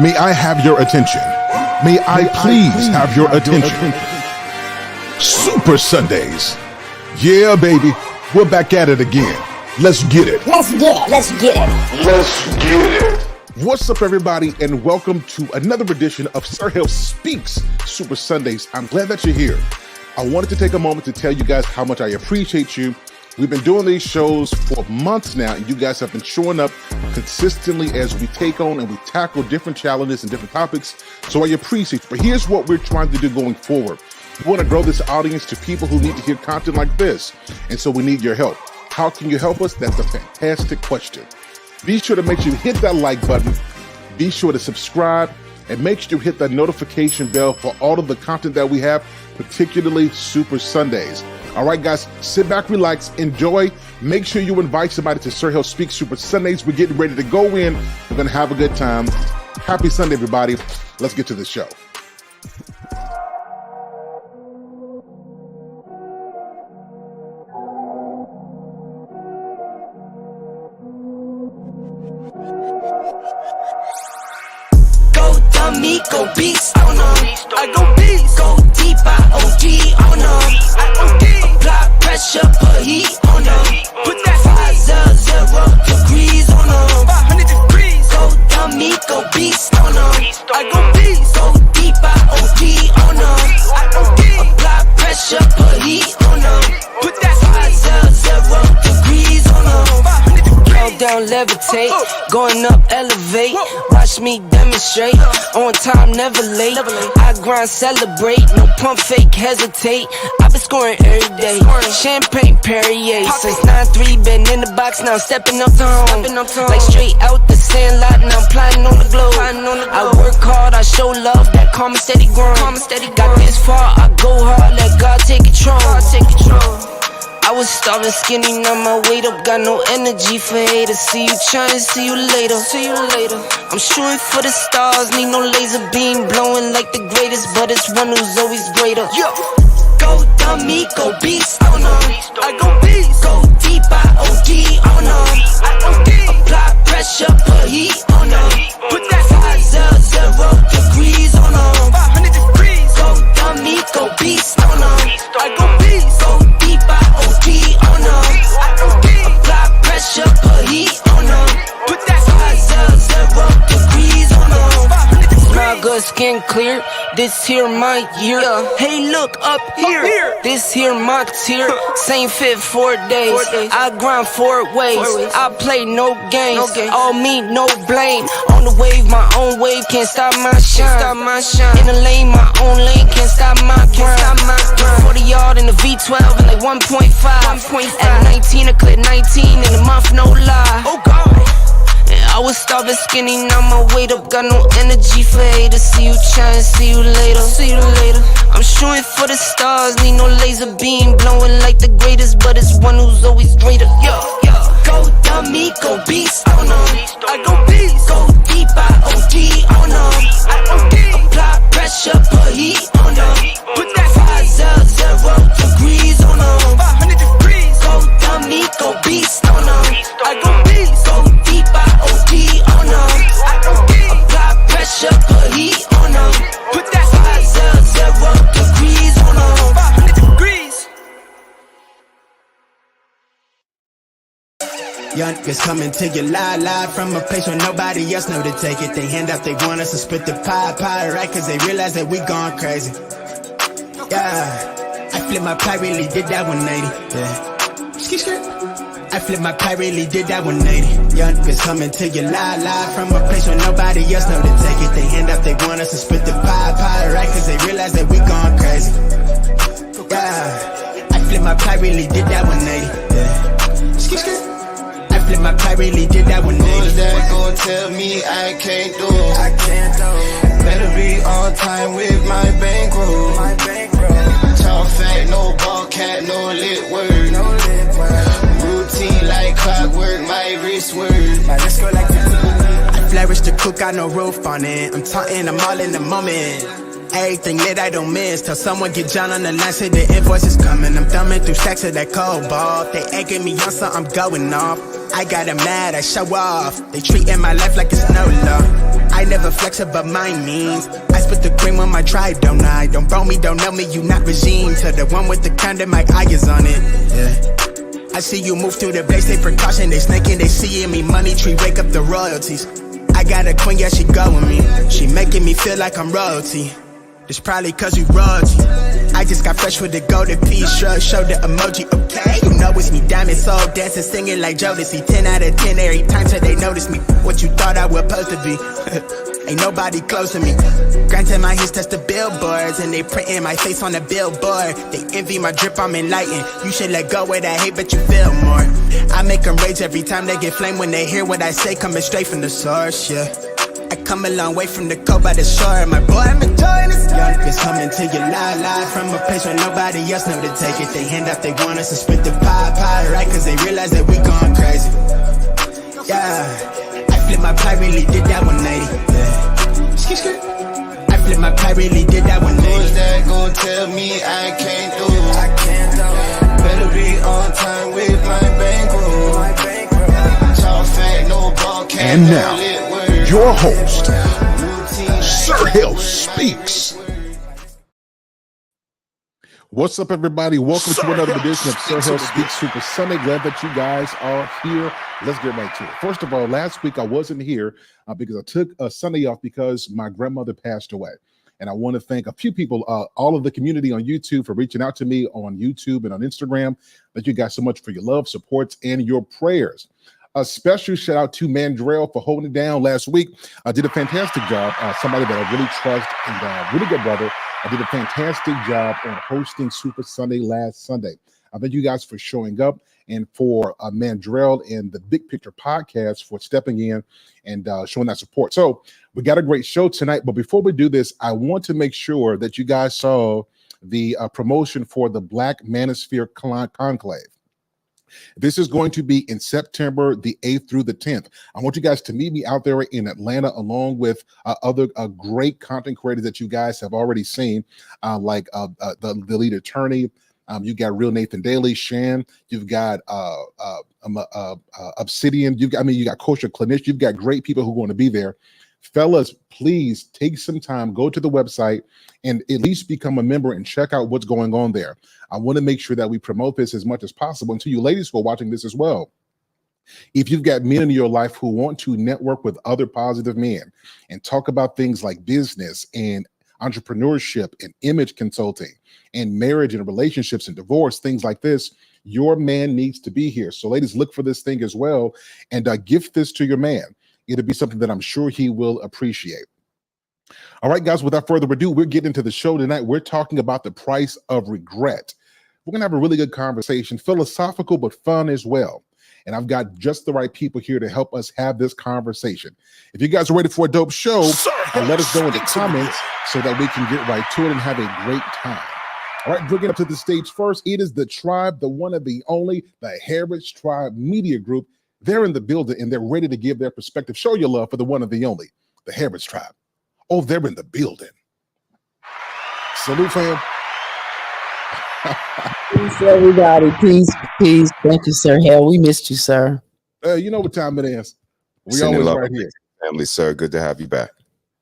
May I have your attention? May I please have your attention? Super Sundays. Yeah, baby. We're back at it again. Let's get it. Let's get it. Let's get it. Let's get it. What's up, everybody, and welcome to another edition of Sir HALE Speaks Super Sundays. I'm glad that you're here. I wanted to take a moment to tell you guys how much I appreciate you. We've been doing these shows for months now, and you guys have been showing up consistently as we take on and we tackle different challenges and different topics. So I appreciate you. But here's what we're trying to do going forward. We want to grow this audience to people who need to hear content like this. And so we need your help. How can you help us? That's a fantastic question. Be sure to make sure you hit that like button. Be sure to subscribe and make sure you hit that notification bell for all of the content that we have, particularly Super Sundays. All right, guys, sit back, relax, enjoy. Make sure you invite somebody to Sir HALE Speaks Super Sundays. We're getting ready to go in. We're going to have a good time. Happy Sunday, everybody. Let's get to the show. Go beast on them. I go beast. Go deep, I OG on them. I OD. Apply pressure, put heat on them. Put that 500 degrees on them. 500 degrees. Go dummy, go beast on them. I go beast. Go deep, I OG on them. I OD. Apply pressure, put heat on them. Put that 500 degrees on them. 500 degrees. Down, levitate, going up, elevate. Watch me demonstrate. On time, never late. I grind, celebrate. No pump, fake, hesitate. I've been scoring every day. Champagne, Perrier. Since 9-3, been in the box, now I'm stepping up to home. Like straight out the sandlot, now I'm plotting on the globe. I work hard, I show love, that karma steady growing. Got this far, I go hard, let God take control. I was starving skinny, now my weight up, got no energy for haters. See you trying, see you later. I'm shooting for the stars, need no laser beam, blowing like the greatest, but it's one who's always greater. Go dummy, go beast on them. I go beast. Go deep, I OD on them. I OD. Apply pressure, put heat on them. Put that 500 degrees on them. 500 degrees. Go dummy, go beast on them. I go beast. Go deep, I OD on them. I OD. Apply pressure, put heat on them. Put that 500 degrees on them. Smile good, skin clear. This here my year. Hey, look up here. This here my tier. Same fit 4 days. I grind 4 ways. I play no games. All me, no blame. On the wave, my own wave. Can't stop my shine. In the lane, my own lane. Can't stop my grind. 40 yard in the V12 and like 1.5. At 19, I cleared 19 in a month, no lie. Oh God. I was starving skinny, now my weight up, got no energy for haters. See you trying, see you later. I'm shooting for the stars, need no laser beam, blowing like the greatest, but it's one who's always greater. Go dummy, go beast on them. I go beast. Go deep, I OD on them. I OD. Apply pressure, put heat on them. Put that 500 degrees on them. 500 degrees. Go dummy, go beast on them. I go beast. Go deep, I OD on them. I OD. Apply pressure, put heat on them. Put that 500 degrees on them. 500 degrees. Young niggas coming to you live from a place where nobody else know to take it. They hand out, they want us to split the pie, right? Cause they realize that we gone crazy. Yeah, I flipped my pie, really did that 180. Yeah, I flipped my pie, really did that 180. Young niggas coming to you live from a place where nobody else know to take it. They hand out, they want us to split the pie, right? Cause they realize that we gone crazy. Yeah, I flipped my pie, really did that 180. Yeah. My pie really did that one. Who's that gon' tell me I can't do it? Better be on time with my bankroll. Talk fat, no ball cat, no lit word. Routine like clockwork, my wrist word. I flourish the cook, got no roof on it. I'm taunting, I'm all in the moment. Everything lit, I don't miss. Tell someone get John on the line, say the invoice is coming. I'm thumbing through stacks of that cold ball. They egging me on, so I'm going off. I got them mad, I show off. They treating my life like it's no law. I never flex above my means. I spit the cream on my tribe, don't I? Don't bro me, don't know me, you not regime. To the one with the condom, my eye is on it. Yeah. I see you move through the base, they precaution, they snaking, they seeing me. Money tree, wake up the royalties. I got a queen, yeah, she go with me. She making me feel like I'm royalty. It's probably cause we royalty. I just got fresh with the golden piece. Shrug, show the emoji, okay. You know it's me, diamond soul, dancing, singing like Jodeci. 10 out of 10 every time till they notice me. What you thought I was supposed to be. Ain't nobody close to me. Granted, my hits touch the billboards, and they printing my face on the billboard. They envy my drip, I'm enlightened. You should let go of that hate, but you feel more. I make them rage every time they get flame when they hear what I say, coming straight from the source, yeah. I come a long way from the coast by the shore. My boy, I'm enjoying this. Young niggas coming to you live from a place where nobody else know to take it. They hand up, they want us to spit the pie, right? Cause they realize that we gone crazy. Yeah, I flip my pie, really did that 180. Yeah. I flip my pie, really did that 180. Who's that gon' tell me I can't do? I can't do. Better be on time with my bankroll. Talk fat, no ball, can't. And now, your host, Sir HALE Speaks. What's up, everybody? Welcome to another edition of Sir HALE Speaks Super Sunday. Glad that you guys are here. Let's get right to it. First of all, last week I wasn't here because I took a Sunday off because my grandmother passed away. And I want to thank a few people, all of the community on YouTube for reaching out to me on YouTube and on Instagram. Thank you guys so much for your love, supports, and your prayers. A special shout out to Mandrell for holding it down last week. I did a fantastic job. Somebody that I really trust and really good brother. I did a fantastic job on hosting Super Sunday last Sunday. I thank you guys for showing up and for Mandrell and the Big Picture Podcast for stepping in and showing that support. So we got a great show tonight. But before we do this, I want to make sure that you guys saw the promotion for the Black Manosphere Conclave. This is going to be in September the 8th through the 10th. I want you guys to meet me out there in Atlanta, along with other great content creators that you guys have already seen, like the lead attorney. You got Real Nathan Daly, Shan. You've got Obsidian. You got Kosher Clinic. You've got great people who are going to be there. Fellas, please take some time, go to the website and at least become a member and check out what's going on there. I want to make sure that we promote this as much as possible. And to you ladies who are watching this as well, if you've got men in your life who want to network with other positive men and talk about things like business and entrepreneurship and image consulting and marriage and relationships and divorce, things like this, your man needs to be here. So ladies, look for this thing as well and gift this to your man. It'll be something that I'm sure he will appreciate. All right, guys, without further ado, we're getting into the show tonight. We're talking about the price of regret. We're going to have a really good conversation, philosophical, but fun as well. And I've got just the right people here to help us have this conversation. If you guys are ready for a dope show, let us know in the comments so that we can get right to it and have a great time. All right, bringing up to the stage first, it is the tribe, the one and the only, the Heritage Tribe Media Group. They're in the building and they're ready to give their perspective. Show your love for the one and the only, the Heritage Tribe. Oh, they're in the building. Salute, fam. Peace, everybody. Peace, peace. Thank you, Sir HALE. We missed you, sir. You know what time it is. We always right here. Family, sir. Good to have you back.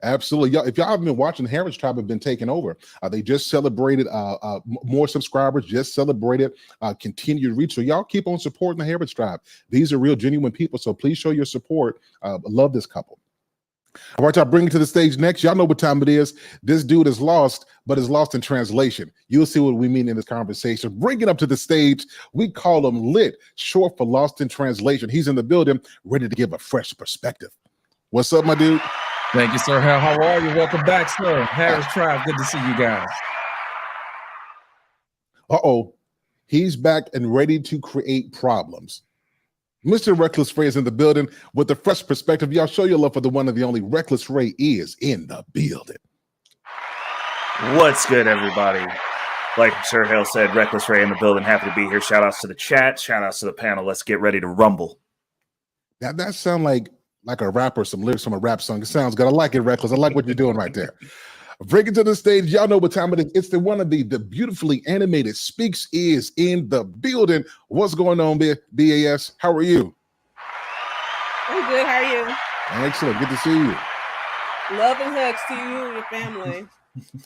Absolutely. Y'all, if y'all haven't been watching, the Heritage Tribe have been taking over. They just celebrated more subscribers, just celebrated continued reach. So y'all keep on supporting the Heritage Tribe. These are real, genuine people. So please show your support. Love this couple. All right, y'all, bring it to the stage next. Y'all know what time it is. This dude is lost, but is lost in translation. You'll see what we mean in this conversation. Bring it up to the stage. We call him Lit, short for Lost in Translation. He's in the building, ready to give a fresh perspective. What's up, my dude? Thank you, Sir HALE. How are you? Welcome back, sir. Harris Tribe. Good to see you guys. Uh-oh. He's back and ready to create problems. Mr. Reckless Ray is in the building with a fresh perspective. Y'all show your love for the one and the only. Reckless Ray is in the building. What's good, everybody? Like Sir HALE said, Reckless Ray in the building. Happy to be here. Shout outs to the chat. Shout outs to the panel. Let's get ready to rumble. Now that sounds like a rapper, some lyrics from a rap song. It sounds good. I like it, Reckless. I like what you're doing right there. Bring it to the stage. Y'all know what time it is. It's the one of the beautifully animated Speaks is in the building. What's going on, BAS? How are you? I'm good. How are you? Excellent. Good to see you. Love and hugs to you and your family.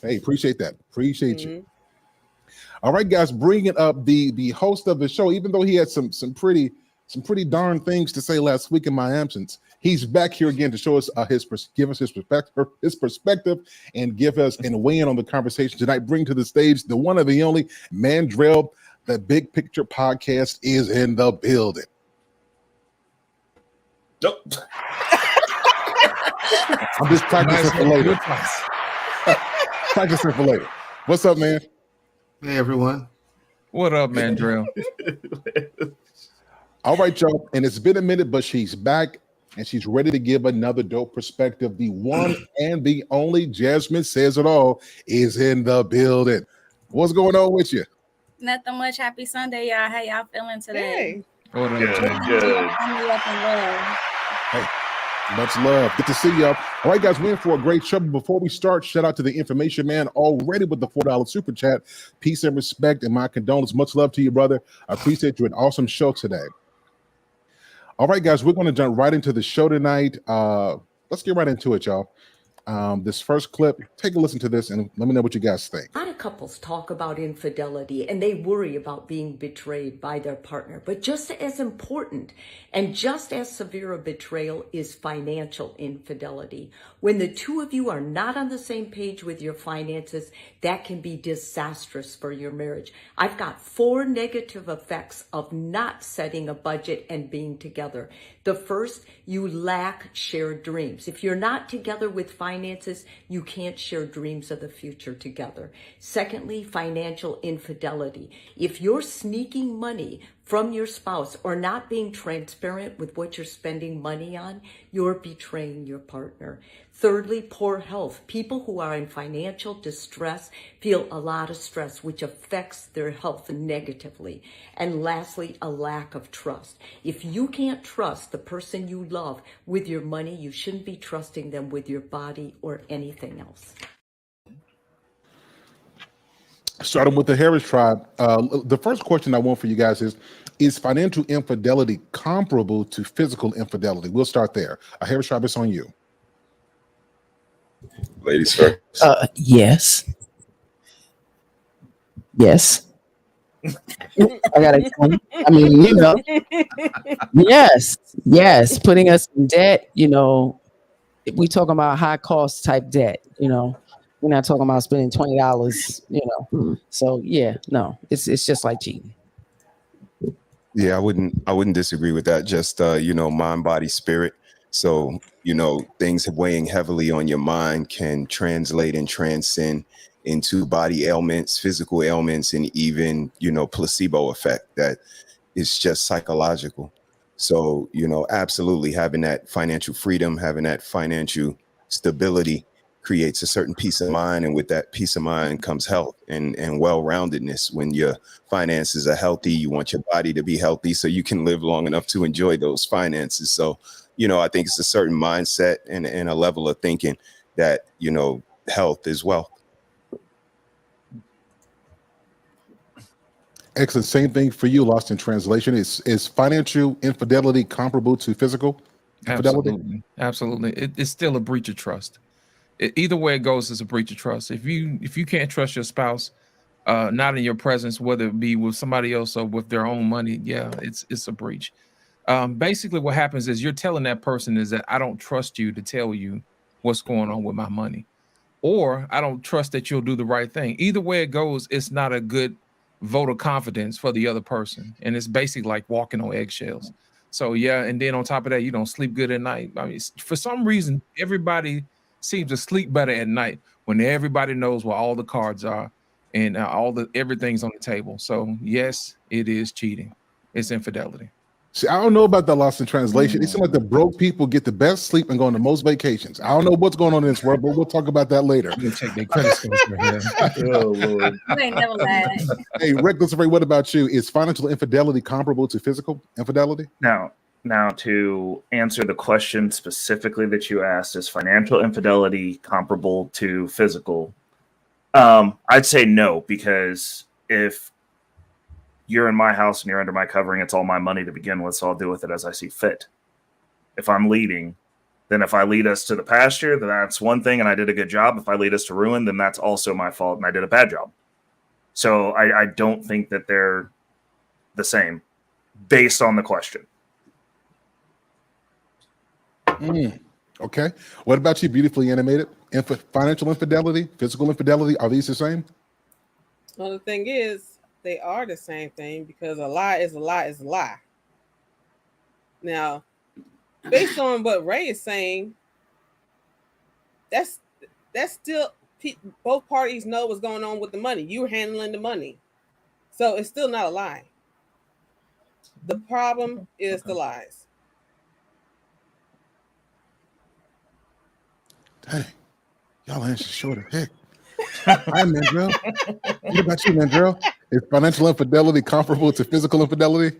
Hey, appreciate that. Appreciate you. Mhm. All right, guys, bringing up the host of the show. Even though he had some pretty darn things to say last week in my absence, he's back here again to show us give us his perspective, and give us and weigh in on the conversation tonight. Bring to the stage the one and the only Mandrell. The Big Picture Podcast is in the building. Nope. I'm just practicing for later. Practicing for later. What's up, man? Hey, everyone. What up, Mandrell? All right, y'all. And it's been a minute, but she's back and she's ready to give another dope perspective. The one and the only Jasmine Says It All is in the building. What's going on with you? Nothing much. Happy Sunday, y'all. How y'all feeling today? What up, Good. Hey, much love. Good to see y'all. All right, guys, we're in for a great show. Before we start, shout out to the information man already with the $4 super chat. Peace and respect and my condolence. Much love to you, brother. I appreciate you. An awesome show today. All right, guys, we're going to jump right into the show tonight. Let's get right into it, y'all. This first clip, take a listen to this and let me know what you guys think. A lot of couples talk about infidelity and they worry about being betrayed by their partner. But just as important and just as severe a betrayal is financial infidelity. When the two of you are not on the same page with your finances, that can be disastrous for your marriage. I've got 4 negative effects of not setting a budget and being together. The first, you lack shared dreams. If you're not together with finances, you can't share dreams of the future together. Secondly, financial infidelity. If you're sneaking money from your spouse or not being transparent with what you're spending money on, you're betraying your partner. Thirdly, poor health. People who are in financial distress feel a lot of stress, which affects their health negatively. And lastly, a lack of trust. If you can't trust the person you love with your money, you shouldn't be trusting them with your body or anything else. Starting with the Harris tribe, the first question I want for you guys is financial infidelity comparable to physical infidelity? We'll start there. Harris tribe, it's on you. Ladies first. Yes. Yes. I gotta. I mean, you know. Yes. Putting us in debt. You know, we talking about high cost type debt. You know, we're not talking about spending $20. You know, so yeah, no, it's just like cheating. Yeah, I wouldn't disagree with that. Just mind, body, spirit. So, things weighing heavily on your mind can translate and transcend into body ailments, physical ailments, and even, placebo effect that is just psychological. So, absolutely having that financial freedom, having that financial stability creates a certain peace of mind. And with that peace of mind comes health and well-roundedness. When your finances are healthy, you want your body to be healthy so you can live long enough to enjoy those finances. So, I think it's a certain mindset and a level of thinking that, health is wealth. Excellent. Same thing for you, Lost in Translation. Is financial infidelity comparable to physical infidelity? Absolutely. It's still a breach of trust. Either way it goes, it's a breach of trust. If you can't trust your spouse, not in your presence, whether it be with somebody else or with their own money, yeah, it's a breach. Basically what happens is you're telling that person is that I don't trust you to tell you what's going on with my money, or I don't trust that you'll do the right thing. Either way it goes, it's not a good vote of confidence for the other person. And it's basically like walking on eggshells. So yeah, and then on top of that, you don't sleep good at night. I mean, for some reason, everybody seems to sleep better at night when everybody knows where all the cards are and everything's on the table. So yes, it is cheating. It's infidelity. See, I don't know about that, Lost in Translation. It seems like the broke people get the best sleep and go on the most vacations. I don't know what's going on in this world, but we'll talk about that later. Check their credit scores right here. Oh, Lord. You ain't never lied. Hey, Reckless Ray, what about you? Is financial infidelity comparable to physical infidelity? Now, to answer the question specifically that you asked, is financial infidelity comparable to physical? I'd say no, because if you're in my house and you're under my covering, it's all my money to begin with, so I'll do with it as I see fit. if I'm leading. Then if I lead us to the pasture, then that's one thing and I did a good job. If I lead us to ruin, then that's also my fault and I did a bad job. So I don't think that they're the same based on the question. Okay. What about you, beautifully animated? Financial infidelity, physical infidelity, are these the same? Well, the thing is, they are the same thing because a lie is a lie is a lie. Now, based on what Ray is saying, that's still both parties know what's going on with the money. You're handling the money, so it's still not a lie. The problem is the lies. Dang, y'all answer short as heck. Hi, Mandrell. What about you, Mandrell? Is financial infidelity comparable to physical infidelity?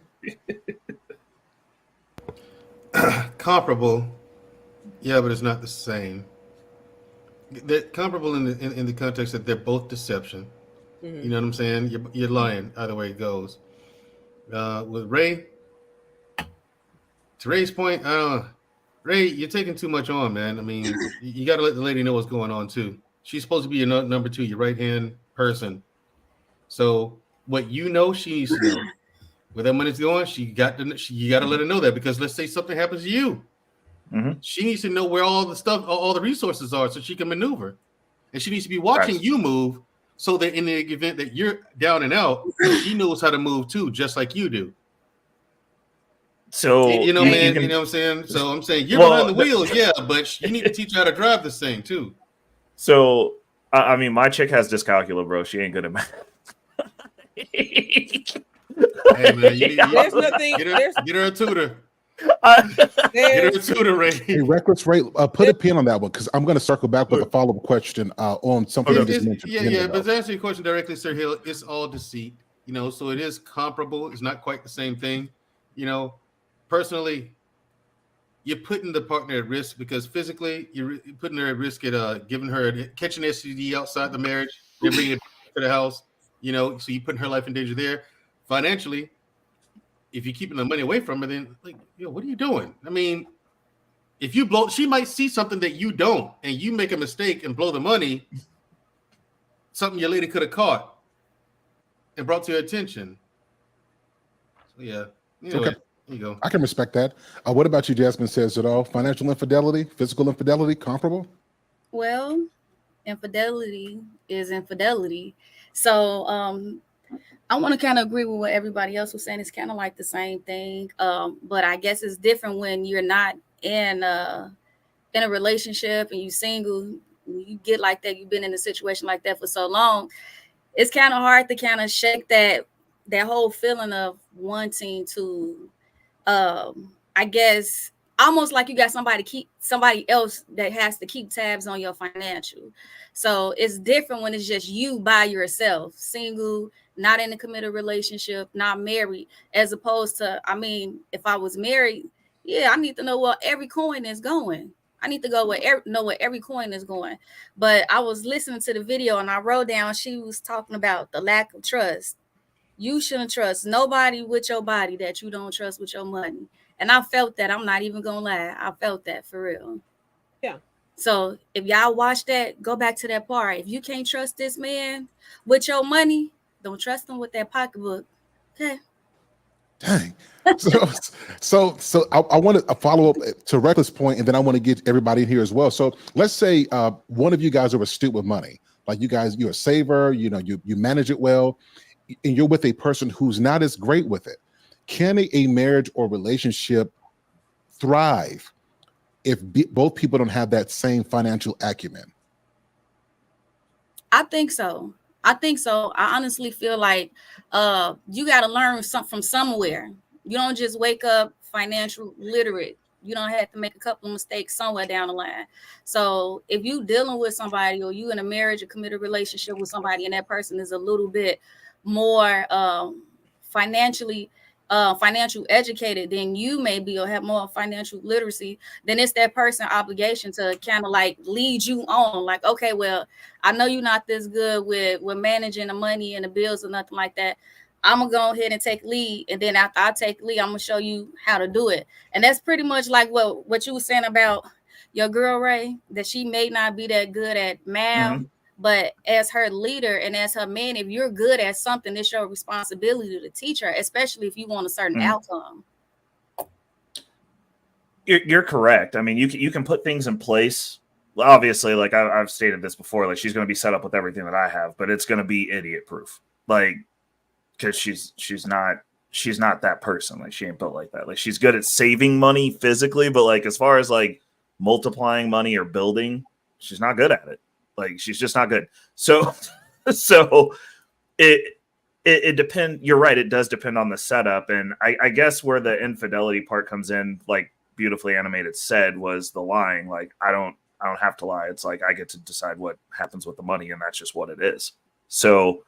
Comparable, yeah, but it's not the same. They're comparable in the context that they're both deception. You know what I'm saying? You're lying either way it goes. With Ray, to Ray's point, Ray, you're taking too much on, man. I mean, you got to let the lady know what's going on too. She's supposed to be your number two, your right hand person. So what you know, she needs to know. Where that money's going, you got to let her know that, because let's say something happens to you. She needs to know where all the stuff, all the resources are, so she can maneuver. And she needs to be watching you move, so that in the event that you're down and out, she knows how to move too, just like you do. So you know, man, you know what I'm saying? So I'm saying you're behind the wheel, yeah, but you need to teach her how to drive this thing too. So I mean, my chick has dyscalculia, bro. She ain't good at math. Hey man, there's nothing. Get her a tutor. Get her a tutor, Ray. Hey, Reckless Ray, put a pin on that one, because I'm going to circle back with a follow-up question on something you just mentioned. Yeah, but to answer your question directly, Sir Hill, it's all deceit. You know, so it is comparable. It's not quite the same thing. You know, personally, you're putting the partner at risk, because physically you're putting her at risk at giving her catching STD outside the marriage. They're bringing it to the house. You know, so you're putting her life in danger there. Financially, if you're keeping the money away from her, then like, what are you doing? I mean, if you blow, she might see something that you don't, and you make a mistake and blow the money. Something your lady could have caught and brought to your attention. So yeah, anyway, Okay. There you go. I can respect that. What about you, Jasmine? Says it all. Financial infidelity, physical infidelity, comparable? Well, infidelity is infidelity. So I want to kind of agree with what everybody else was saying. It's kind of like the same thing. But I guess it's different when you're not in a relationship and you single. When you get like that, you've been in a situation like that for so long. It's kind of hard to kind of shake that whole feeling of wanting to, I guess, almost like you got somebody else that has to keep tabs on your financial. So it's different when it's just you by yourself, single, not in a committed relationship, not married, as opposed to, I mean, if I was married, yeah, I need to know where every coin is going. I need to know where every coin is going. But I was listening to the video and I wrote down, she was talking about the lack of trust. You shouldn't trust nobody with your body that you don't trust with your money. And I felt that. I'm not even gonna lie. I felt that for real. Yeah. So if y'all watch that, go back to that part. If you can't trust this man with your money, don't trust him with that pocketbook. Okay. Dang. So I want to follow up to Reckless point, and then I want to get everybody in here as well. So let's say one of you guys are astute with money. Like you're a saver, you know, you manage it well, and you're with a person who's not as great with it. Can a marriage or relationship thrive if both people don't have that same financial acumen? I think so. I honestly feel like you got to learn something from somewhere. You don't just wake up financial literate. You don't have to make a couple of mistakes somewhere down the line. So if you dealing with somebody, or you in a marriage or committed relationship with somebody, and that person is a little bit more financial educated than you may be, or have more financial literacy, then it's that person's obligation to kind of like lead you on. Like, okay, well, I know you're not this good with managing the money and the bills or nothing like that. I'm gonna go ahead and take lead, and then after I take lead, I'm gonna show you how to do it. And that's pretty much like what you were saying about your girl Ray, that she may not be that good at math, but as her leader and as her man, if you're good at something, it's your responsibility to teach her, especially if you want a certain outcome. You're correct. I mean, you can put things in place. Obviously, like I've stated this before, like she's going to be set up with everything that I have, but it's going to be idiot proof. Like, because she's not that person. Like she ain't built like that. Like she's good at saving money physically, but like as far as like multiplying money or building, she's not good at it. Like she's just not good. So it depends. You're right. It does depend on the setup. And I guess where the infidelity part comes in, like beautifully animated said, was the lying. Like I don't have to lie. It's like I get to decide what happens with the money, and that's just what it is. So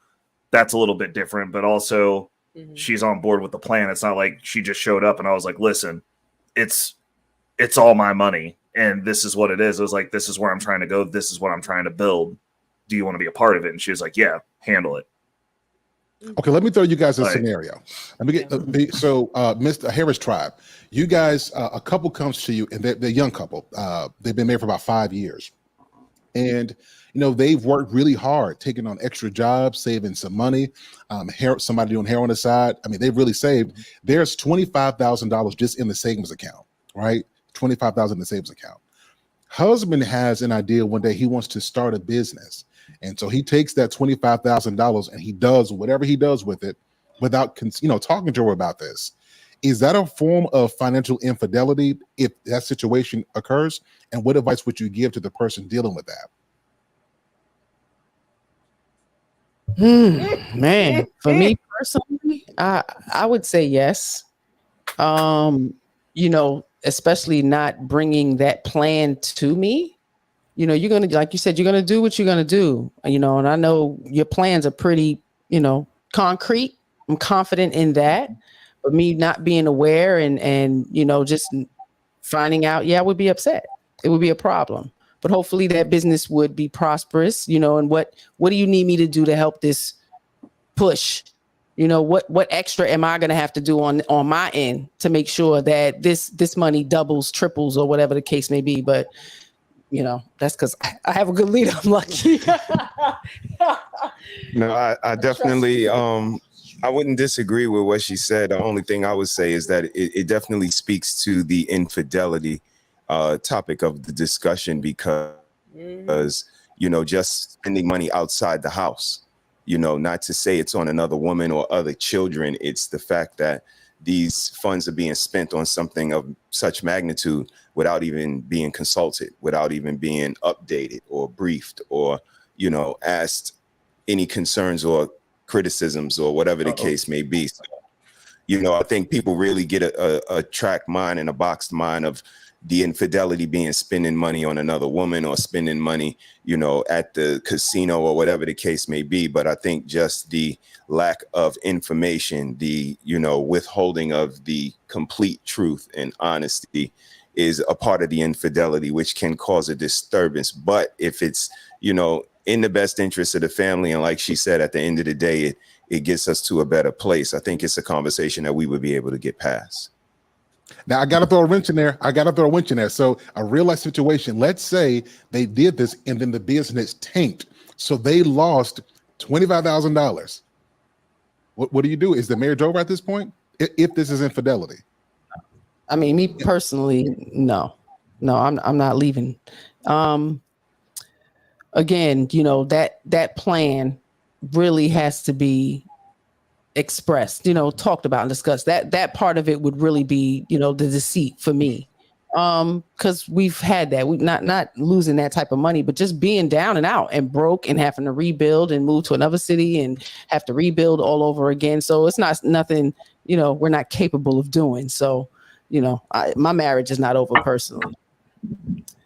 that's a little bit different, but also she's on board with the plan. It's not like she just showed up and I was like, listen, it's all my money and this is what it is. It was like, this is where I'm trying to go. This is what I'm trying to build. Do you want to be a part of it? And she was like, yeah, handle it. Okay, let me throw you guys a scenario. Let me get Mr. Harris Tribe. You guys, a couple comes to you, and they're a young couple. They've been married for about 5 years, and they've worked really hard, taking on extra jobs, saving some money. Somebody doing hair on the side. I mean, they've really saved. There's $25,000 just in the savings account, right? $25,000 in the savings account. Husband has an idea one day he wants to start a business. And so he takes that $25,000 and he does whatever he does with it without, talking to her about this. Is that a form of financial infidelity if that situation occurs? And what advice would you give to the person dealing with that? Man, for me personally, I would say yes. Especially not bringing that plan to me. You're going to, like you said, you're going to do what you're going to do, and I know your plans are pretty, concrete. I'm confident in that, but me not being aware and just finding out, I would be upset. It would be a problem, but hopefully that business would be prosperous, and what do you need me to do to help this push? What extra am I going to have to do on my end to make sure that this money doubles, triples, or whatever the case may be. But that's because I have a good leader. I'm lucky. No, I definitely, I wouldn't disagree with what she said. The only thing I would say is that it definitely speaks to the infidelity topic of the discussion because, just spending money outside the house, not to say it's on another woman or other children. It's the fact that these funds are being spent on something of such magnitude without even being consulted, without even being updated or briefed or, asked any concerns or criticisms or whatever the case may be. So, I think people really get a track mind and a boxed mind of the infidelity being spending money on another woman or spending money, at the casino or whatever the case may be. But I think just the lack of information, the, withholding of the complete truth and honesty is a part of the infidelity, which can cause a disturbance. But if it's, in the best interest of the family, and like she said, at the end of the day, it gets us to a better place. I think it's a conversation that we would be able to get past. Now, I got to throw a wrench in there. So a real life situation, let's say they did this and then the business tanked. So they lost $25,000. What do you do? Is the marriage over at this point? If this is infidelity? I mean, me personally, no, I'm not leaving. Again, that plan really has to be expressed, talked about and discussed. That part of it would really be, the deceit for me. Because we've had that. We not losing that type of money, but just being down and out and broke and having to rebuild and move to another city and have to rebuild all over again. So it's nothing, we're not capable of doing. So, my marriage is not over personally.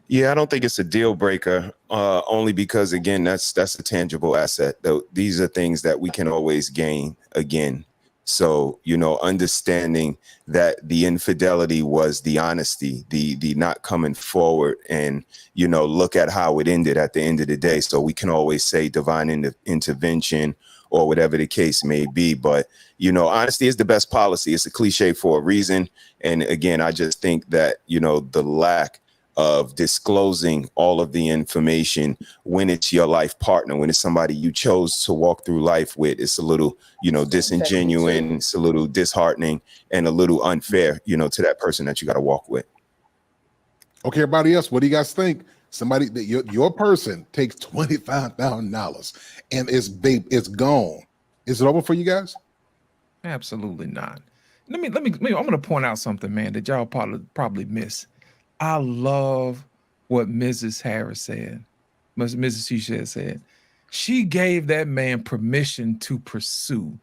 Yeah, I don't think it's a deal breaker, only because, again, that's a tangible asset. These are things that we can always gain again. So, understanding that the infidelity was the honesty, the not coming forward and, look at how it ended at the end of the day. So we can always say divine intervention or whatever the case may be. But, you know, honesty is the best policy. It's a cliche for a reason. And again, I just think that, you know, the lack of disclosing all of the information when it's your life partner, when it's somebody you chose to walk through life with, it's a little, you know, disingenuous, it's a little disheartening, and a little unfair, you know, to that person that you got to walk with. Okay, everybody else, what do you guys think? Somebody that your person takes $25,000 and it's gone. Is it over for you guys? Absolutely not. Let me. I'm going to point out something, man, that y'all probably miss. I love what Mrs. Harris said. Mrs. She said, she gave that man permission to pursue.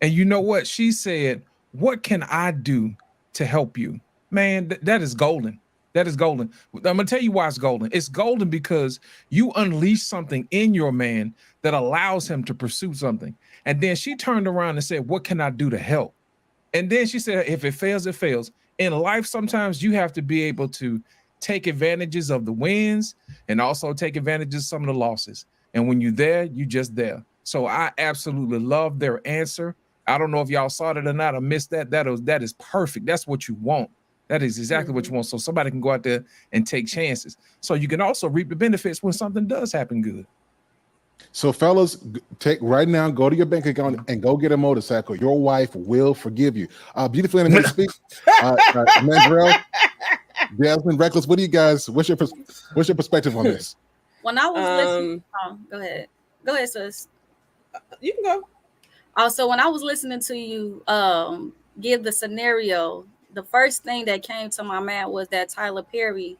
And you know what? She said, what can I do to help you? Man, that is golden. That is golden. I'm going to tell you why it's golden. It's golden because you unleash something in your man that allows him to pursue something. And then she turned around and said, what can I do to help? And then she said, if it fails, it fails. In life, sometimes you have to be able to take advantages of the wins and also take advantages of some of the losses. And when you're there, you're just there. So I absolutely love their answer. I don't know if y'all saw it or not. I missed that. That is perfect. That's what you want. That is exactly what you want. So somebody can go out there and take chances. So you can also reap the benefits when something does happen good. So fellas, take right now, go to your bank account and go get a motorcycle. Your wife will forgive you. Beautiful animated speak. Mandrell, Jasmine, Reckless, what do you guys, what's your perspective on this? When I was listening, go ahead, sis. You can go. Also, when I was listening to you give the scenario, the first thing that came to my mind was that Tyler Perry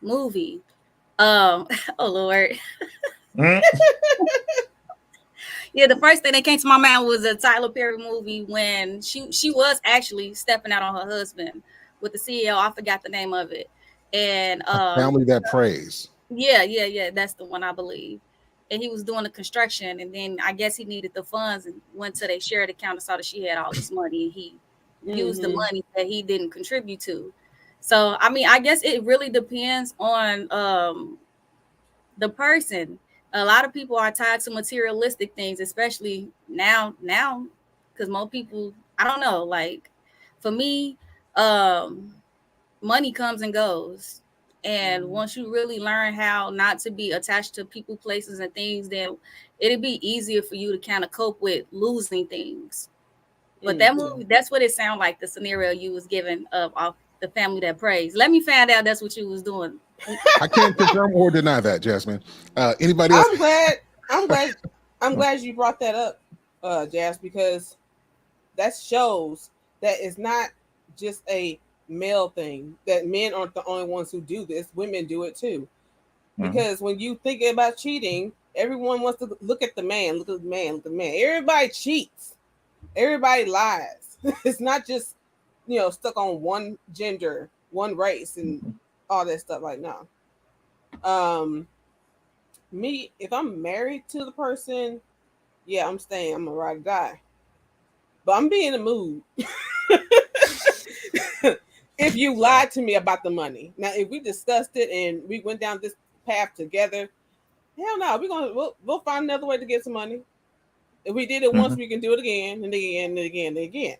movie. Oh Lord. Yeah, the first thing that came to my mind was a Tyler Perry movie when she was actually stepping out on her husband with the CEO. I forgot the name of it. And Family That Prays. Yeah, that's the one, I believe. And he was doing the construction, and then I guess he needed the funds and went to their shared account and saw that she had all this money, and he used the money that he didn't contribute to. So I mean, I guess it really depends on the person. A lot of people are tied to materialistic things, especially now, because most people, I don't know, like for me, money comes and goes. And once you really learn how not to be attached to people, places, and things, then it'll be easier for you to kind of cope with losing things. But that movie, that's what it sounded like, the scenario you was given of the Family That Prays. Let me find out that's what you was doing. I can't confirm or deny that, Jasmine. Anybody else? I'm glad you brought that up, Jas, because that shows that it's not just a male thing, that men aren't the only ones who do this. Women do it too. Because when you think about cheating, everyone wants to look at the man, look at the man, look at the man. Everybody cheats. Everybody lies. It's not just, stuck on one gender, one race, and all that stuff. Like, no. Me, if I'm married to the person, yeah, I'm staying. I'm gonna ride or die. But I'm being in the mood. If you lied to me about the money. Now, if we discussed it and we went down this path together, hell no, we'll find another way to get some money. If we did it once, we can do it again and again and again and again.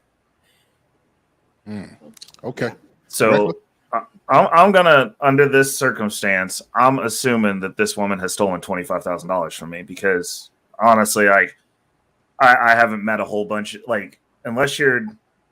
Okay. So I'm gonna, under this circumstance, I'm assuming that this woman has stolen $25,000 from me, because honestly, I haven't met a whole bunch of, like, unless you're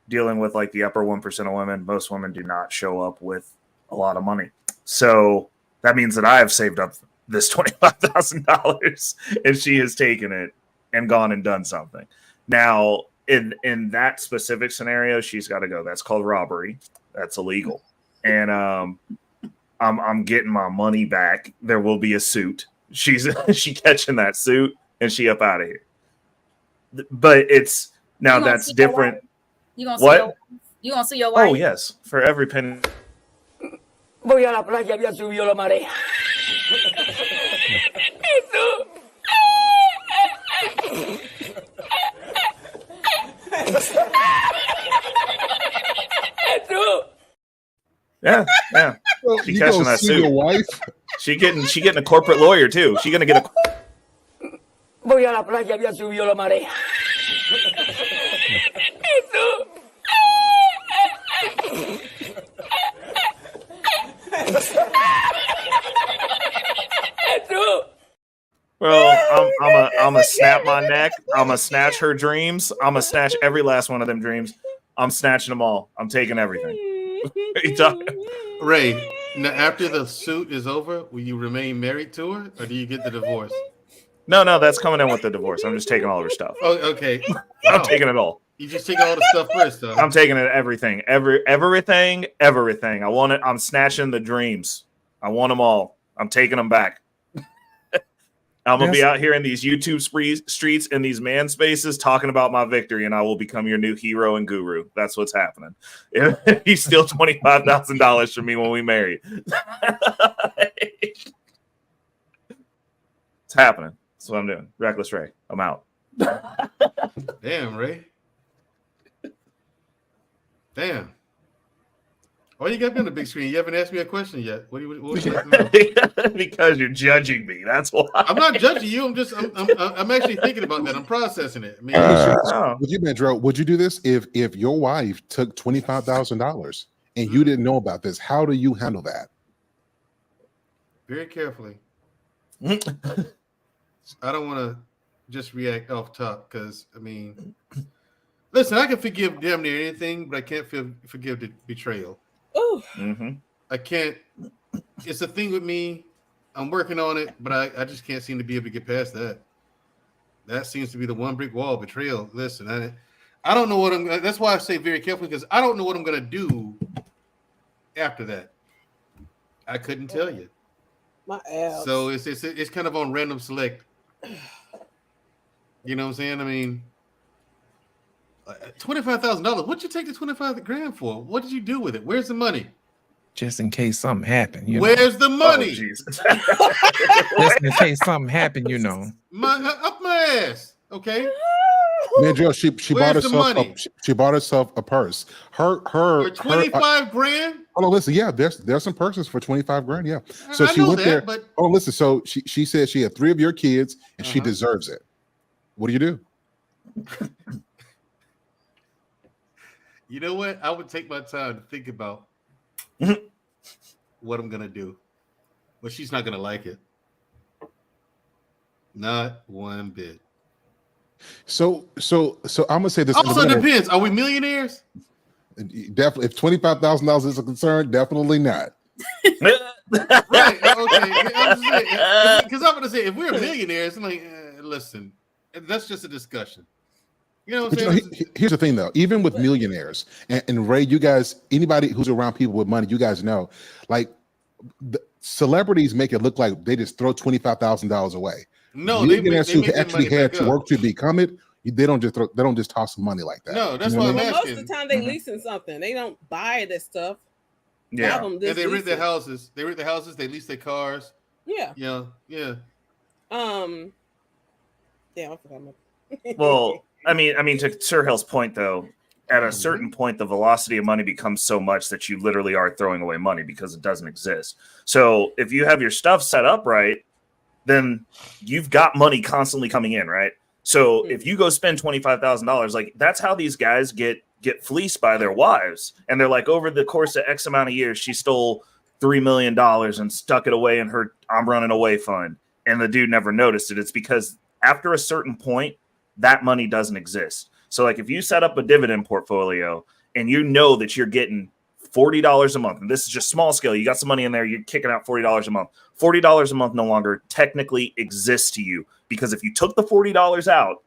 dealing with like the upper 1% of women, most women do not show up with a lot of money. So that means that I have saved up this $25,000 and she has taken it and gone and done something. Now, in that specific scenario, she's got to go. That's called robbery. That's illegal. And I'm getting my money back. There will be a suit. She catching that suit and she up out of here. But it's now that's different. You gonna see your wife? Oh yes, for every penny. Voy a la playa, había subido la marea. Yeah. She catching that suit. Your wife? She getting a corporate lawyer too. She gonna get a. Voy a la playa, había subido la marea. Well, I'm a snap my neck. I'm gonna snatch her dreams. I'm gonna snatch every last one of them dreams. I'm snatching them all. I'm taking everything. What are you talking? Ray, now after the suit is over, will you remain married to her, or do you get the divorce? No, that's coming in with the divorce. I'm just taking all her stuff. Oh, okay. I'm taking it all. You just take all the stuff first, though. I'm taking it everything. Everything. I want it. I'm snatching the dreams. I want them all. I'm taking them back. I'm going to be out here in these YouTube streets in these man spaces talking about my victory, and I will become your new hero and guru. That's what's happening. If you steal $25,000 from me when we marry. It's happening. That's what I'm doing. Reckless Ray. I'm out. Damn, Ray. Damn. Why you got me on the big screen? You haven't asked me a question yet. What would you like to know? Because you're judging me. That's why. I'm not judging you. I'm actually thinking about that. I'm processing it. I mean, would you, Mandrell, would you do this if your wife took $25,000 and you didn't know about this? How do you handle that? very carefully. I don't want to just react off top because, I mean, listen, I can forgive damn near anything, but I can't forgive the betrayal. Oh, I can't. It's a thing with me. I'm working on it, but I just can't seem to be able to get past that. That seems to be the one brick wall, betrayal. Listen, I don't know what that's why I say very carefully, because I don't know what I'm going to do after that. I couldn't tell you. My abs. So it's kind of on random select. You know what I'm saying? I mean, $25,000. What'd you take the $25,000 for? What did you do with it? Where's the money? Just in case something happened. Where's the money? Oh, just in case something happened, you know. Up my ass. Okay. Man, Joe, she bought herself she bought herself a purse. Her for $25,000. Oh no, listen, yeah, there's some purses for $25,000. Yeah. So I she know went that, there. but listen, so she said she had 3 of your kids and she deserves it. What do you do? You know what? I would take my time to think about what I'm gonna do. But she's not gonna like it. Not one bit. So I'm gonna say this. Also depends. Are we millionaires? Definitely. If $25,000 is a concern, definitely not. Right. Okay. Because I'm gonna say if we're millionaires, I'm like, listen, that's just a discussion. You know what I'm saying? Here's the thing, though. Even with millionaires, and Ray, you guys, anybody who's around people with money, you guys know, like, the celebrities make it look like they just throw $25,000 away. No, millionaires they who actually had to work to become it, they don't just toss some money like that. No, that's why I'm asking. Most of the time they leasing something. They don't buy this stuff. Yeah, and they rent their houses. They rent their houses. They lease their cars. Yeah. Yeah. Yeah, I forgot my. Well, I mean, to Sir Hill's point, though, at a certain point, the velocity of money becomes so much that you literally are throwing away money because it doesn't exist. So if you have your stuff set up right, then you've got money constantly coming in, right? So if you go spend $25,000, like, that's how these guys get fleeced by their wives. And they're like, over the course of X amount of years, she stole $3 million and stuck it away in her I'm running away fund. And the dude never noticed it. It's because after a certain point, that money doesn't exist. So, like, if you set up a dividend portfolio and you know that you're getting $40 a month, and this is just small scale, you got some money in there, you're kicking out $40 a month. $40 a month no longer technically exists to you, because if you took the $40 out,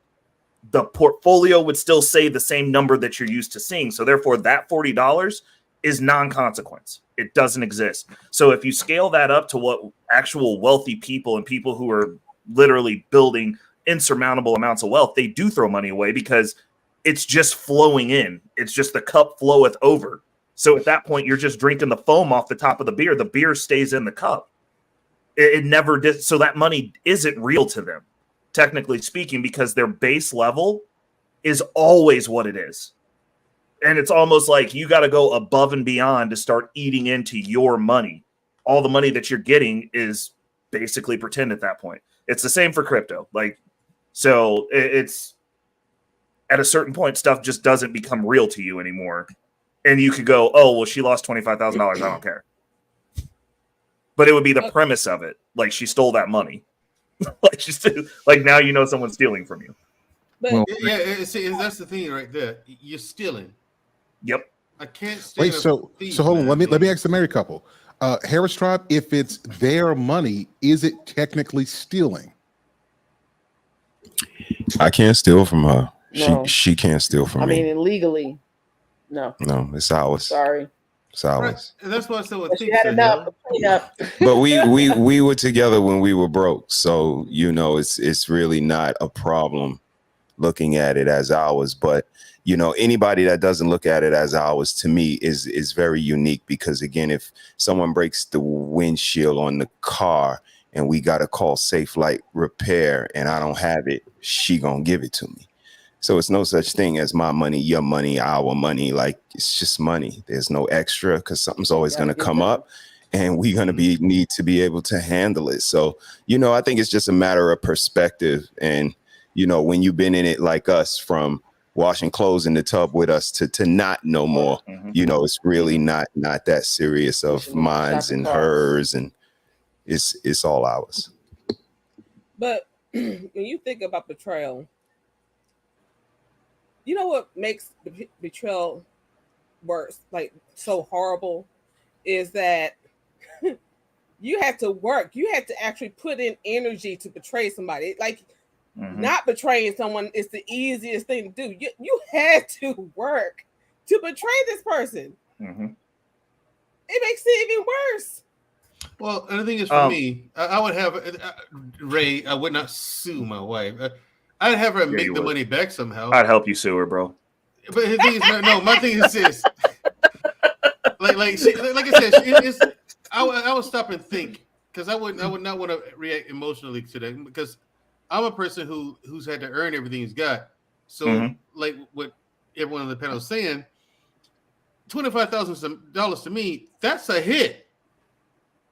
the portfolio would still say the same number that you're used to seeing. So therefore, that $40 is non-consequence. It doesn't exist. So if you scale that up to what actual wealthy people and people who are literally building insurmountable amounts of wealth, they do throw money away because it's just flowing in. It's just the cup floweth over. So at that point, you're just drinking the foam off the top of the beer. The beer stays in the cup. It never did. So that money isn't real to them, technically speaking, because their base level is always what it is. And it's almost like you got to go above and beyond to start eating into your money. All the money that you're getting is basically pretend at that point. It's the same for crypto. Like, So it's at a certain point, stuff just doesn't become real to you anymore. And you could go, oh, well, she lost $25,000. I don't care. But it would be the premise of it. Like, she stole that money. Like now you know someone's stealing from you. But see, that's the thing right there. You're stealing. Yep. I can't stand. Wait, so hold on. Let me ask the married couple. Harris Tribe, if it's their money, is it technically stealing? I can't steal from her. No. She can't steal from me. I mean, illegally, no. No, it's ours. Sorry. It's ours. Right. And that's why I said what She had enough. But we were together when we were broke, so you know it's really not a problem looking at it as ours. But you know, anybody that doesn't look at it as ours, to me, is very unique, because again, if someone breaks the windshield on the car and we got to call Safe Light Repair and I don't have it, she gonna give it to me. So it's no such thing as my money, your money, our money. Like, it's just money. There's no extra, because something's always going to come up and we're going to need to be able to handle it. So, you know, I think it's just a matter of perspective. And, you know, when you've been in it like us, from washing clothes in the tub with us to not no more, you know, it's really not that serious of mines and hers, and it's all ours. But when you think about betrayal, you know what makes the betrayal worse, like so horrible, is that you have to work. You have to actually put in energy to betray somebody. Like, not betraying someone is the easiest thing to do. You had to work to betray this person. It makes it even worse. Well, and the thing is, for me, I would have Ray. I would not sue my wife. I'd have her make the money back somehow. I'd help you sue her, bro. But the thing is, no. My thing is this: like I said, I would stop and think, because I would not want to react emotionally to that, because I'm a person who's had to earn everything he's got. So, like what everyone on the panel is saying, $25,000 to me, that's a hit.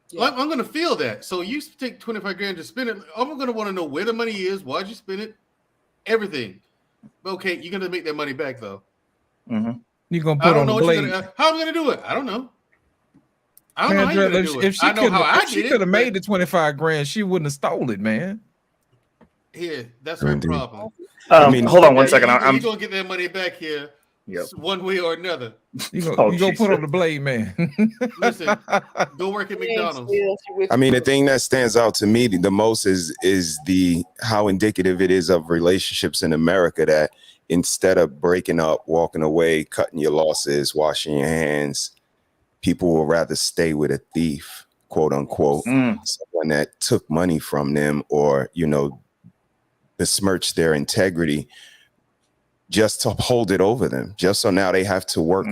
Yeah. I'm going to feel that. So you take 25 grand to spend it. I'm going to want to know where the money is. Why'd you spend it? Everything. Okay, you're going to make that money back, though. You're going to put on the blade. How am I going to do it? I don't know. I don't know how you're going to do it. If she could have made the 25 grand, she wouldn't have stole it, man. Here, that's her problem. I mean, hold on one second. You're going to get that money back here. One way or another. You go put on the blade, man. Listen, go work at McDonald's. I mean, the thing that stands out to me the most is the how indicative it is of relationships in America, that instead of breaking up, walking away, cutting your losses, washing your hands, people will rather stay with a thief, quote unquote, someone that took money from them, or, you know, besmirched their integrity, just to hold it over them, just so now they have to work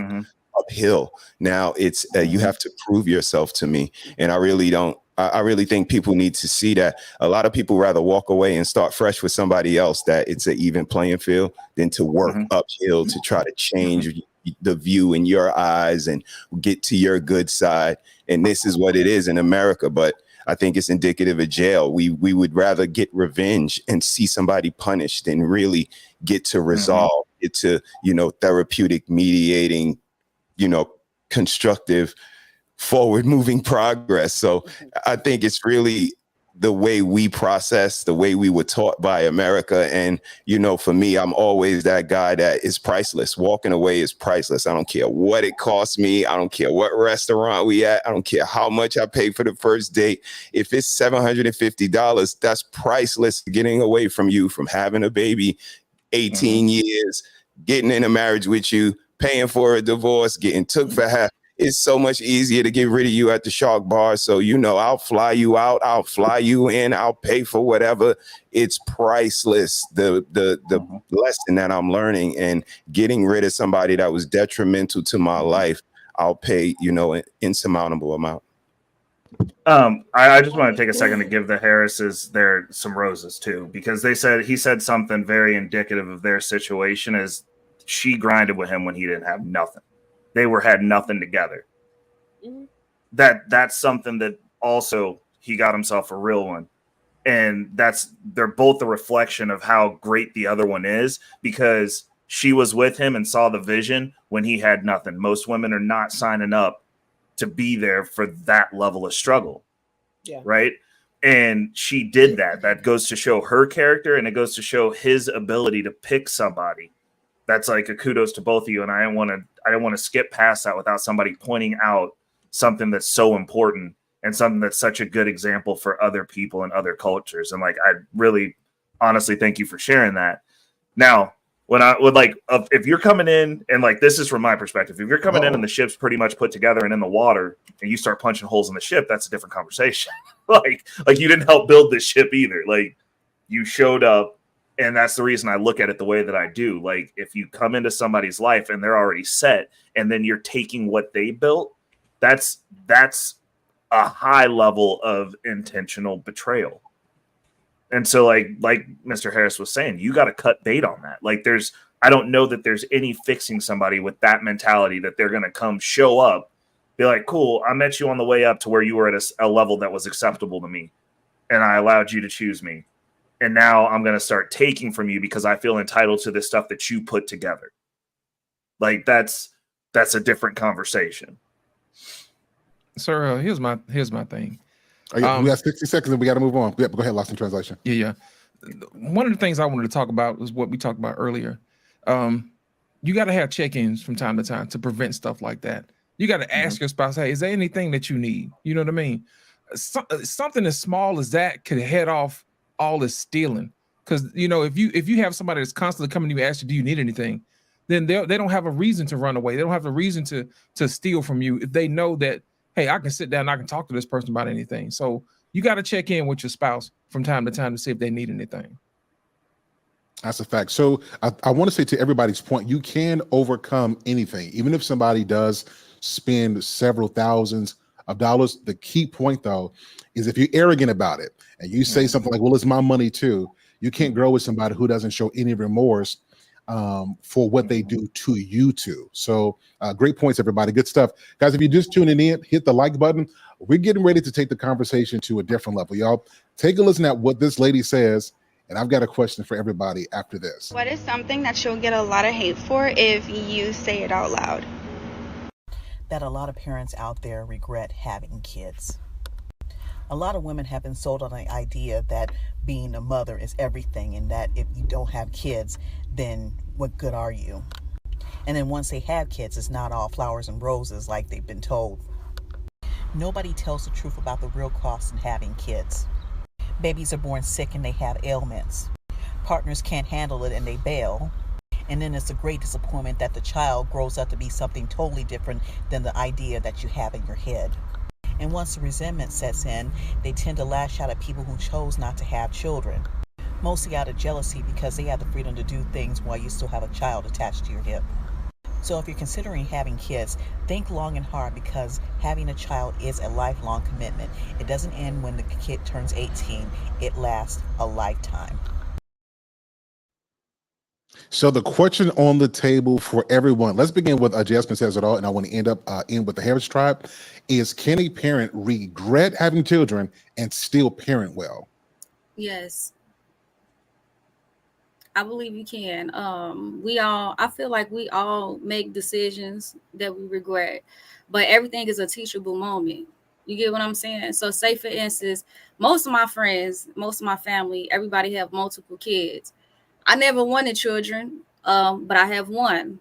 uphill. Now it's you have to prove yourself to me, and I really think people need to see that. A lot of people rather walk away and start fresh with somebody else, that it's an even playing field, than to work uphill to try to change the view in your eyes and get to your good side. And this is what it is in America, but I think it's indicative of jail. We would rather get revenge and see somebody punished than really get to resolve, get to, you know, therapeutic, mediating, you know, constructive, forward moving progress. So I think it's really the way we process, the way we were taught by America. And, you know, for me, I'm always that guy that is priceless. Walking away is priceless. I don't care what it costs me. I don't care what restaurant we at. I don't care how much I pay for the first date. If it's $750, that's priceless. Getting away from you, from having a baby, 18 years, getting in a marriage with you, paying for a divorce, getting took for half. It's so much easier to get rid of you at the Shark Bar. So, you know, I'll fly you out. I'll fly you in. I'll pay for whatever. It's priceless. The lesson that I'm learning, and getting rid of somebody that was detrimental to my life, I'll pay, you know, an insurmountable amount. I just want to take a second to give the Harrises some roses too, because he said something very indicative of their situation, is she grinded with him when he didn't have nothing. They had nothing together. That's something that also he got himself a real one. And they're both a reflection of how great the other one is, because she was with him and saw the vision when he had nothing. Most women are not signing up to be there for that level of struggle. Yeah. Right. And she did that. That goes to show her character, and it goes to show his ability to pick somebody. That's like a kudos to both of you. And I don't want to skip past that without somebody pointing out something that's so important and something that's such a good example for other people and other cultures. And like, I really honestly thank you for sharing that. Now, when I would like, if you're coming in, and like, this is from my perspective, if you're coming in and the ship's pretty much put together and in the water, and you start punching holes in the ship, that's a different conversation. like you didn't help build this ship either. Like, you showed up, and that's the reason I look at it the way that I do. Like, if you come into somebody's life and they're already set, and then you're taking what they built, that's a high level of intentional betrayal. And so like Mr. Harris was saying, you got to cut bait on that. Like, I don't know that there's any fixing somebody with that mentality that they're going to come show up, be like, cool, I met you on the way up to where you were at a level that was acceptable to me, and I allowed you to choose me. And now I'm going to start taking from you because I feel entitled to this stuff that you put together. Like, that's a different conversation. Sir, here's my thing. We got 60 seconds and we got to move on. Go ahead, Lost in Translation. Yeah. One of the things I wanted to talk about was what we talked about earlier. You got to have check-ins from time to time to prevent stuff like that. You got to ask your spouse, hey, is there anything that you need? You know what I mean? Something as small as that could head off all this stealing. Because, you know, if you have somebody that's constantly coming to you and ask you, do you need anything? Then they don't have a reason to run away. They don't have a reason to steal from you if they know that, hey, I can sit down and I can talk to this person about anything. So you got to check in with your spouse from time to time to see if they need anything. That's a fact. So I want to say, to everybody's point, you can overcome anything. Even if somebody does spend several thousands of dollars, the key point, though, is if you're arrogant about it and you say something like, well, it's my money too, you can't grow with somebody who doesn't show any remorse for what they do to you too. So great points, everybody. Good stuff. Guys, if you're just tuning in, hit the like button. We're getting ready to take the conversation to a different level. Y'all take a listen at what this lady says, and I've got a question for everybody after this. What is something that you'll get a lot of hate for if you say it out loud? That a lot of parents out there regret having kids. A lot of women have been sold on the idea that being a mother is everything, and that if you don't have kids, then what good are you? And then once they have kids, it's not all flowers and roses like they've been told. Nobody tells the truth about the real cost in having kids. Babies are born sick and they have ailments. Partners can't handle it and they bail. And then it's a great disappointment that the child grows up to be something totally different than the idea that you have in your head. And once the resentment sets in, they tend to lash out at people who chose not to have children, mostly out of jealousy because they have the freedom to do things while you still have a child attached to your hip. So if you're considering having kids, think long and hard, because having a child is a lifelong commitment. It doesn't end when the kid turns 18. It lasts a lifetime. So the question on the table for everyone, let's begin with Jasmine Says It All, and I want to end with the Harris tribe, is, can a parent regret having children and still parent well? Yes. I believe you can. I feel like we all make decisions that we regret, but everything is a teachable moment. You get what I'm saying? So say, for instance, most of my friends, most of my family, everybody have multiple kids. I never wanted children, but I have one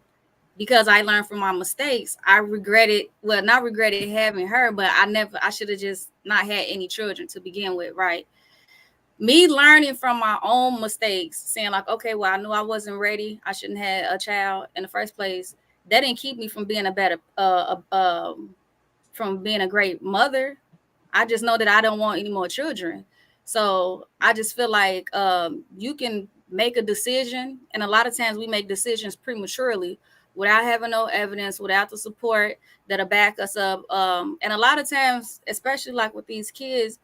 because I learned from my mistakes. I not regretted having her, but I should have just not had any children to begin with, right? Me learning from my own mistakes, saying like, okay, well, I knew I wasn't ready. I shouldn't have a child in the first place. That didn't keep me from being a better, from being a great mother. I just know that I don't want any more children. So I just feel like you can make a decision. And a lot of times we make decisions prematurely without having no evidence, without the support that'll back us up. And a lot of times, especially like with these kids,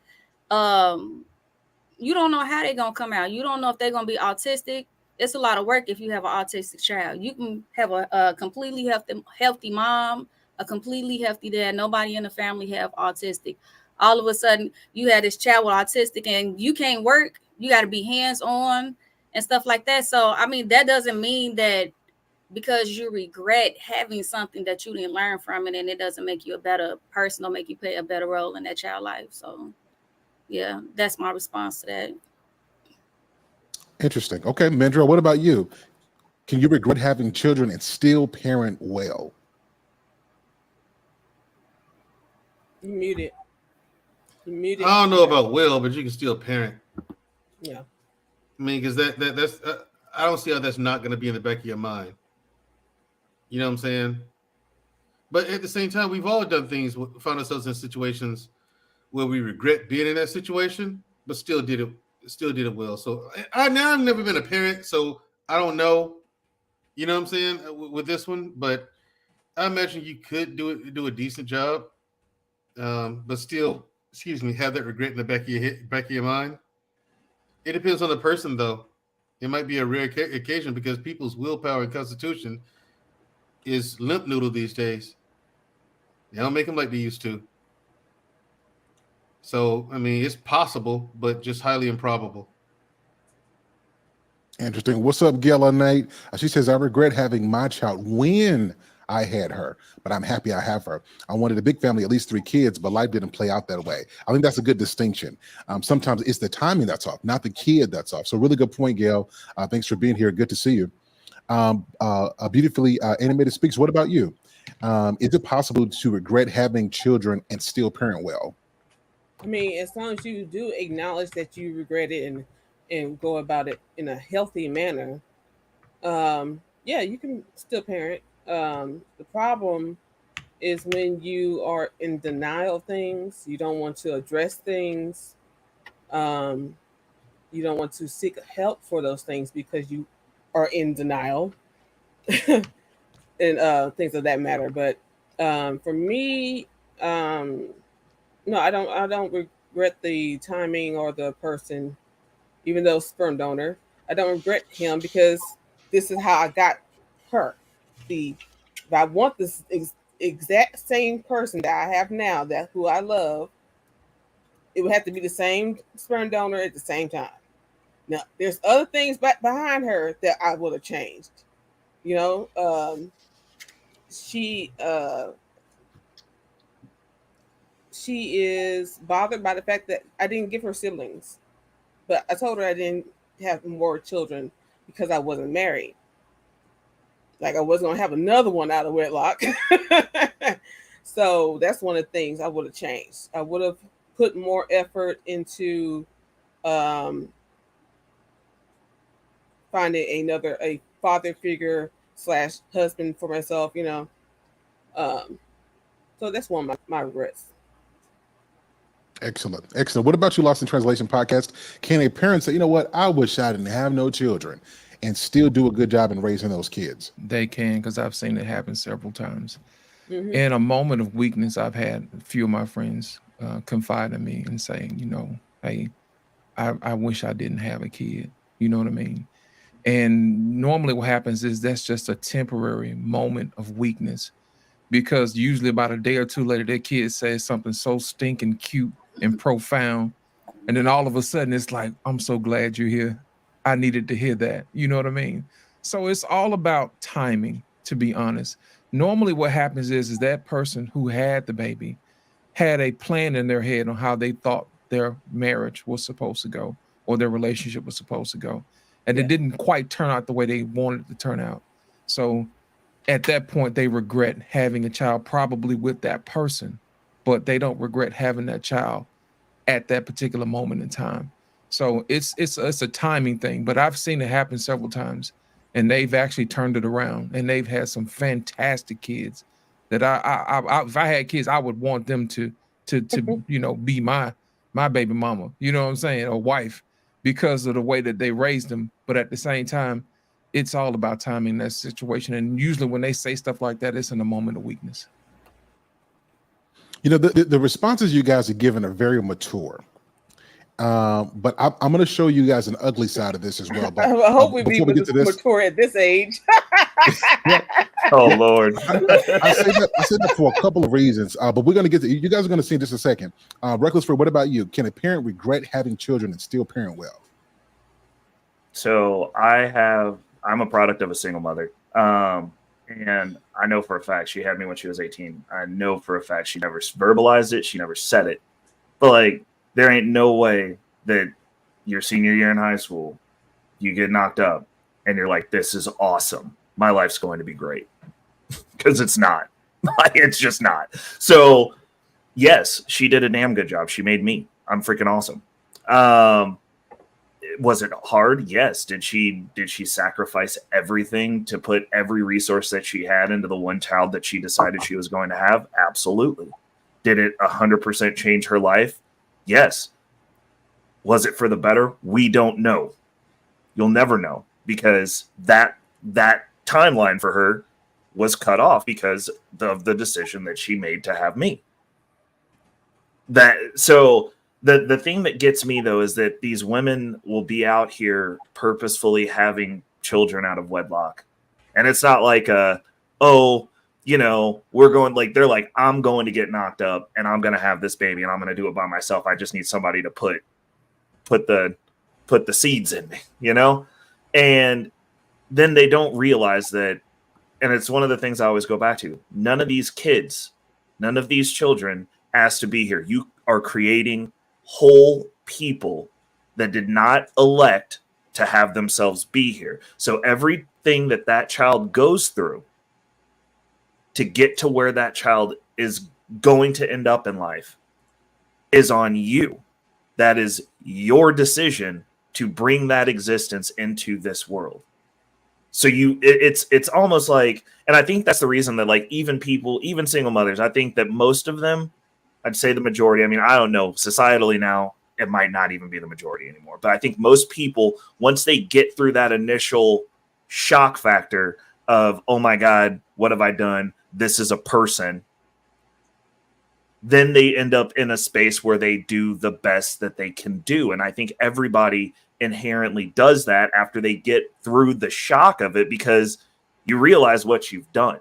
you don't know how they're going to come out. You don't know if they're going to be autistic. It's a lot of work if you have an autistic child. You can have a completely healthy mom, a completely healthy dad. Nobody in the family have autistic. all of a sudden you had this child with autistic and you can't work, you got to be hands-on and stuff like that. So I mean, that doesn't mean that because you regret having something that you didn't learn from it, and it doesn't make you a better person or make you play a better role in that child life. So yeah, that's my response to that. Interesting. Okay, Mendra, what about you? Can you regret having children and still parent well? You muted. You muted. I don't know about will, but you can still parent. Yeah. I mean, because that's I don't see how that's not going to be in the back of your mind. You know what I'm saying? But at the same time, we've all done things, found ourselves in situations where we regret being in that situation, but still did it well. So I've never been a parent, so I don't know. You know what I'm saying with this one, but I imagine you could do a decent job, but still, have that regret in the back of your mind. It depends on the person, though. It might be a rare occasion because people's willpower and constitution is limp noodle these days. They don't make them like they used to. So, I mean, it's possible, but just highly improbable. Interesting. What's up, Gala Knight? She says, I regret having my child when I had her, but I'm happy I have her. I wanted a big family, at least 3 kids, but life didn't play out that way. I think that's a good distinction. Sometimes it's the timing that's off, not the kid that's off. So really good point, Gail. Thanks for being here. Good to see you. Beautifully animated speaks. What about you? Is it possible to regret having children and still parent well? I mean, as long as you do acknowledge that you regret it and go about it in a healthy manner, yeah, you can still parent. The problem is when you are in denial of things, you don't want to address things, you don't want to seek help for those things because you are in denial and things of that matter. But for me, no, I don't regret the timing or the person, even though sperm donor. I don't regret him because this is how I got her. If I want this exact same person that I have now, that who I love, it would have to be the same sperm donor at the same time. Now, there's other things back behind her that I would have changed. You know, she is bothered by the fact that I didn't give her siblings, but I told her I didn't have more children because I wasn't married. Like I wasn't gonna have another one out of wedlock. So that's one of the things I would have changed. I would have put more effort into finding a father figure / husband for myself, you know. So that's one of my regrets. Excellent. Excellent. What about you, Lost in Translation podcast? Can a parent say, you know what, I wish I didn't have no children and still do a good job in raising those kids? They can, because I've seen it happen several times. Mm-hmm. In a moment of weakness, I've had a few of my friends confide in me and saying, you know, hey, I wish I didn't have a kid. You know what I mean? And normally what happens is that's just a temporary moment of weakness, because usually about a day or two later, their kid says something so stinking cute and profound. And then all of a sudden it's like, I'm so glad you're here. I needed to hear that. You know what I mean? So it's all about timing, to be honest. Normally what happens is that person who had the baby had a plan in their head on how they thought their marriage was supposed to go or their relationship was supposed to go. And it didn't quite turn out the way they wanted it to turn out. So at that point, they regret having a child probably with that person, but they don't regret having that child at that particular moment in time. So it's a timing thing, but I've seen it happen several times, and they've actually turned it around, and they've had some fantastic kids that I if I had kids, I would want them to you know, be my baby mama, you know what I'm saying, or wife, because of the way that they raised them. But at the same time, it's all about timing that situation. And usually when they say stuff like that, it's in a moment of weakness. You know, the responses you guys are giving are very mature. But I'm going to show you guys an ugly side of this as well. But I hope we before we get to this, mature at this age. Oh Lord. I say that for a couple of reasons, but we're going to get to you guys are going to see in just a second. Reckless Free, what about you? Can a parent regret having children and still parent well? So I'm a product of a single mother. And I know for a fact she had me when she was 18. I know for a fact she never verbalized it. She never said it. But like, there ain't no way that your senior year in high school, you get knocked up and you're like, this is awesome. My life's going to be great. Because it's not. It's just not. So yes, she did a damn good job. She made me. I'm freaking awesome. Was it hard? Yes. Did she sacrifice everything to put every resource that she had into the one child that she decided she was going to have? Absolutely. Did it 100% change her life? Yes. Was it for the better? We don't know. You'll never know, because that timeline for her was cut off because of the decision that she made to have me. The thing that gets me, though, is that these women will be out here purposefully having children out of wedlock. And it's not like, we're going, like, they're like, I'm going to get knocked up and I'm going to have this baby and I'm going to do it by myself. I just need somebody to put the seeds in me, And then they don't realize that, and it's one of the things I always go back to. None of these children asked to be here. You are creating whole people that did not elect to have themselves be here. So everything that child goes through to get to where that child is going to end up in life is on you. That is your decision to bring that existence into this world. So it's almost like, and I think that's the reason that, like, even single mothers, I think that most of them, I'd say the majority, I mean, I don't know, societally now, it might not even be the majority anymore. But I think most people, once they get through that initial shock factor of, oh my God, what have I done? This is a person. Then they end up in a space where they do the best that they can do. And I think everybody inherently does that after they get through the shock of it, because you realize what you've done.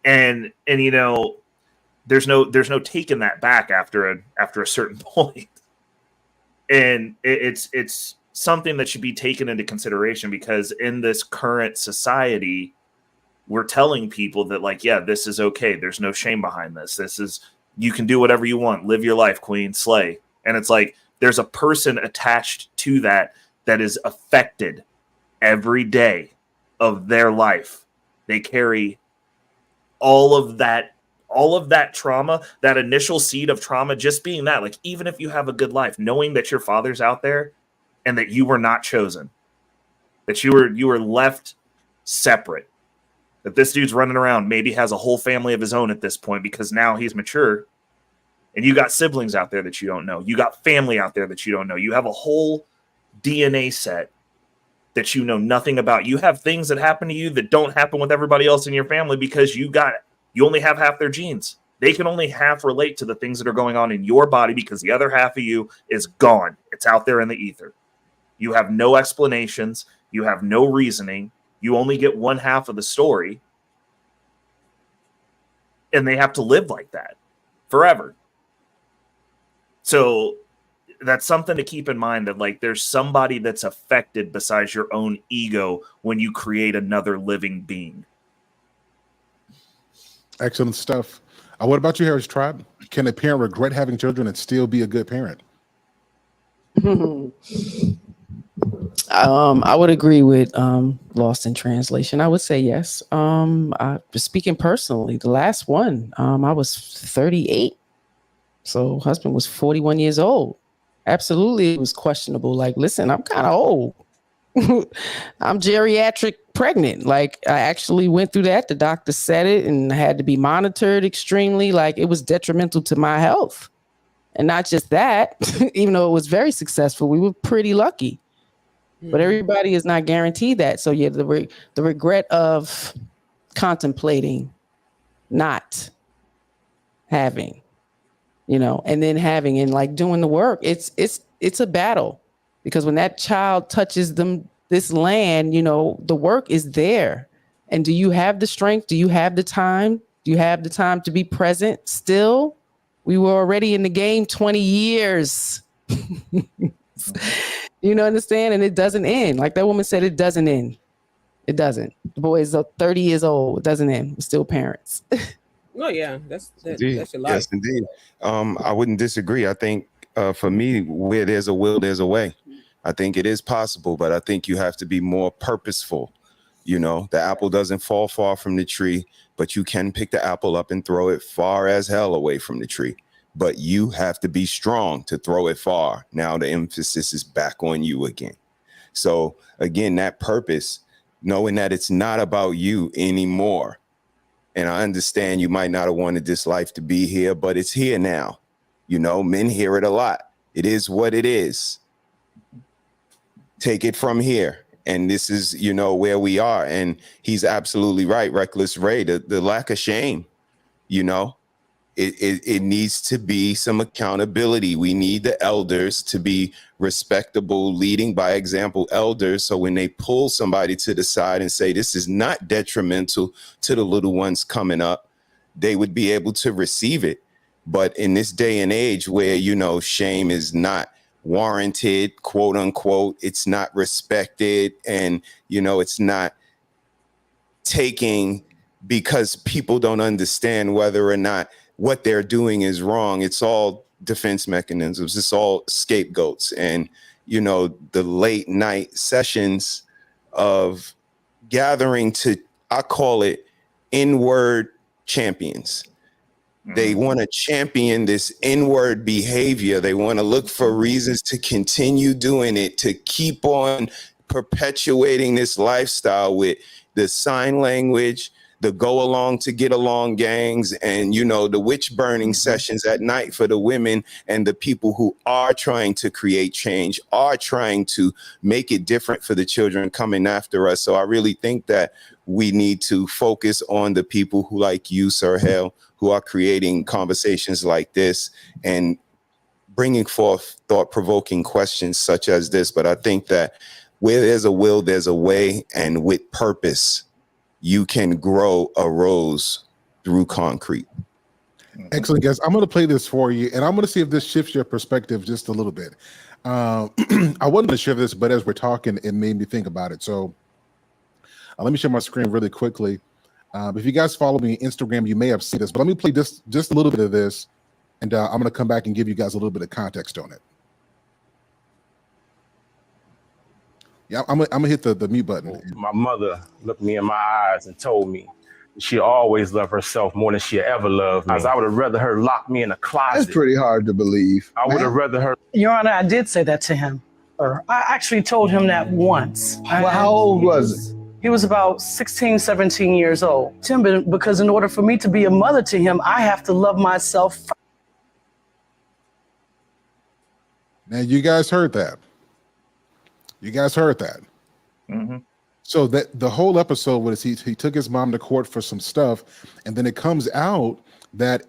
And there's no taking that back after a certain point. And it's something that should be taken into consideration, because in this current society, we're telling people that, like, yeah, this is okay. There's no shame behind this. You can do whatever you want. Live your life, queen, slay. And it's like, there's a person attached to that is affected every day of their life. They carry all of that trauma, that initial seed of trauma, just being that, like, even if you have a good life, knowing that your father's out there and that you were not chosen, that you were left separate, that this dude's running around, maybe has a whole family of his own at this point because now he's mature, and you got siblings out there that you don't know. You got family out there that you don't know. You have a whole DNA set that you know nothing about. You have things that happen to you that don't happen with everybody else in your family because you only have half their genes. They can only half relate to the things that are going on in your body because the other half of you is gone. It's out there in the ether. You have no explanations. You have no reasoning. You only get one half of the story. And they have to live like that forever. So that's something to keep in mind, that, like, there's somebody that's affected besides your own ego when you create another living being. Excellent stuff. What about you, Harris Tribe? Can a parent regret having children and still be a good parent? I would agree with Lost in Translation. I would say yes. Speaking personally, the last one, I was 38. So husband was 41 years old. Absolutely, it was questionable. Like, listen, I'm kind of old. I'm geriatric pregnant. Like, I actually went through that. The doctor said it and had to be monitored extremely. Like, it was detrimental to my health. And not just that, even though it was very successful, we were pretty lucky. But everybody is not guaranteed that. So yeah, the regret of contemplating not having, and then having, and like doing the work. It's a battle, because when that child touches this land, the work is there, And do you have the strength? Do you have the time? Do you have the time to be present still? We were already in the game 20 years. You know, understand? And it doesn't end. Like that woman said, it doesn't end. It doesn't. The boy is 30 years old. It doesn't end. We're still parents. Oh yeah, that's Indeed. your life. Yes, indeed. I wouldn't disagree. I think for me, where there's a will, there's a way. I think it is possible, but I think you have to be more purposeful. You know, the apple doesn't fall far from the tree, but you can pick the apple up and throw it far as hell away from the tree. But you have to be strong to throw it far. Now the emphasis is back on you again. So again, that purpose, knowing that it's not about you anymore. And I understand you might not have wanted this life to be here, but it's here now. You know, men hear it a lot. It is what it is. Take it from here. And this is, you know, where we are. And he's absolutely right. Reckless Ray, the lack of shame, you know, it needs to be some accountability. We need the elders to be respectable, leading by example elders. So when they pull somebody to the side and say, this is not detrimental to the little ones coming up, they would be able to receive it. But in this day and age where, you know, shame is not warranted, quote unquote, it's not respected, and, you know, it's not taking because people don't understand whether or not what they're doing is wrong. It's all defense mechanisms. It's all scapegoats. And, you know, the late night sessions of gathering to, I call it inward champions. They want to champion this inward behavior. They want to look for reasons to continue doing it, to keep on perpetuating this lifestyle with the sign language, the go along to get along gangs, and, you know, the witch burning sessions at night for the women and the people who are trying to create change, are trying to make it different for the children coming after us. So I really think that we need to focus on the people who, like you, Sir Hale, who are creating conversations like this and bringing forth thought-provoking questions such as this. But I think that where there's a will, there's a way, and with purpose, you can grow a rose through concrete. Excellent, guys. I'm going to play this for you, and I'm going to see if this shifts your perspective just a little bit. I wanted to share this, but as we're talking, it made me think about it. So let me share my screen really quickly. If you guys follow me on Instagram, you may have seen this, but let me play just a little bit of this, and I'm going to come back and give you guys a little bit of context on it. Yeah, I'm gonna hit the mute button. My mother looked me in my eyes and told me she always loved herself more than she ever loved me. I would have rather her lock me in a closet. That's pretty hard to believe. I would have rather her. Your Honor, I did say that to him. Or I actually told him that once. Well, how old was he? He was about 16, 17 years old. Tim, because in order for me to be a mother to him, I have to love myself first. Now, you guys heard that. You guys heard that. Mm-hmm. So that the whole episode was he took his mom to court for some stuff, and then it comes out that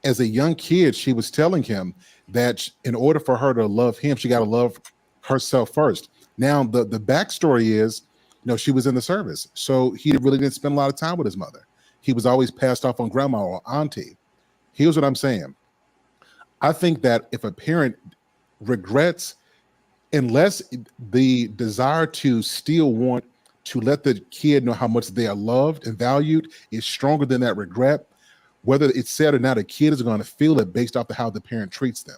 as a young kid, she was telling him that in order for her to love him, she got to love herself first. Now, the backstory is, you know, she was in the service, so he really didn't spend a lot of time with his mother. He was always passed off on grandma or auntie. Here's what I'm saying. I think that if a parent regrets, unless the desire to still want to let the kid know how much they are loved and valued is stronger than that regret, whether it's said or not, a kid is going to feel it based off of how the parent treats them.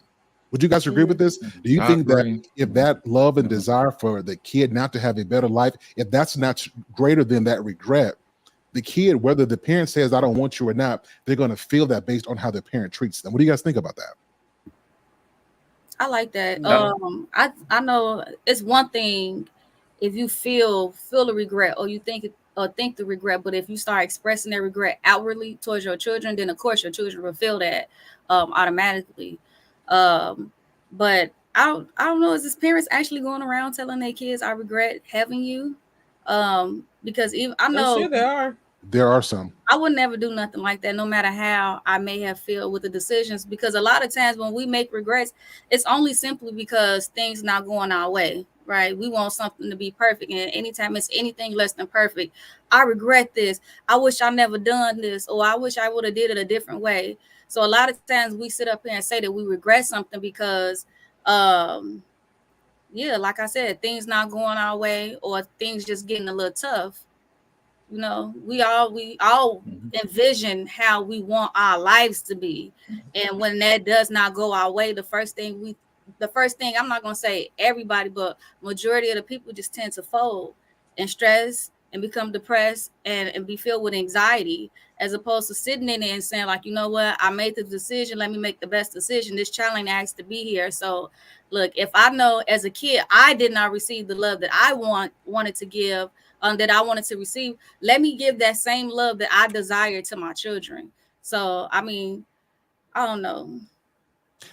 Would you guys agree with this? Do you think that if that love and desire for the kid not to have a better life, if that's not greater than that regret, the kid, whether the parent says, I don't want you or not, they're going to feel that based on how the parent treats them? What do you guys think about that? I like that. No. I know it's one thing if you feel the regret or you think the regret, but if you start expressing that regret outwardly towards your children, then of course your children will feel that automatically. But I don't know, is this parents actually going around telling their kids, I regret having you? Because even I know sure there are. There are some. I would never do nothing like that, no matter how I may have feel with the decisions, because a lot of times when we make regrets, it's only simply because things not going our way. right? We want something to be perfect, and anytime it's anything less than perfect, I regret this. I wish I never done this, or I wish I would have did it a different way. So a lot of times we sit up here and say that we regret something because, yeah, like I said, things not going our way or things just getting a little tough. You know, we all envision how we want our lives to be, and when that does not go our way, the first thing I'm not going to say everybody, but majority of the people just tend to fold and stress and become depressed and be filled with anxiety, as opposed to sitting in there and saying, like, you know what, I made the decision, let me make the best decision. This challenge has to be here. So look, if I know as a kid I did not receive the love that I wanted to give, that I wanted to receive, let me give that same love that I desire to my children. So I mean, I don't know.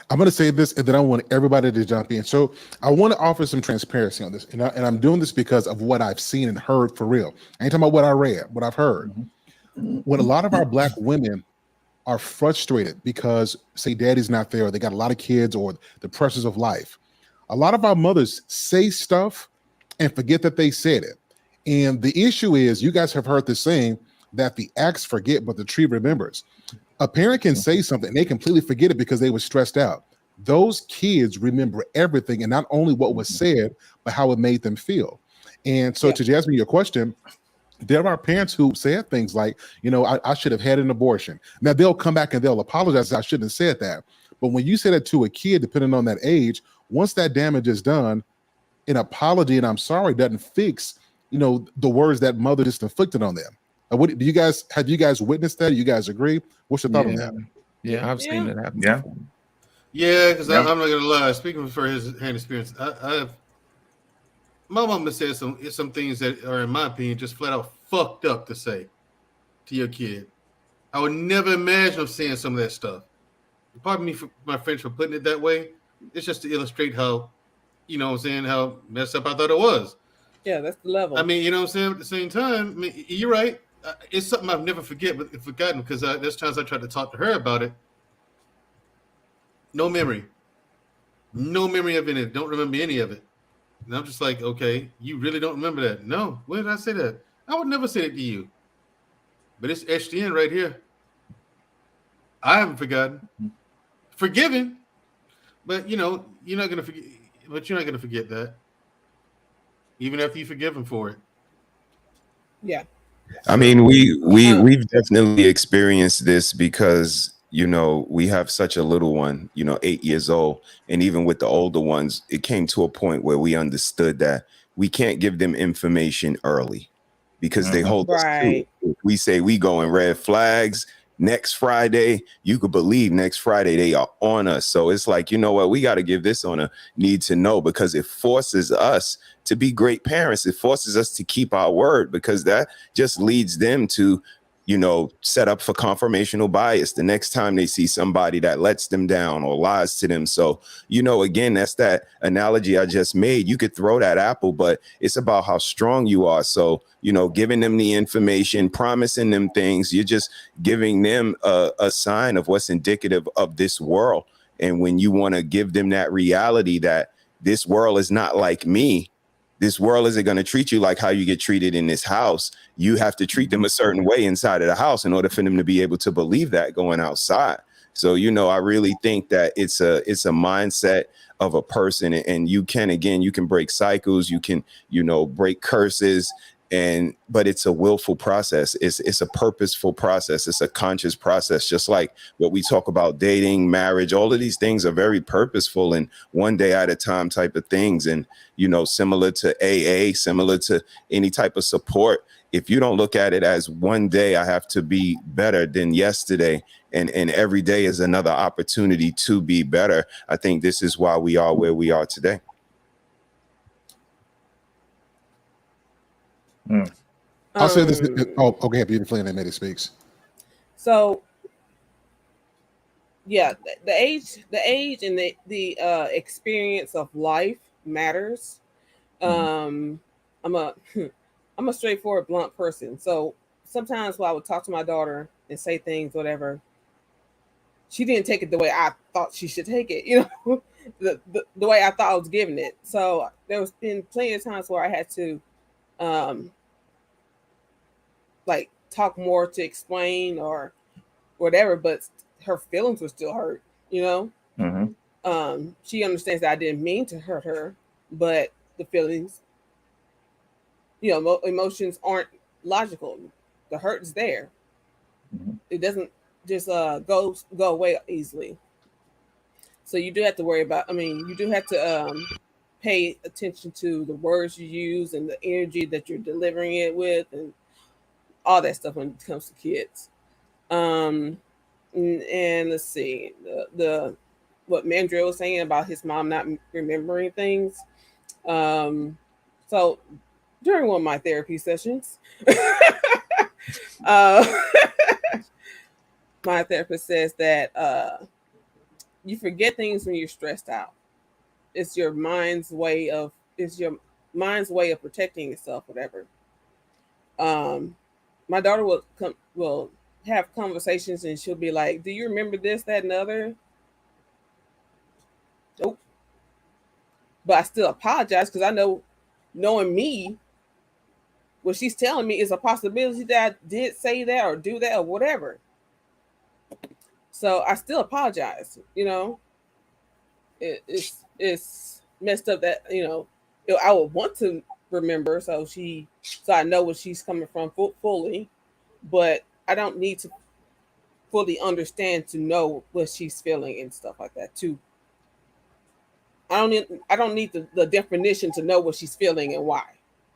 I'm going to say this, and then I want everybody to jump in. So I want to offer some transparency on this, and I'm doing this because of what I've seen and heard for real. I ain't talking about what I read, what I've heard. When a lot of our Black women are frustrated because, say, daddy's not there, or they got a lot of kids, or the pressures of life, a lot of our mothers say stuff and forget that they said it. And the issue is, you guys have heard this saying that the axe forget, but the tree remembers. A parent can say something and they completely forget it because they were stressed out. Those kids remember everything, and not only what was said, but how it made them feel. And so, to Jasmine, your question, there are parents who said things like, you know, I should have had an abortion. Now they'll come back and they'll apologize. I shouldn't have said that. But when you say that to a kid, depending on that age, once that damage is done, an apology and I'm sorry doesn't fix, you know, the words that mother just inflicted on them. What do you guys have? You guys witnessed that? You guys agree? What's your thought on that? Yeah, I've seen that happen. Yeah, Yeah, because I'm not gonna lie. Speaking for his hand experience, my mama said some things that are, in my opinion, just flat out fucked up to say to your kid. I would never imagine of saying some of that stuff. Pardon me for my French for putting it that way. It's just to illustrate how, you know what I'm saying, how messed up I thought it was. Yeah, that's the level. I mean, you know what I'm saying? At the same time, I mean, you're right. It's something I've never forgotten, because there's times I tried to talk to her about it. No memory of any. Don't remember any of it. And I'm just like, okay, you really don't remember that? No. When did I say that? I would never say it to you. But it's etched in right here. I haven't forgotten. Forgiven. But you're not gonna forget. But you're not gonna forget that, even after you forgive him for it. Yeah. I mean, we've definitely experienced this because, you know, we have such a little one, you know, 8 years old. And even with the older ones, it came to a point where we understood that we can't give them information early because they hold us to it. If we say we go in red flags next Friday, you could believe next Friday they are on us. So it's like, you know what, we got to give this on a need to know, because it forces us to be great parents. It forces us to keep our word, because that just leads them to, you know, set up for confirmational bias the next time they see somebody that lets them down or lies to them. So, you know, again, that's that analogy I just made. You could throw that apple, but it's about how strong you are. So, you know, giving them the information, promising them things, you're just giving them a sign of what's indicative of this world. And when you want to give them that reality that this world is not like me, this world isn't going to treat you like how you get treated in this house. You have to treat them a certain way inside of the house in order for them to be able to believe that going outside. So, you know, I really think that it's a mindset of a person, and you can break cycles, you can, you know, break curses, but it's a willful process. It's a purposeful process. It's a conscious process, just like what we talk about dating, marriage. All of these things are very purposeful and one day at a time type of things. And, you know, similar to AA, similar to any type of support, if you don't look at it as one day I have to be better than yesterday, and every day is another opportunity to be better, I think this is why we are where we are today. I'll say this. Oh, okay, beautifully, and then Medi speaks. So, yeah, the age, and the experience of life matters. I'm a straightforward, blunt person. So sometimes when I would talk to my daughter and say things, whatever, she didn't take it the way I thought she should take it, you know. the way I thought I was giving it. So there was been plenty of times where I had to like talk more to explain or whatever, but her feelings were still hurt, you know. She understands that I didn't mean to hurt her, but the feelings, you know, emotions aren't logical. The hurt is there. It doesn't just go away easily. So you do have to worry about. I mean, you do have to pay attention to the words you use and the energy that you're delivering it with, and all that stuff when it comes to kids. And let's see the what Mandrill was saying about his mom not remembering things. So during one of my therapy sessions, my therapist says that you forget things when you're stressed out. It's your mind's way of protecting itself, whatever. My daughter will have conversations and she'll be like, "Do you remember this, that, and the other?" Nope. But I still apologize because I know, knowing me, what she's telling me is a possibility that I did say that or do that or whatever. So I still apologize. You know, it's messed up that, you know, I would want to remember so I know where she's coming from fully, but I don't need to fully understand to know what she's feeling and stuff like that too. I don't need the definition to know what she's feeling and why.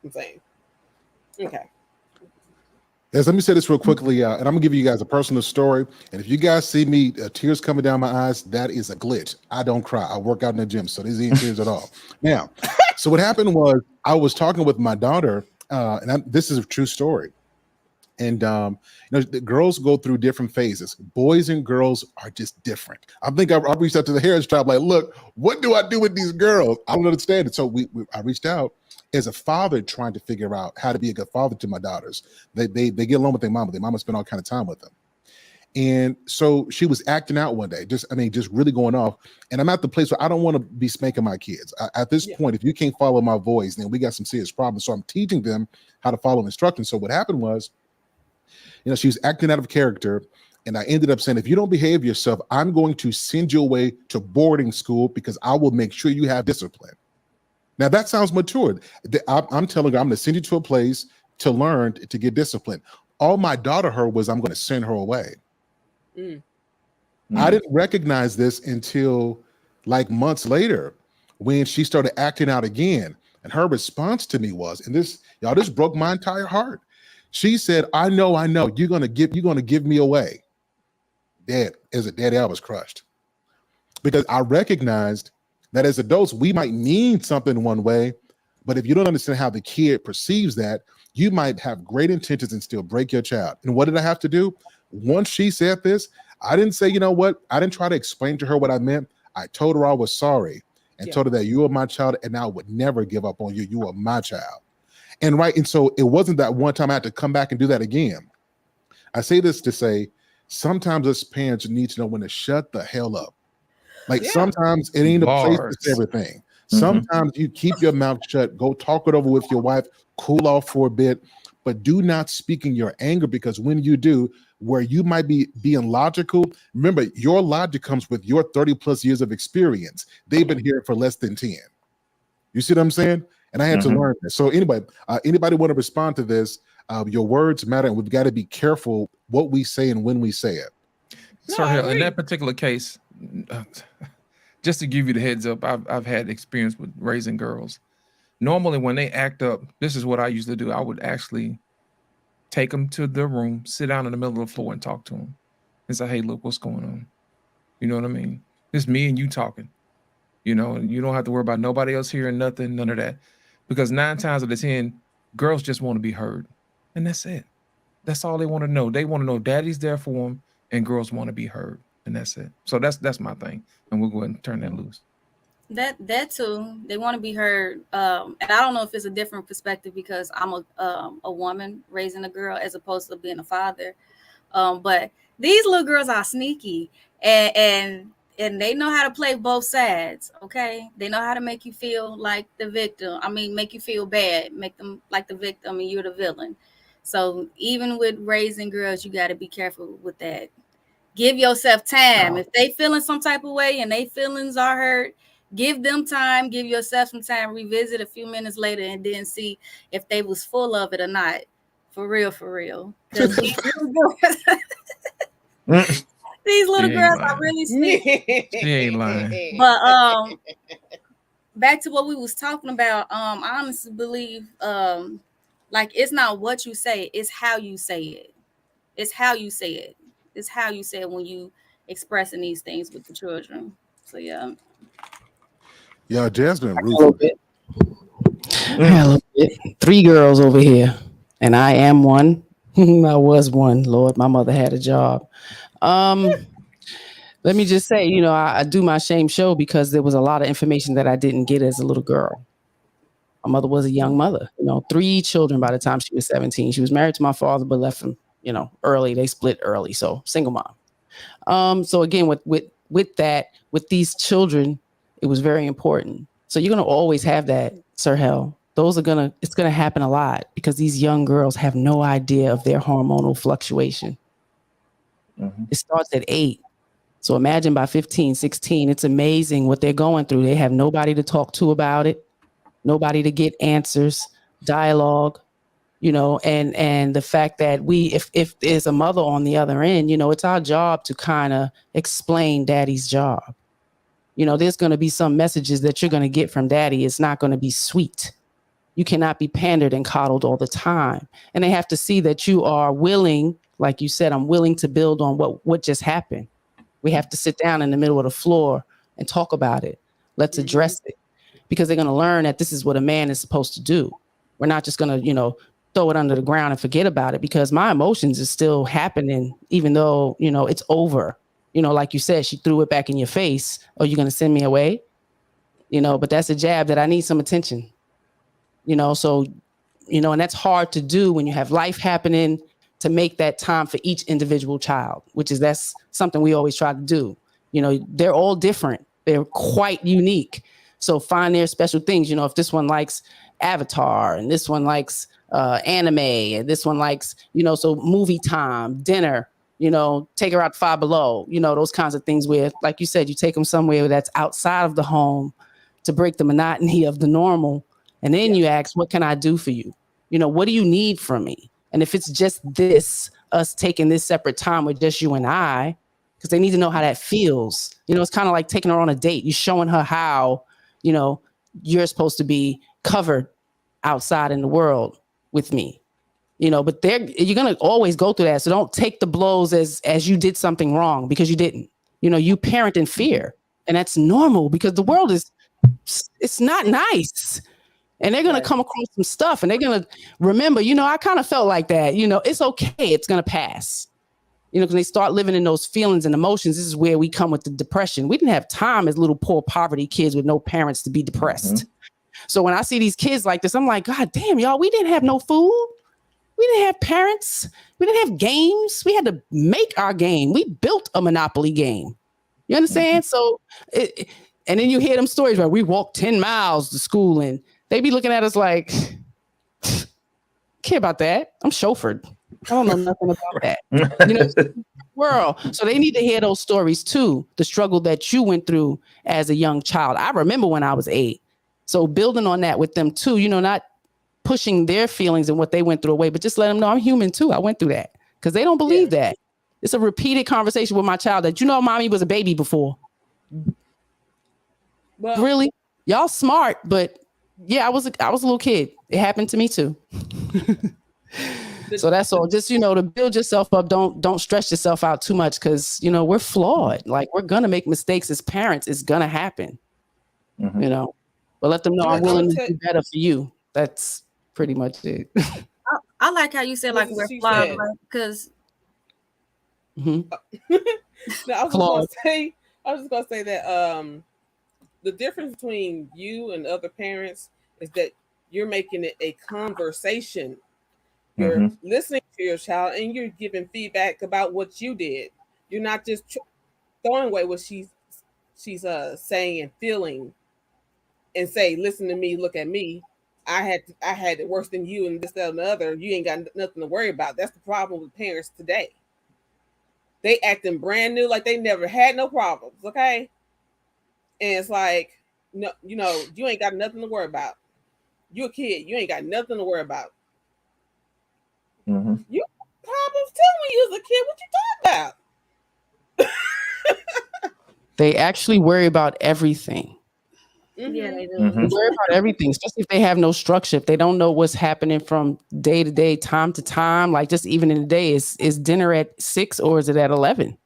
I'm saying. Okay. Yes, let me say this real quickly, and I'm gonna give you guys a personal story. And if you guys see me tears coming down my eyes, that is a glitch. I don't cry. I work out in the gym, so these ain't tears at all. Now, so what happened was I was talking with my daughter, and this is a true story. And you know, the girls go through different phases. Boys and girls are just different. I think I reached out to the Harris tribe, like, look, what do I do with these girls? I don't understand it. So I reached out as a father, trying to figure out how to be a good father to my daughters. They get along with their mama. Their mama spend all kind of time with them. And so she was acting out one day, just really going off. And I'm at the place where I don't want to be spanking my kids. At this point, if you can't follow my voice, then we got some serious problems. So I'm teaching them how to follow instructions. So what happened was, you know, she was acting out of character. And I ended up saying, if you don't behave yourself, I'm going to send you away to boarding school because I will make sure you have discipline. Now that sounds mature. I'm telling her I'm going to send you to a place to learn to get discipline. All my daughter heard was, I'm going to send her away. I didn't recognize this until like months later when she started acting out again. And her response to me was, and this broke my entire heart. She said, I know, you're gonna give me away. Daddy, I was crushed. Because I recognized that as adults, we might mean something one way, but if you don't understand how the kid perceives that, you might have great intentions and still break your child. And what did I have to do? Once she said this, I didn't say, you know what? I didn't try to explain to her what I meant. I told her I was sorry and told her that you are my child and I would never give up on you. You are my child. And so it wasn't that one time I had to come back and do that again. I say this to say, sometimes us parents need to know when to shut the hell up. Like sometimes it ain't a place to say everything. Sometimes you keep your mouth shut, go talk it over with your wife, cool off for a bit, but do not speak in your anger, because when you do, where you might be being logical, remember your logic comes with your 30 plus years of experience. They've been here for less than 10. You see what I'm saying? And I had to learn this. So anybody want to respond to this? Your words matter, and we've got to be careful what we say and when we say it. So in that particular case, just to give you the heads up, I've had experience with raising girls. Normally, when they act up, this is what I used to do. I would actually take them to their room, sit down in the middle of the floor, and talk to them, and say, "Hey, look, what's going on?" You know what I mean? It's me and you talking. You know, you don't have to worry about nobody else hearing nothing, none of that. Because 9 times out of 10, girls just want to be heard. And that's it. That's all they want to know. They want to know daddy's there for them, and girls want to be heard. And that's it. So that's my thing. And we'll go ahead and turn that loose. That too, they want to be heard. And I don't know if it's a different perspective because I'm a woman raising a girl as opposed to being a father. But these little girls are sneaky, and and they know how to play both sides. Okay, they know how to make you feel like the victim. I mean, make you feel bad, make them like the victim, and you're the villain. So even with raising girls, you got to be careful with that. Give yourself time. If they feeling some type of way and they feelings are hurt, give them time. Give yourself some time. Revisit a few minutes later and then see if they was full of it or not. For real. Because these little girls are really sweet. She ain't lying. But back to what we was talking about. I honestly believe like it's not what you say, it's how you say it. It's how you say it. It's how you say it when you expressing these things with the children. So yeah. Yeah, Jasmine rude. Hello. 3 girls over here, and I am one. I was one. Lord, my mother had a job. Let me just say, I do my shame show because there was a lot of information that I didn't get as a little girl. My mother was a young mother, 3 children by the time she was 17. She was married to my father, but left him, early. They split early. So single mom. So again, with that, with these children, it was very important. So you're going to always have that, Sir Hell. It's going to happen a lot because these young girls have no idea of their hormonal fluctuation. It starts at 8. So imagine by 15, 16, it's amazing what they're going through. They have nobody to talk to about it, nobody to get answers, dialogue, and the fact that if there's a mother on the other end, it's our job to kind of explain daddy's job. There's going to be some messages that you're going to get from daddy. It's not going to be sweet. You cannot be pandered and coddled all the time. And they have to see that you are willing, like you said, I'm willing to build on what just happened. We have to sit down in the middle of the floor and talk about it. Let's address it, because they're going to learn that this is what a man is supposed to do. We're not just going to, throw it under the ground and forget about it, because my emotions is still happening, even though, it's over. Like you said, she threw it back in your face. Oh, you're going to send me away? But that's a jab that I need some attention. So, and that's hard to do when you have life happening, to make that time for each individual child, that's something we always try to do. They're all different. They're quite unique. So find their special things. If this one likes Avatar and this one likes anime and this one likes, so movie time, dinner, take her out 5 Below, those kinds of things where, like you said, you take them somewhere that's outside of the home to break the monotony of the normal. And then you ask, what can I do for you? What do you need from me? And if it's just us taking this separate time with just you and I, because they need to know how that feels. It's kind of like taking her on a date. You're showing her how, you're supposed to be covered outside in the world with me. But you're going to always go through that. So don't take the blows as you did something wrong, because you didn't. You parent in fear. And that's normal, because the world it's not nice. And they're going to come across some stuff, and they're going to remember, I kind of felt like that. It's okay. It's going to pass. Because they start living in those feelings and emotions. This is where we come with the depression. We didn't have time as little poor poverty kids with no parents to be depressed. So when I see these kids like this, I'm like, God damn, y'all, we didn't have no food. We didn't have parents. We didn't have games. We had to make our game. We built a Monopoly game. You understand? So, and then you hear them stories where we walked 10 miles to school, and they be looking at us like, care about that. I'm chauffeured. I don't know nothing about that. World. So they need to hear those stories too. The struggle that you went through as a young child. I remember when I was 8. So building on that with them too, not pushing their feelings and what they went through away, but just let them know I'm human too. I went through that, because they don't believe that. It's a repeated conversation with my child that, mommy was a baby before. Well, really? Y'all smart, but yeah, I was a little kid. It happened to me too. So that's all. Just, to build yourself up. Don't stress yourself out too much, because, we're flawed. Like, we're going to make mistakes as parents. It's going to happen, but let them know I'm willing to do better for you. That's pretty much it. I like how you said, like, we're flawed, because No, I was just gonna say that the difference between you and other parents is that you're making it a conversation. You're listening to your child and you're giving feedback about what you did. You're not just throwing away what she she's saying and feeling, and say, "Listen to me, look at me. I had it worse than you, and this, that, and the other. You ain't got nothing to worry about." That's the problem with parents today. They acting brand new, like they never had no problems. Okay, and it's like, no, you ain't got nothing to worry about. You a kid, you ain't got nothing to worry about. Mm-hmm. You problems too when you was a kid. What you talking about? They actually worry about everything. Yeah, they do. Mm-hmm. They worry about everything, especially if they have no structure. If they don't know what's happening from day to day, time to time, like just even in the day, is dinner at 6 or is it at 11?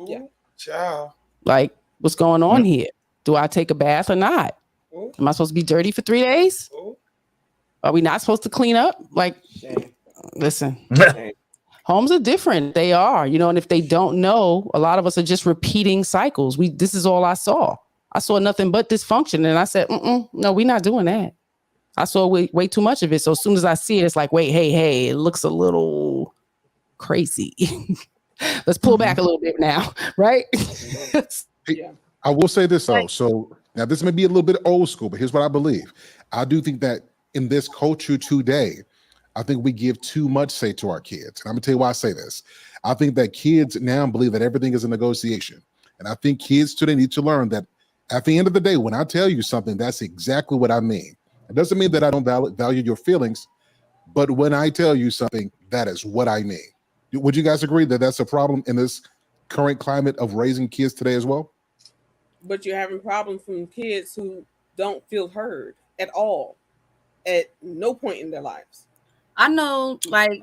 Yeah. Ciao. Like, what's going on here? Do I take a bath or not? Am I supposed to be dirty for 3 days? Are we not supposed to clean up? Like, listen, homes are different. They are, and if they don't know, a lot of us are just repeating cycles. This is all I saw. I saw nothing but dysfunction. And I said, no, we're not doing that. I saw way too much of it. So as soon as I see it, it's like, wait, hey, it looks a little crazy. Let's pull back a little bit now, right? I will say this though. So now this may be a little bit old school, but here's what I believe. I do think that in this culture today, I think we give too much say to our kids. And I'm gonna tell you why I say this. I think that kids now believe that everything is a negotiation. And I think kids today need to learn that at the end of the day, when I tell you something, that's exactly what I mean. It doesn't mean that I don't value your feelings, but when I tell you something, that is what I mean. Would you guys agree that that's a problem in this current climate of raising kids today as well? But you're having problems from kids who don't feel heard at all, at no point in their lives. I know, like,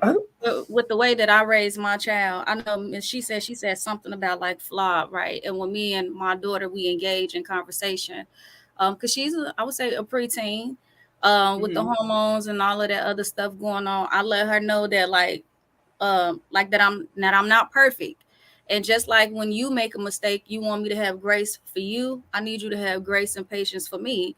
with the way that I raised my child, I know she said something about like flawed, right? And when me and my daughter, we engage in conversation, because she's, I would say, a preteen, with the hormones and all of that other stuff going on. I let her know that, like that I'm not perfect. And just like when you make a mistake, you want me to have grace for you, I need you to have grace and patience for me.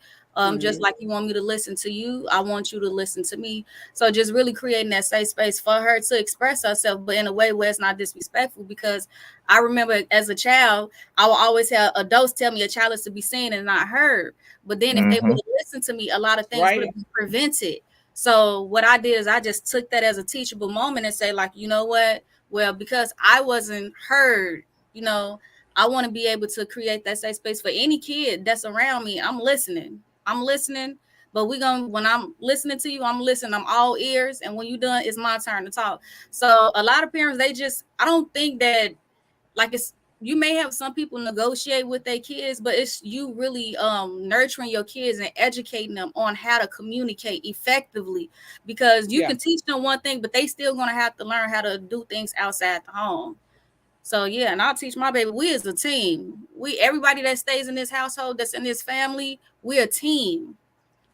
Just like you want me to listen to you, I want you to listen to me. So just really creating that safe space for her to express herself, but in a way where it's not disrespectful. Because I remember as a child, I will always have adults tell me a child is to be seen and not heard. But then if they would have listened to me, a lot of things would have been prevented. So what I did is I just took that as a teachable moment and say, like, you know what? Well, because I wasn't heard, I want to be able to create that safe space for any kid that's around me. I'm listening, but when I'm listening to you, I'm listening, I'm all ears. And when you're done, it's my turn to talk. So a lot of parents, I don't think that, like, you may have some people negotiate with their kids, but it's you really nurturing your kids and educating them on how to communicate effectively, because you can teach them one thing, but they still going to have to learn how to do things outside the home. So yeah, and I'll teach my baby, we as a team, everybody that stays in this household, that's in this family, we're a team,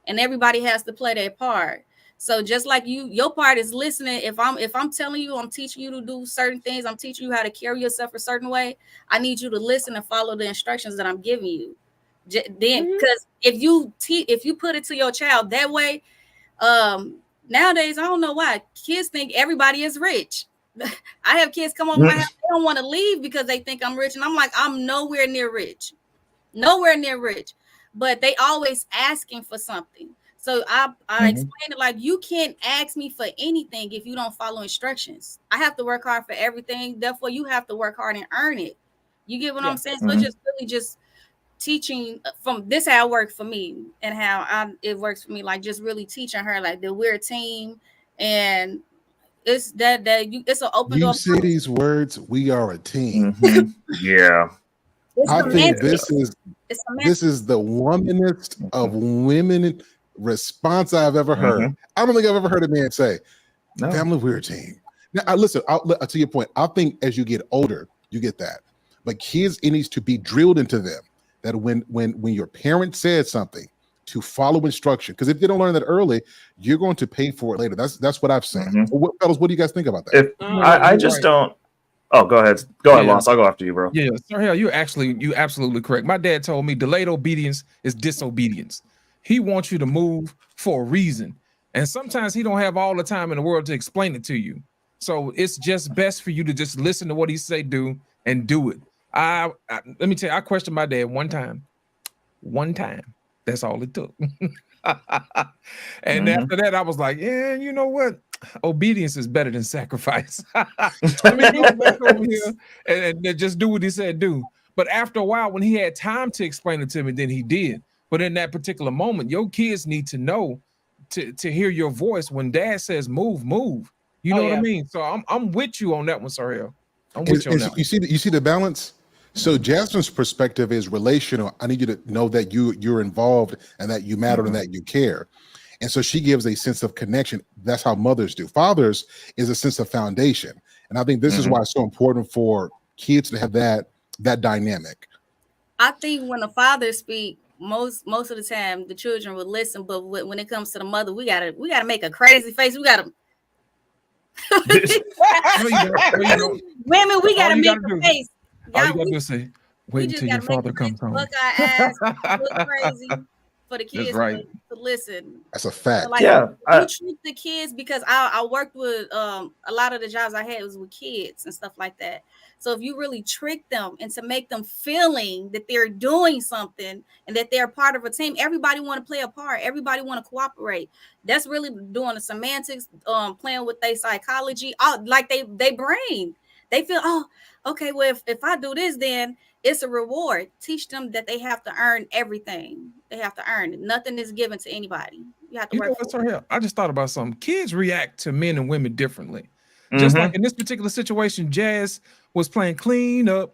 and everybody has to play their part. So just like your part is listening. If I'm telling you, I'm teaching you to do certain things, I'm teaching you how to carry yourself a certain way, I need you to listen and follow the instructions that I'm giving you. Then, because if you put it to your child that way, nowadays, I don't know why kids think everybody is rich. I have kids come over my house, they don't want to leave because they think I'm rich, and I'm like, I'm nowhere near rich, but they always asking for something. So I explained it like, you can't ask me for anything if you don't follow instructions. I have to work hard for everything. Therefore, you have to work hard and earn it. You get what I'm saying? So it's just really just teaching from this, how it worked for me and how it works for me. Like just really teaching her like that we're a team, and it's it's an open door. You say these words, we are a team. Yeah. I think this is the womanist of women response I've ever heard. I don't think I've ever heard a man say, family, we're a team. Now, listen, to your point, I think as you get older, you get that. But kids, it needs to be drilled into them that when your parent said something, to follow instruction. Because if they don't learn that early, you're going to pay for it later. That's what I've said. Fellas, what do you guys think about that? I just don't. Oh, go ahead. Go ahead, Lost. I'll go after you, bro. Yeah, Sir Hale, you absolutely correct. My dad told me delayed obedience is disobedience. He wants you to move for a reason. And sometimes he don't have all the time in the world to explain it to you. So it's just best for you to just listen to what he say do and do it. Let me tell you, I questioned my dad one time. One time. That's all it took. And after that, I was like, yeah, you know what? Obedience is better than sacrifice. Let me go back over here and just do what he said do. But after a while, when he had time to explain it to me, then he did. But in that particular moment, your kids need to know to hear your voice when dad says move, move. You know what I mean? So I'm with you on that one, Sariel. I'm with you on that one. You see the balance? So Jasmine's perspective is relational. I need you to know that you're involved and that you matter and that you care. And so she gives a sense of connection. That's how mothers do. Fathers is a sense of foundation. And I think this is why it's so important for kids to have that dynamic. I think when the father speak, most of the time the children will listen, but when it comes to the mother, we gotta make a crazy face. We gotta women, we gotta make a face. All you gotta do is say, wait until your father comes home. Look our ass, look crazy for the kids to listen. That's a fact. Like, you treat the kids, because I worked with a lot of the jobs I had was with kids and stuff like that. So if you really trick them and to make them feeling that they're doing something and that they're part of a team, everybody want to play a part. Everybody want to cooperate. That's really doing the semantics, playing with their psychology, like they brain. They feel, oh, okay, well, if I do this, then it's a reward. Teach them that they have to earn everything. They have to earn it. Nothing is given to anybody. You have to work for it. I just thought about something. Kids react to men and women differently. Just like in this particular situation, Jazz was playing clean up,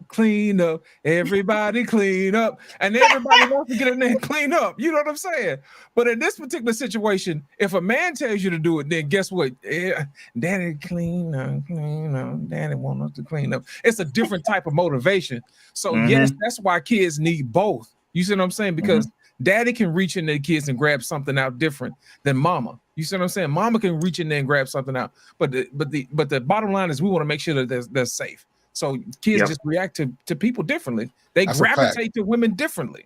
everybody clean up, and everybody wants to get in there and clean up. You know what I'm saying? But in this particular situation, if a man tells you to do it, then guess what? Daddy clean up, Daddy wants us to clean up. It's a different type of motivation. So yes, that's why kids need both. You see what I'm saying? Because daddy can reach in their kids and grab something out different than mama. You see what I'm saying? Mama can reach in there and grab something out. But the bottom line is we want to make sure that they're safe. So kids just react to people differently. They gravitate to women differently.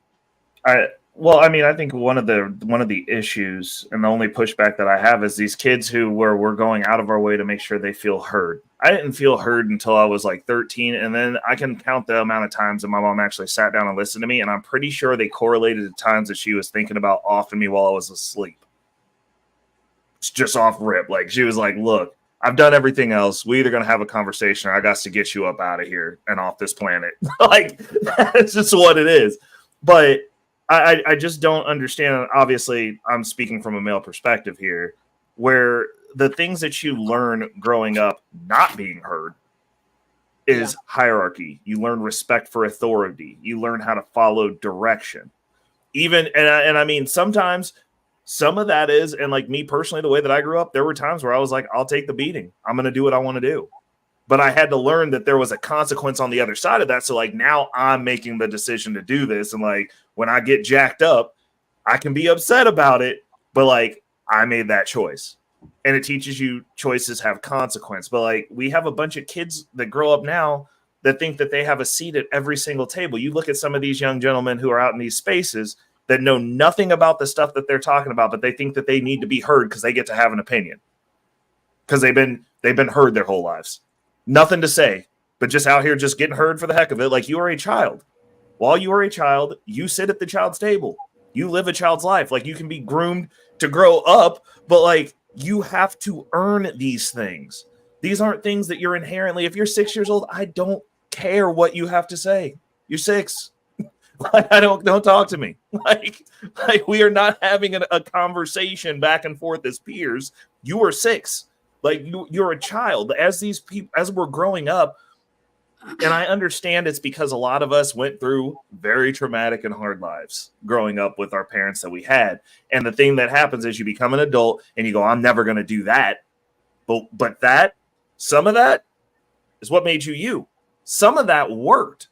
Well, I mean, I think one of the issues and the only pushback that I have is these kids who we're going out of our way to make sure they feel heard. I didn't feel heard until I was like 13, and then I can count the amount of times that my mom actually sat down and listened to me, and I'm pretty sure they correlated the times that she was thinking about offing me while I was asleep. It's just off rip. Like, she was like, look, I've done everything else. We either going to have a conversation or I got to get you up out of here and off this planet. Like, that's just what it is. But I just don't understand. Obviously, I'm speaking from a male perspective here, where the things that you learn growing up not being heard is hierarchy. You learn respect for authority. You learn how to follow direction. And I mean, sometimes some of that is, and like me personally, the way that I grew up, there were times where I was like, I'll take the beating. I'm going to do what I want to do. But I had to learn that there was a consequence on the other side of that. So like now I'm making the decision to do this. And like when I get jacked up, I can be upset about it, but like I made that choice. And it teaches you choices have consequence. But like we have a bunch of kids that grow up now that think that they have a seat at every single table. You look at some of these young gentlemen who are out in these spaces that know nothing about the stuff that they're talking about, but they think that they need to be heard because they get to have an opinion. Because they've been heard their whole lives. Nothing to say, but just out here just getting heard for the heck of it. Like you are a child. While you are a child, you sit at the child's table. You live a child's life. Like you can be groomed to grow up, but like you have to earn these things. These aren't things that you're inherently, if you're 6 years old, I don't care what you have to say. You're 6. Don't talk to me. Like we are not having a conversation back and forth as peers. You are 6. Like you're a child. As these people, as we're growing up, and I understand it's because a lot of us went through very traumatic and hard lives growing up with our parents that we had. And the thing that happens is you become an adult and you go, I'm never going to do that. But that, some of that is what made you you. Some of that worked.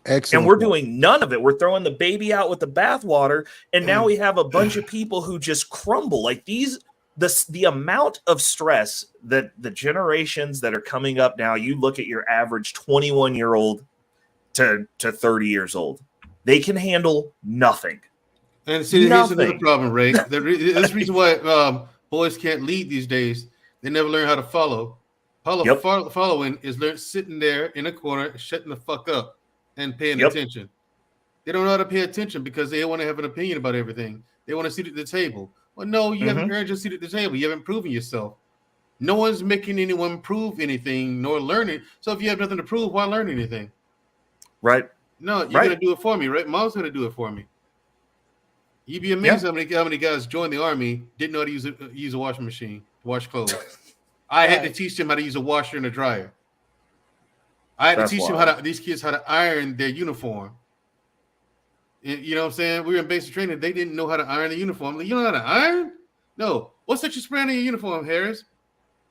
Excellent. And we're doing none of it. We're throwing the baby out with the bathwater. And now we have a bunch of people who just crumble. Like the amount of stress that the generations that are coming up now, you look at your average 21-year-old to 30 years old, they can handle nothing. And see, here's another problem, Ray. That's the reason why boys can't lead these days. They never learn how to follow. Following is learned sitting there in a corner, shutting the fuck up. and paying attention. They don't know how to pay attention because they want to have an opinion about everything. They want to sit at the table. Well, no, you haven't earned your seat at the table. You haven't proven yourself. No one's making anyone prove anything nor learning. So if you have nothing to prove, why learn anything? Right. No, you're gonna do it for me, right? Mom's gonna do it for me. You'd be amazed how many guys joined the army, didn't know how to use a washing machine to wash clothes. I had to teach them how to use a washer and a dryer. I had to teach them these kids how to iron their uniform. You know what I'm saying? We were in basic training. They didn't know how to iron the uniform. I'm like, you know how to iron? No. What's that you're spraying on your uniform, Harris?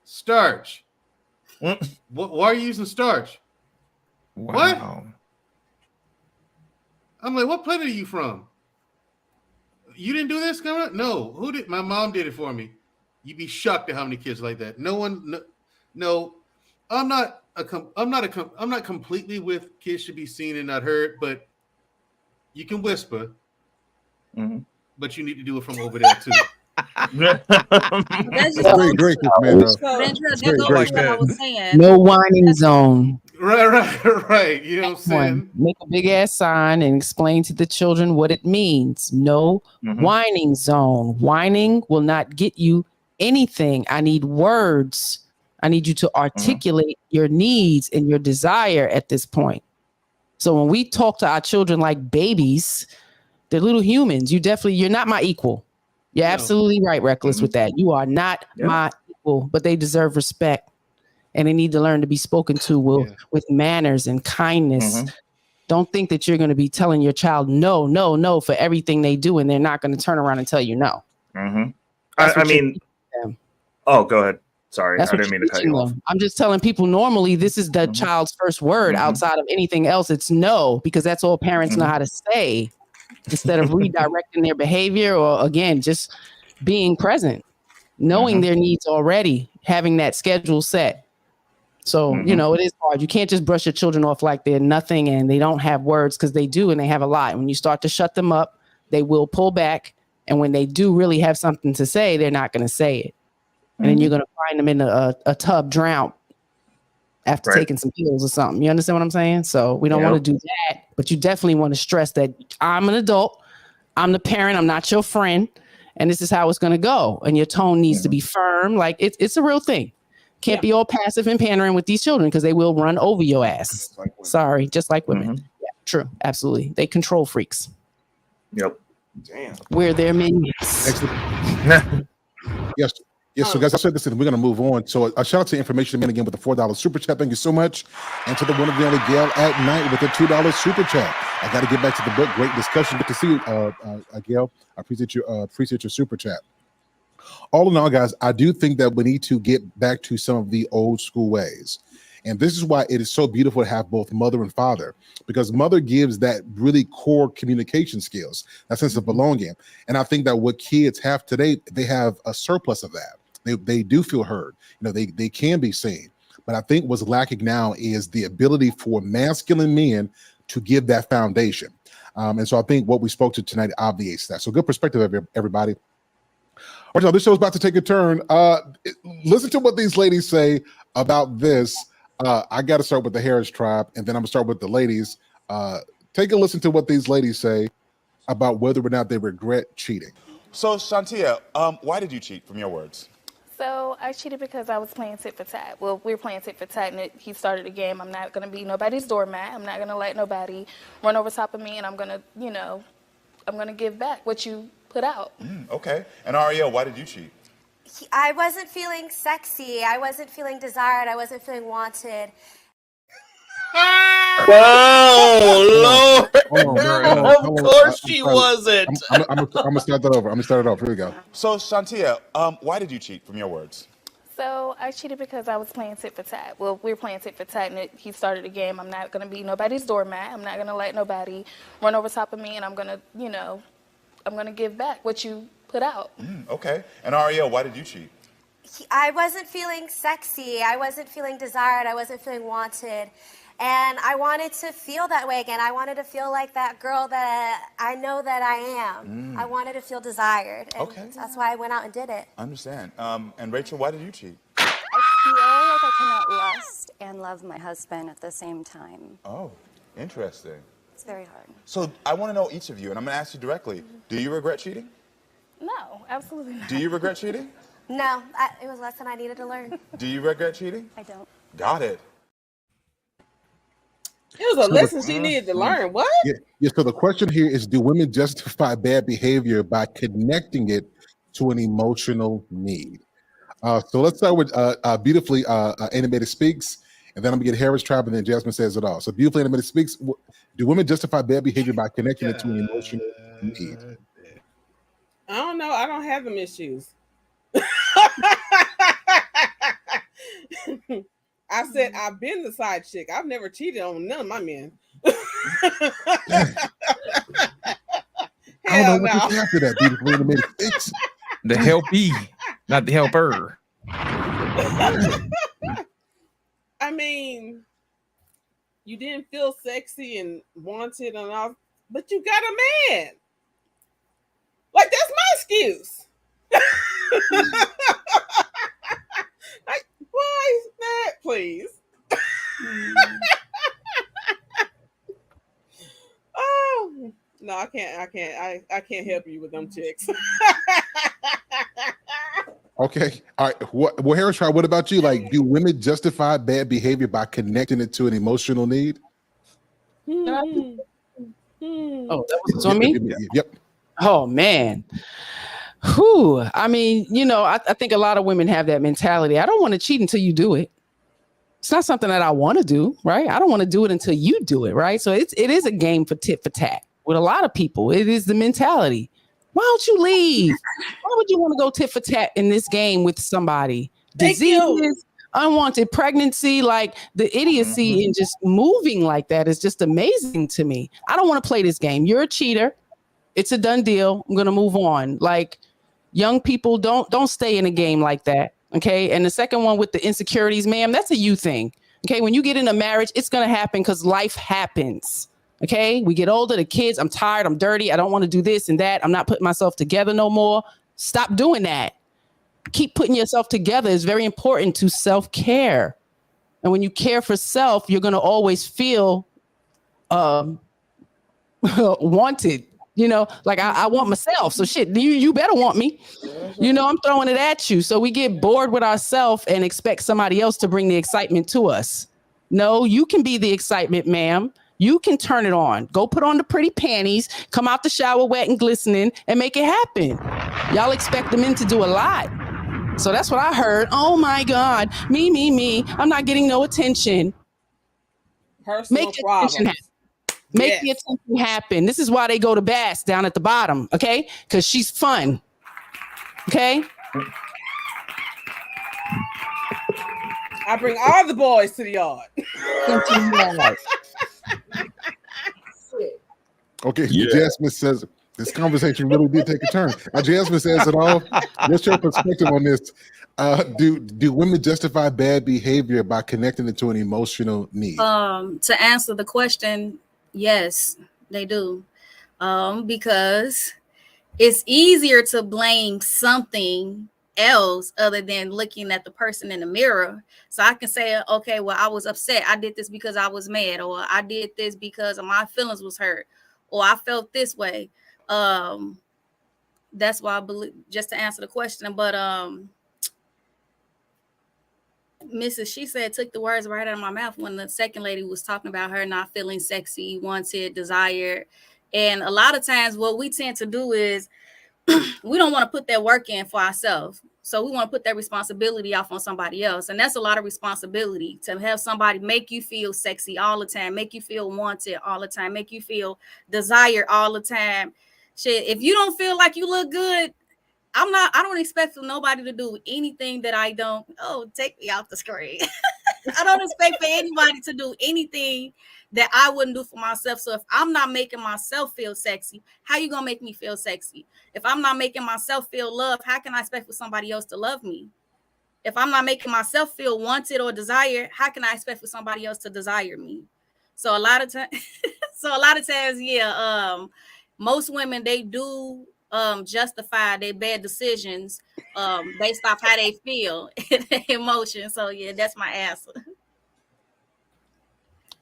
Starch. Why are you using starch? Wow. What? I'm like, what planet are you from? You didn't do this coming up? No. Who did? My mom did it for me. You'd be shocked at how many kids like that. No. I'm not completely with kids should be seen and not heard, but you can whisper. But you need to do it from over there too. That's just great, man. I was saying. No whining zone. Right. You know what I'm saying? Make a big ass sign and explain to the children what it means. No whining zone. Whining will not get you anything. I need words. I need you to articulate your needs and your desire at this point. So when we talk to our children like babies, they're little humans. You're not my equal. You're absolutely right, Reckless, with that. You are not my equal, but they deserve respect. And they need to learn to be spoken to with manners and kindness. Don't think that you're going to be telling your child no for everything they do, and they're not going to turn around and tell you no. I mean, oh, go ahead. Sorry, I didn't mean to cut you off. I'm just telling people normally this is the child's first word outside of anything else. It's no, because that's all parents know how to say instead of redirecting their behavior or, again, just being present, knowing their needs already, having that schedule set. So, it is hard. You can't just brush your children off like they're nothing and they don't have words, because they do and they have a lot. When you start to shut them up, they will pull back. And when they do really have something to say, they're not going to say it. And then you're going to find them in a tub drowned after taking some pills or something. You understand what I'm saying? So we don't want to do that. But you definitely want to stress that I'm an adult. I'm the parent. I'm not your friend. And this is how it's going to go. And your tone needs to be firm. Like it's a real thing. Can't be all passive and pandering with these children because they will run over your ass. Sorry, just like women. Yeah, true. Absolutely. They control freaks. Yep. Damn. We're their minions. Yes. Yes, so guys, I said this, and we're going to move on. So a shout out to Information Man again with the $4 super chat. Thank you so much. And to the one of the only Gail at night with the $2 super chat. I got to get back to the book. Great discussion. Good to see you, Gail. I appreciate your super chat. All in all, guys, I do think that we need to get back to some of the old school ways. And this is why it is so beautiful to have both mother and father, because mother gives that really core communication skills, that sense of belonging. And I think that what kids have today, they have a surplus of that. They do feel heard. They can be seen. But I think what's lacking now is the ability for masculine men to give that foundation. And so I think what we spoke to tonight obviates that. So good perspective, everybody. All right, now this show's about to take a turn. Listen to what these ladies say about this. I got to start with the Harris tribe, and then I'm going to start with the ladies. Take a listen to what these ladies say about whether or not they regret cheating. So, Shantia, why did you cheat, from your words? So I cheated because I was playing tit for tat. Well, we were playing tit for tat, and he started a game. I'm not going to be nobody's doormat. I'm not going to let nobody run over top of me, and I'm going to give back what you put out. Okay. And Ariel, why did you cheat? I wasn't feeling sexy. I wasn't feeling desired. I wasn't feeling wanted. Oh, Lord. Of course she wasn't. I'm going to start that over. I'm going to start it off. Here we go. So, Shantia, why did you cheat, from your words? So I cheated because I was playing tit for tat. Well, we were playing tit for tat, and he started a game. I'm not going to be nobody's doormat. I'm not going to let nobody run over top of me, and I'm going to give back what you put out. Okay. And Ariel, why did you cheat? I wasn't feeling sexy. I wasn't feeling desired. I wasn't feeling wanted. And I wanted to feel that way again. I wanted to feel like that girl that I know that I am. I wanted to feel desired. And that's why I went out and did it. I understand. And Rachel, why did you cheat? I feel like I cannot lust and love my husband at the same time. Oh. Interesting. It's very hard. So I want to know each of you, and I'm going to ask you directly. Do you regret cheating? No, absolutely not. Do you regret cheating? No, it was a lesson I needed to learn. Do you regret cheating? I don't. Got it. It was a lesson she needed to learn. What? Yeah. So the question here is: do women justify bad behavior by connecting it to an emotional need? So let's start with beautifully animated speaks, and then I'm gonna get Harris Tribe, and then Jasmine says it all. So beautifully animated speaks: do women justify bad behavior by connecting it to an emotional need? I don't know. I don't have them issues. I said I've been the side chick. I've never cheated on none of my men. I don't know what to say after that. Beautifully animated speaks. The helpee, not the helper. I mean, you didn't feel sexy and wanted and all, but you got a man. Like, that's my excuse. Like, why is that, please? Oh no, I can't help you with them chicks. Okay. All right. Well, Harris Tribe, what about you? Like, do women justify bad behavior by connecting it to an emotional need? Oh, that was on me? Yep. Oh, man. Whew. I mean, I think a lot of women have that mentality. I don't want to cheat until you do it. It's not something that I want to do, right? I don't want to do it until you do it, right? So it is a game for tit for tat. With a lot of people, it is the mentality. Why don't you leave? Why would you want to go tit for tat in this game with somebody? Diseases, unwanted pregnancy, like the idiocy in just moving like that is just amazing to me. I don't want to play this game. You're a cheater. It's a done deal. I'm going to move on. Like, young people, don't stay in a game like that. Okay. And the second one with the insecurities, ma'am, that's a you thing. Okay. When you get in a marriage, it's going to happen because life happens. Okay. We get older, the kids, I'm tired, I'm dirty. I don't want to do this and that. I'm not putting myself together no more. Stop doing that. Keep putting yourself together. It's very important to self-care. And when you care for self, you're going to always feel wanted. Like I want myself. So shit, you better want me. I'm throwing it at you. So we get bored with ourselves and expect somebody else to bring the excitement to us. No, you can be the excitement, ma'am. You can turn it on. Go put on the pretty panties, come out the shower wet and glistening, and make it happen. Y'all expect the men to do a lot. So that's what I heard. Oh my God, me. I'm not getting no attention. Personal Make the problems. attention happen. Make the attention happen. This is why they go to Bass down at the bottom, okay? Because she's fun, okay? I bring all the boys to the yard. Okay, Jasmine says this conversation really did take a turn. Jasmine says it all. What's your perspective on this? Do women justify bad behavior by connecting it to an emotional need? To answer the question, yes, they do. Because it's easier to blame something else other than looking at the person in the mirror. So I can say, okay, well, I was upset. I did this because I was mad, or I did this because my feelings was hurt, or I felt this way. That's why I believe, just to answer the question. But Mrs. She said, took the words right out of my mouth when the second lady was talking about her not feeling sexy, wanted, desired. And a lot of times what we tend to do is we don't want to put that work in for ourselves. So we want to put that responsibility off on somebody else. And that's a lot of responsibility to have somebody make you feel sexy all the time, make you feel wanted all the time, make you feel desired all the time. Shit, if you don't feel like you look good, I don't expect for nobody to do anything that I don't. Oh, take me off the screen. I don't expect for anybody to do anything that I wouldn't do for myself. So if I'm not making myself feel sexy, how you gonna make me feel sexy? If I'm not making myself feel loved, how can I expect for somebody else to love me? If I'm not making myself feel wanted or desired, how can I expect for somebody else to desire me? So a lot of times, yeah, most women, they do justify their bad decisions based off how they feel and emotions. So yeah, that's my answer.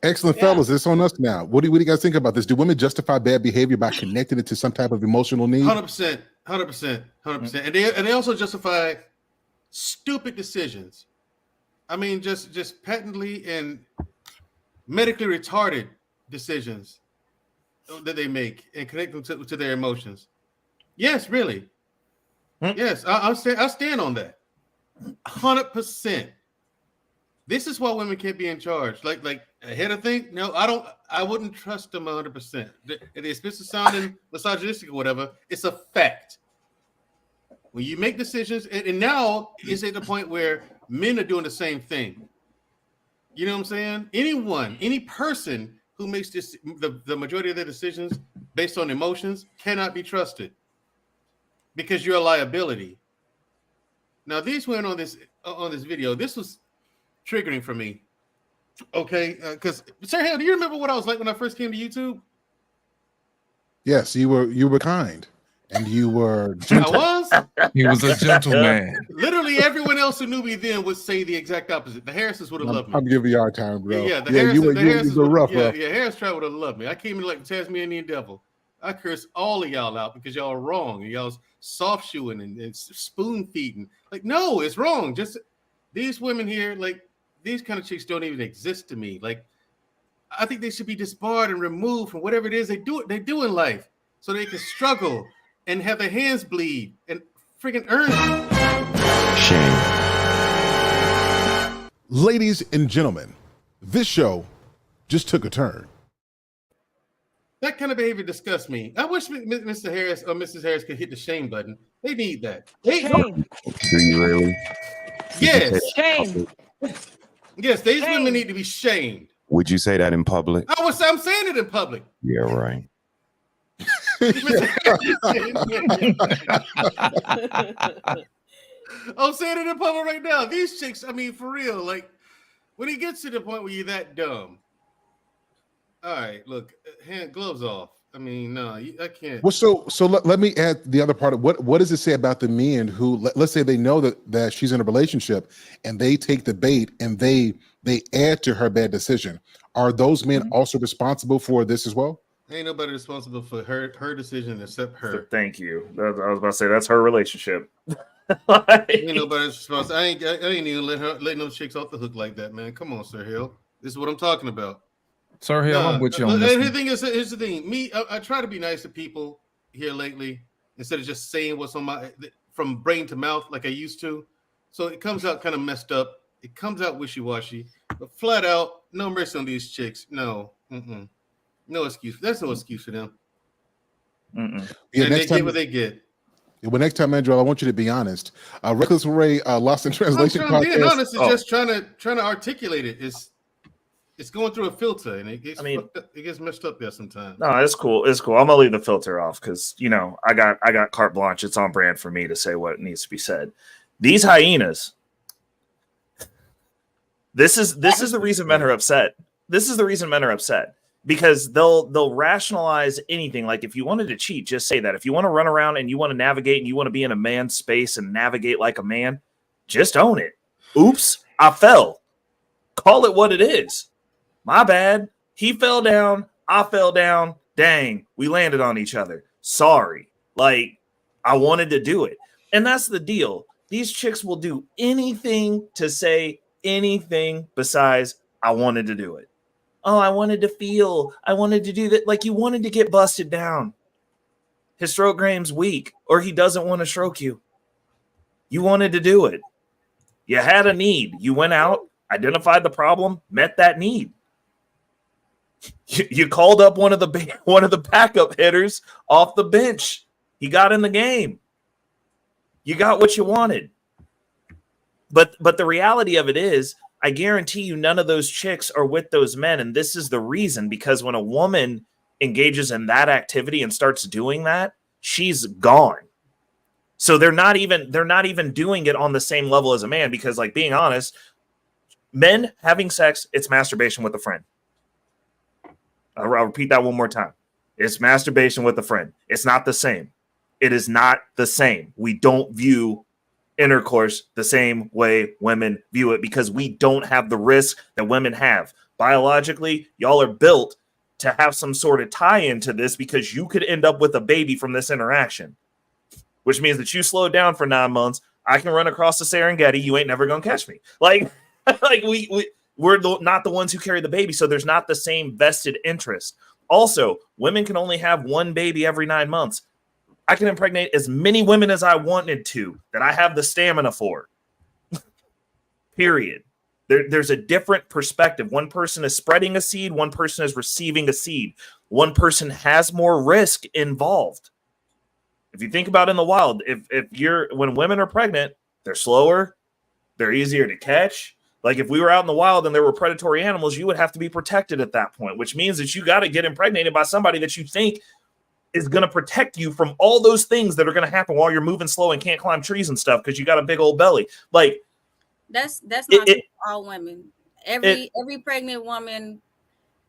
Excellent, fellas. It's on us now. What do you guys think about this? Do women justify bad behavior by connecting it to some type of emotional need? 100%, 100%, 100%. And they also justify stupid decisions. I mean, just patently and medically retarded decisions that they make and connect them to their emotions. Yes, really. Yes, I'll stand on that. 100%. This is why women can't be in charge. Like ahead of thing. No, I wouldn't trust them 100%. It's supposed to sound misogynistic or whatever. It's a fact. When you make decisions, and now it's at the point where men are doing the same thing. You know what I'm saying? Any person who makes the majority of their decisions based on emotions cannot be trusted because you're a liability. Now, these went on this video. This was triggering for me. Okay, because Sir Hale, do you remember what I was like when I first came to YouTube? Yes, you were kind and you were gentle. I was. He was a gentleman. Literally, everyone else who knew me then would say the exact opposite. The Harrises would have loved me. I'm giving you our time, bro. Yeah, the Harrises were rough. Harris tribe would have loved me. I came in like the Tasmanian devil. I cursed all of y'all out because y'all are wrong and y'all's soft shoeing and spoon feeding. Like, no, it's wrong. Just these women here, like these kind of chicks don't even exist to me. Like, I think they should be disbarred and removed from whatever it is they do in life, so they can struggle and have their hands bleed and freaking earn Shame. Ladies and gentlemen, this show just took a turn. That kind of behavior disgusts me. I wish Mr. Harris or Mrs. Harris could hit the shame button. They need that. Do you really? Yes. Shame. Yes, these women need to be shamed. Would you say that in public? I'm saying it in public. Yeah, right. I'm saying it in public right now. These chicks, I mean, for real, like when he gets to the point where you're that dumb. All right, look, gloves off. I mean, no, I can't. Well, so let me add the other part of what does it say about the men who let's say they know that she's in a relationship and they take the bait and they add to her bad decision. Are those men also responsible for this as well? Ain't nobody responsible for her decision except her. Thank you. I was about to say that's her relationship. Ain't nobody responsible. I ain't even letting those chicks off the hook like that, man. Come on, Sir Hill. This is what I'm talking about. Sir Hill, I'm with you on this. Here's the thing. I try to be nice to people here lately instead of just saying what's on my from brain to mouth like I used to. So it comes out kind of messed up. It comes out wishy-washy, but flat out, no mercy on these chicks. No, no excuse. That's no excuse for them. Yeah, and they get what they get. Well, next time, Andrew, I want you to be honest. Reckless Ray, Lost in Translation I'm being honest. It's just trying to articulate it. It's going through a filter, and it gets messed up there sometimes. No, it's cool. It's cool. I'm gonna leave the filter off because I got carte blanche. It's on brand for me to say what needs to be said. These hyenas. This is the reason men are upset. This is the reason men are upset because they'll rationalize anything. Like if you wanted to cheat, just say that. If you want to run around and you want to navigate and you want to be in a man's space and navigate like a man, just own it. Oops, I fell. Call it what it is. My bad. He fell down. I fell down. Dang, we landed on each other. Sorry. Like, I wanted to do it. And that's the deal. These chicks will do anything to say anything besides, I wanted to do it. Oh, I wanted to feel. I wanted to do that. Like, you wanted to get busted down. His stroke game's weak, or he doesn't want to stroke you. You wanted to do it. You had a need. You went out, identified the problem, met that need. You called up one of the backup hitters off the bench. He got in the game. You got what you wanted. But the reality of it is, I guarantee you none of those chicks are with those men. And this is the reason, because when a woman engages in that activity and starts doing that, she's gone. So they're not even doing it on the same level as a man, because, like, being honest, men having sex, it's masturbation with a friend. I'll repeat that one more time. It's masturbation with a friend. It's not the same. It is not the same. We don't view intercourse the same way women view it because we don't have the risk that women have. Biologically, y'all are built to have some sort of tie into this because you could end up with a baby from this interaction, which means that you slowed down for 9 months. I can run across the Serengeti. You ain't never gonna catch me. Like we're not the ones who carry the baby, so there's not the same vested interest. Also, women can only have one baby every 9 months. I can impregnate as many women as I wanted to that I have the stamina for. Period. There's a different perspective. One person is spreading a seed. One person is receiving a seed. One person has more risk involved. If you think about it in the wild, when women are pregnant, they're slower, they're easier to catch. Like if we were out in the wild and there were predatory animals, you would have to be protected at that point, which means that you got to get impregnated by somebody that you think is going to protect you from all those things that are going to happen while you're moving slow and can't climb trees and stuff because you got a big old belly. Like that's not true for all women. Every pregnant woman,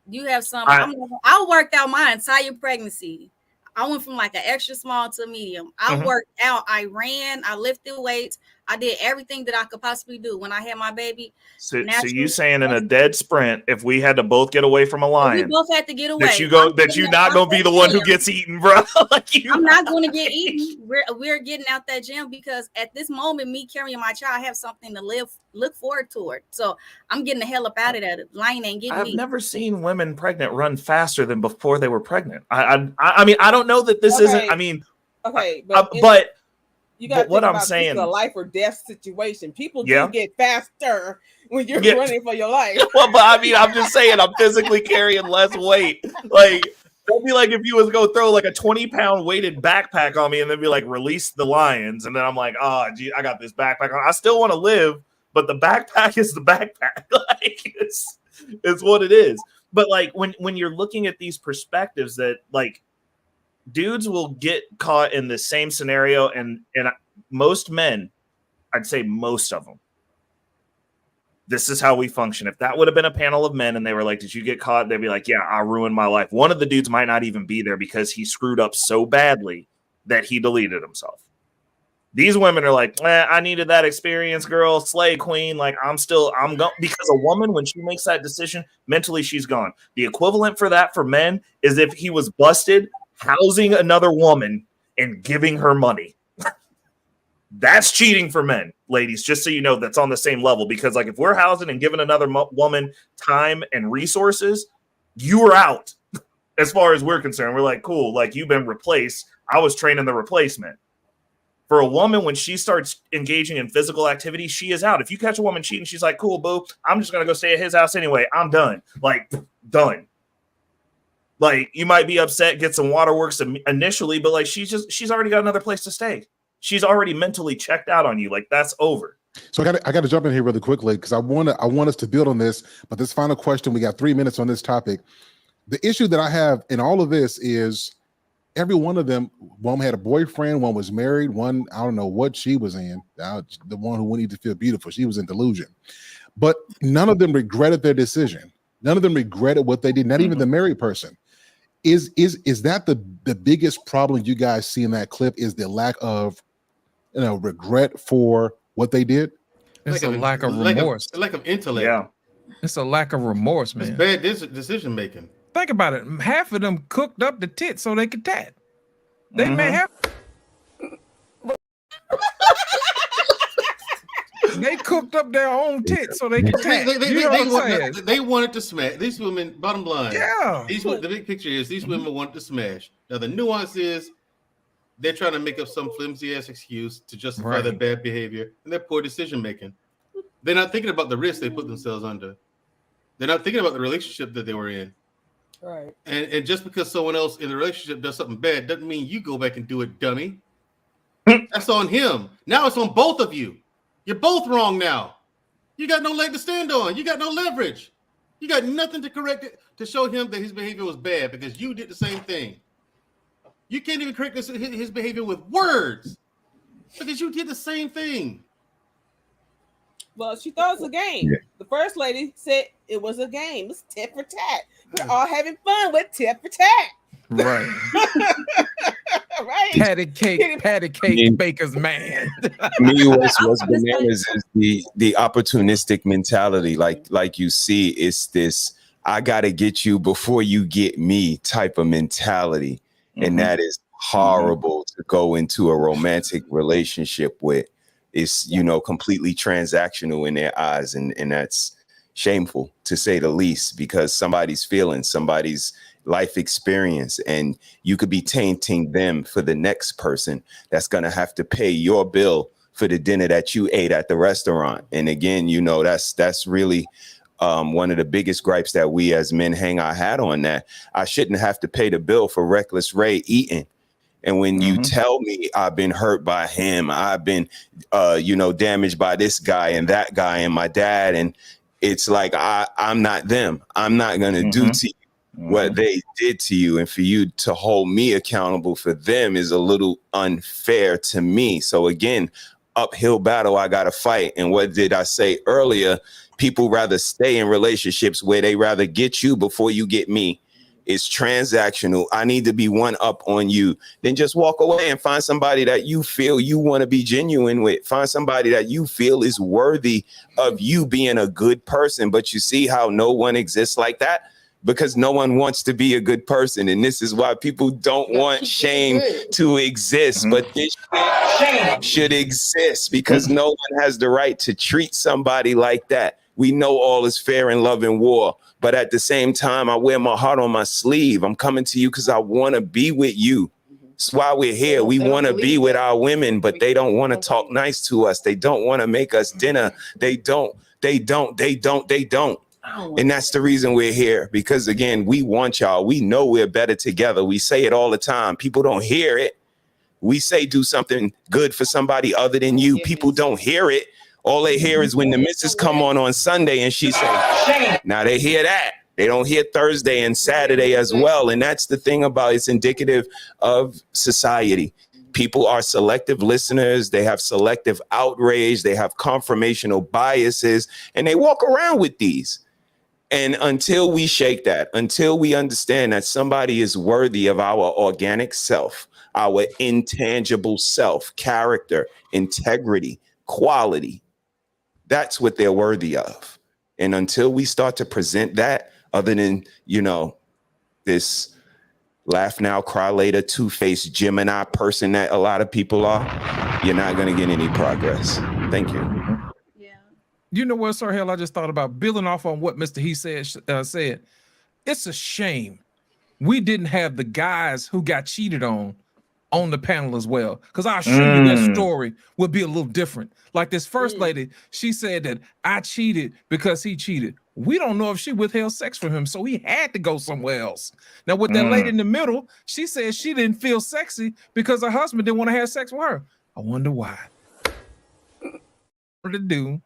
you have some. I worked out my entire pregnancy. I went from like an extra small to a medium. I worked out. I ran. I lifted weights. I did everything that I could possibly do when I had my baby. So you saying in a dead sprint, if we had to both get away from a lion, we both had to get away. That you're not gonna be the one who gets eaten, bro. I'm not going to get eaten. We're getting out that gym because at this moment, me carrying my child, I have something to look forward toward. So I'm getting the hell up out of that. Lion ain't getting me. I've never seen women pregnant run faster than before they were pregnant. I mean, I don't know that this isn't. I mean, but. You got what I'm saying, it's a life or death situation. People do get faster when you're running for your life. Well, but I mean, I'm just saying, I'm physically carrying less weight. Like, it'd be like if you was go throw like a 20-pound weighted backpack on me and then be like, release the lions, and then I'm like, oh, gee, I got this backpack on. I still want to live, but the backpack is the backpack. Like, it's what it is. But like when you're looking at these perspectives, that like. Dudes will get caught in the same scenario, and most men, I'd say most of them, this is how we function. If that would have been a panel of men and they were like, did you get caught? They'd be like, yeah, I ruined my life. One of the dudes might not even be there because he screwed up so badly that he deleted himself. These women are like, I needed that experience, girl, slay queen. Like I'm going, because a woman, when she makes that decision, mentally she's gone. The equivalent for that for men is if he was busted housing another woman and giving her money. That's cheating for men, ladies, just so you know. That's on the same level, because like if we're housing and giving another woman time and resources, you are out. As far as we're concerned, we're like, cool, like you've been replaced. I was training the replacement. For a woman, when she starts engaging in physical activity, she is out. If you catch a woman cheating, she's like, cool, boo, I'm just gonna go stay at his house anyway. I'm done. Like, done. Like, you might be upset, get some waterworks initially, but like she's already got another place to stay. She's already mentally checked out on you. Like, that's over. So I got to jump in here really quickly because I want us to build on this. But this final question, we got 3 minutes on this topic. The issue that I have in all of this is every one of them, one had a boyfriend, one was married, one, I don't know what she was in. The one who wanted to feel beautiful, she was in delusion. But none of them regretted their decision. None of them regretted what they did, not even the married person. Is that the biggest problem you guys see in that clip, is the lack of regret for what they did? It's a lack of remorse. A lack of intellect. Yeah. It's a lack of remorse, man. It's bad decision making. Think about it. Half of them cooked up the tits so they could tat. They may have. They cooked up their own tits so they could tat. They wanted to smash. These women, bottom line. Yeah. The big picture is these women wanted to smash. Now the nuance is they're trying to make up some flimsy ass excuse to justify their bad behavior and their poor decision making. They're not thinking about the risk they put themselves under. They're not thinking about the relationship that they were in. Right. And just because someone else in the relationship does something bad doesn't mean you go back and do it, dummy. That's on him. Now it's on both of you. You're both wrong now. You got no leg to stand on. You got no leverage. You got nothing to correct it, to show him that his behavior was bad because you did the same thing. You can't even correct his behavior with words because you did the same thing. Well, she thought it was a game. Yeah. The first lady said it was a game. It's tit for tat. We're all having fun with tit for tat. Right. Right. Patty cake, baker's man. To me, what's bananas is the opportunistic mentality. Like you see, it's this I got to get you before you get me type of mentality. And that is horrible to go into a romantic relationship with. It's, you know, completely transactional in their eyes. And that's shameful to say the least, because somebody's feelings, somebody's life experience, and you could be tainting them for the next person that's going to have to pay your bill for the dinner that you ate at the restaurant. And again, you know, that's really one of the biggest gripes that we as men hang our hat on, that I shouldn't have to pay the bill for reckless Ray eating. And when you tell me I've been hurt by him, I've been, you know, damaged by this guy and that guy and my dad, and it's like, I'm not them. I'm not going to do to you what they did to you. And for you to hold me accountable for them is a little unfair to me. So again, uphill battle I got to fight. And what did I say earlier? People rather stay in relationships where they rather get you before you get me. It's transactional. I need to be one up on you. Then just walk away and find somebody that you feel you want to be genuine with. Find somebody that you feel is worthy of you being a good person. But you see how no one exists like that? Because no one wants to be a good person. And this is why people don't want shame to exist. But this shame should exist, because no one has the right to treat somebody like that. We know all is fair in love and war. But at the same time, I wear my heart on my sleeve. I'm coming to you because I want to be with you. That's why we're here. We want to be with our women, but they don't want to talk nice to us. They don't want to make us dinner. They don't. And that's the reason we're here, because again, we want y'all. We know we're better together. We say it all the time. People don't hear it. We say do something good for somebody other than you. People don't hear it. All they hear is when the missus come on Sunday and she say, now they hear that. They don't hear Thursday and Saturday as well. And that's the thing about it's indicative of society. People are selective listeners. They have selective outrage. They have confirmational biases, and they walk around with these. And until we shake that, until we understand that somebody is worthy of our organic self, our intangible self, character, integrity, quality, that's what they're worthy of. And until we start to present that, other than, you know, this laugh now, cry later, two-faced Gemini person that a lot of people are, you're not going to get any progress. Thank you. You know what, Sir Hale, I just thought about building off on what Mr. He said. It's a shame we didn't have the guys who got cheated on the panel as well, because I assure you that story would be a little different. Like this first lady, she said that I cheated because he cheated. We don't know if she withheld sex from him, so he had to go somewhere else. Now with that lady in the middle, she said she didn't feel sexy because her husband didn't want to have sex with her. I wonder why. What to do?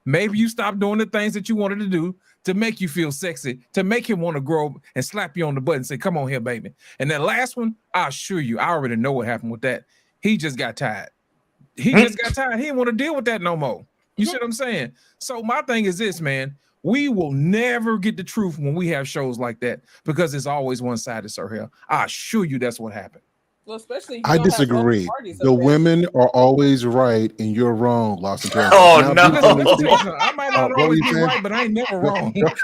Maybe you stop doing the things that you wanted to do to make you feel sexy, to make him want to grow and slap you on the butt and say, come on here, baby. And that last one, I assure you, I already know what happened with that. He just got tired. He just got tired. He didn't want to deal with that no more. You see what I'm saying? So my thing is this, man. We will never get the truth when we have shows like that, because it's always one-sided, Sir Hale. I assure you that's what happened. Well, especially I disagree. The women are always right and you're wrong, Lawson. Oh, no. I might not always be right, but I ain't never wrong. You're wrong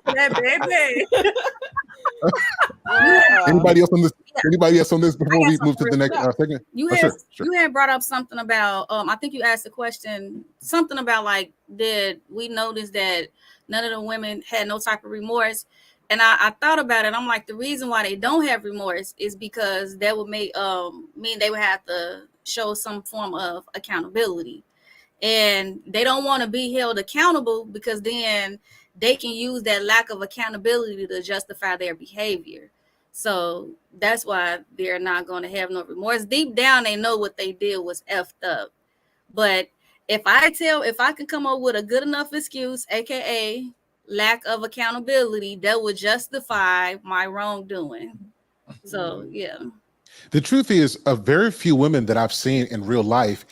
for that, baby. Anybody else on this? Anybody else on this before we move to the next segment? You had brought up something about I think you asked a question, something about like, did we notice that none of the women had no type of remorse? And I thought about it. I'm like, the reason why they don't have remorse is because that would make mean they would have to show some form of accountability, and they don't want to be held accountable, because then they can use that lack of accountability to justify their behavior. So that's why they're not going to have no remorse. Deep down, they know what they did was effed up. But if I can come up with a good enough excuse, aka lack of accountability, that would justify my wrongdoing. So yeah. The truth is, very few women that I've seen in real life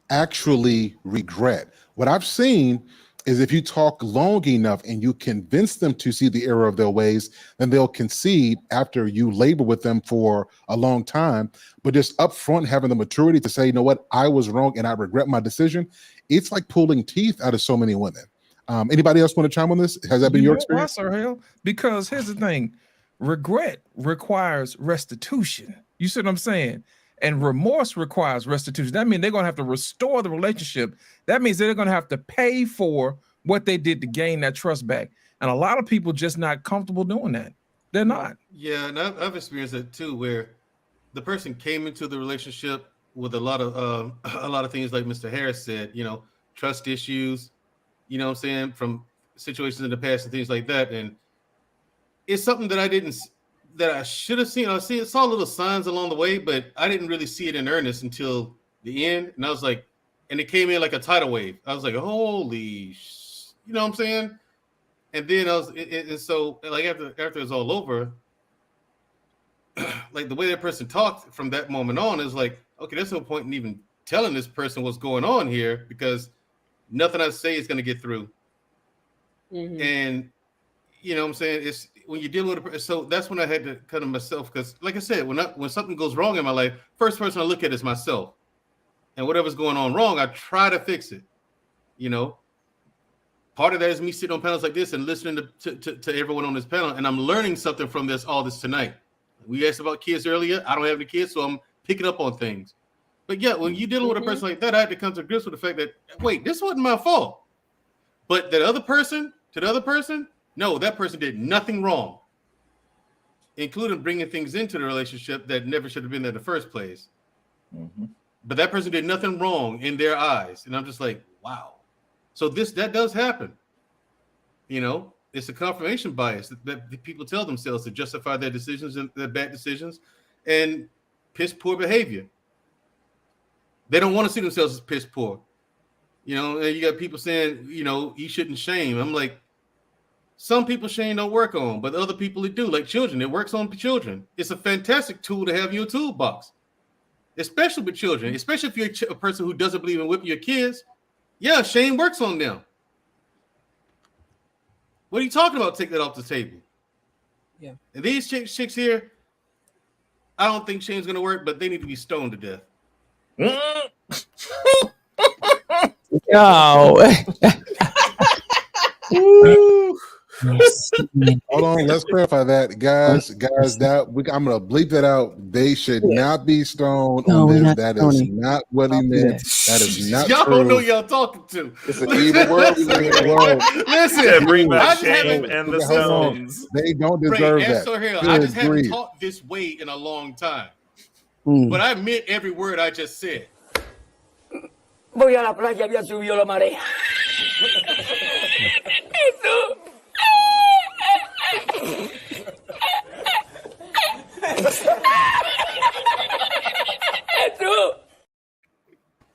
actually regret. What I've seen is if you talk long enough and you convince them to see the error of their ways, then they'll concede after you labor with them for a long time. But just upfront having the maturity to say, you know what, I was wrong and I regret my decision. It's like pulling teeth out of so many women. Anybody else want to chime on this? Has that been your experience? Sir Hale? Because here's the thing: regret requires restitution. You see what I'm saying? And remorse requires restitution. That means they're going to have to restore the relationship. That means they're going to have to pay for what they did to gain that trust back. And a lot of people just not comfortable doing that. They're not. Yeah, and I've experienced it too, where the person came into the relationship with a lot of things like Mr. Harris said, trust issues, what I'm saying, from situations in the past and things like that. And it's something that I should have seen. I saw little signs along the way, but I didn't really see it in earnest until the end. And I was like, and it came in like a tidal wave. I was like, holy, you know what I'm saying? And then and so like after it was all over, like the way that person talked from that moment on is like, okay, there's no point in even telling this person what's going on here because nothing I say is going to get through. Mm-hmm. And you know what I'm saying? It's when you're dealing with so that's when I had to cut of myself because, like I said, when something goes wrong in my life, first person I look at is myself, and whatever's going on wrong, I try to fix it. Part of that is me sitting on panels like this and listening to everyone on this panel, and I'm learning something from all this tonight. We asked about kids earlier. I don't have any kids, so I'm picking up on things. But yeah, when you're dealing with a person like that, I had to come to grips with the fact that wait, this wasn't my fault. But to the other person, no, that person did nothing wrong, including bringing things into the relationship that never should have been there in the first place. Mm-hmm. But that person did nothing wrong in their eyes. And I'm just like, wow. So that does happen. It's a confirmation bias that people tell themselves to justify their decisions and their bad decisions and piss poor behavior. They don't want to see themselves as piss poor. And you got people saying, you shouldn't shame. I'm like, some people shame don't work on, but other people it do, like children. It works on children. It's a fantastic tool to have in your toolbox, especially with children, especially if you're a person who doesn't believe in whipping your kids. Yeah, shame works on them. What are you talking about? Take that off the table. Yeah. And these chicks here, I don't think shame's going to work, but they need to be stoned to death. No. Hold on, let's clarify that, guys. I'm gonna bleep that out. They should not be stoned on this. That is not what he meant. That is not y'all true. Don't know y'all talking to. It's an evil world. Listen, bring I back just shame and the stones. They don't deserve that. I just haven't talked this way in a long time. But I meant every word I just said. Voy a la playa, había subido la marea.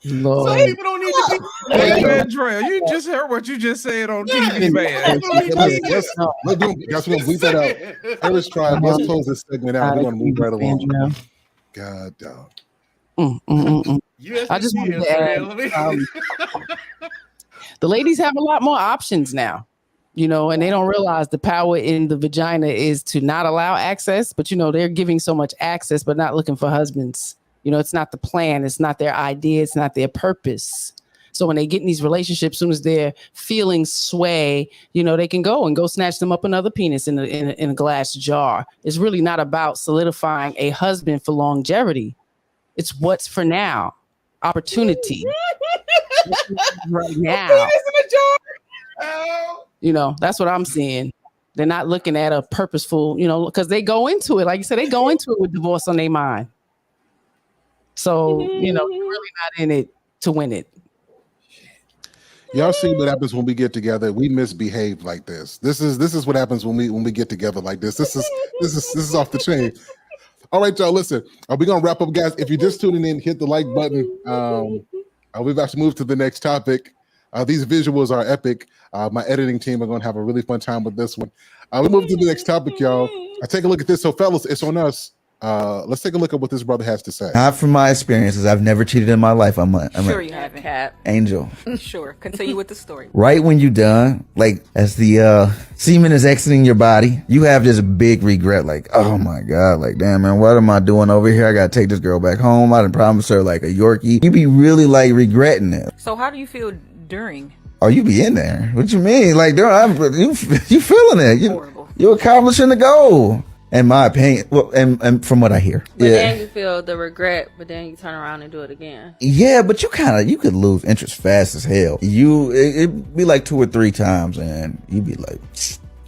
Lord. Some people don't need to be. Hey, Andrea, you just heard what you just said on TV, man. Let's bleep that out. Harris tribe. Let's close this segment out. We're gonna move right along. God, dog. I just wanted to add, the ladies have a lot more options now, and they don't realize the power in the vagina is to not allow access, but they're giving so much access, but not looking for husbands. It's not the plan. It's not their idea. It's not their purpose. So when they get in these relationships, as soon as their feelings sway, they can go snatch them up another penis in a glass jar. It's really not about solidifying a husband for longevity. It's what's for now. Opportunity. Right now. That's what I'm seeing. They're not looking at a purposeful, because they go into it. Like you said, they go into it with divorce on their mind. So, they're really not in it to win it. Y'all see what happens when we get together? We misbehave like this. This is what happens when we get together like this. This is off the chain. All right, y'all. Listen, we're gonna wrap up, guys. If you're just tuning in, hit the like button. We've about to move to the next topic. These visuals are epic. My editing team are gonna have a really fun time with this one. We move to the next topic, y'all. Take a look at this. So, fellas, it's on us. Let's take a look at what this brother has to say. Not from my experiences. I've never cheated in my life. I'm Sure you haven't. Cap. Angel. Sure. Continue with the story. Right when you done, like as the semen is exiting your body, you have this big regret, like, oh my God, like, damn man, what am I doing over here? I gotta take this girl back home. I didn't promise her like a Yorkie. You be really like regretting it. So how do you feel during Oh, you be in there. What you mean? Like, you feeling it. You accomplishing the goal. In my opinion. Well, and from what I hear. But then you feel the regret, but then you turn around and do it again. Yeah, but you could lose interest fast as hell. It'd be like 2 or 3 times and you'd be like,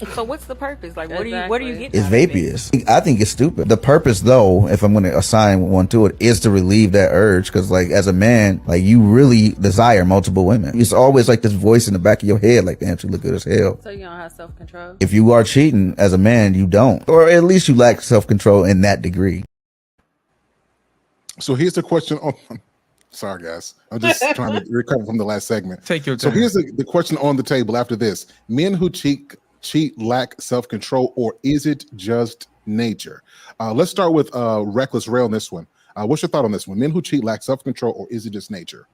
So what's the purpose? Like, what do you get? it's vaporous. I think it's stupid. The purpose, though, if I'm going to assign one to it, is to relieve that urge. Because, like, as a man, like, you really desire multiple women. It's always like this voice in the back of your head, like, damn, she look good as hell. So you don't have self-control? If you are cheating as a man, you don't, or at least you lack self-control in that degree. So here's the question. Oh, sorry, guys. I'm just trying to recover from the last segment. Take your time. So here's the question on the table after this. Men who cheat lack self-control, or is it just nature? Let's start with Reckless Rail on this one. What's your thought on this one? Men who cheat lack self-control, or is it just nature?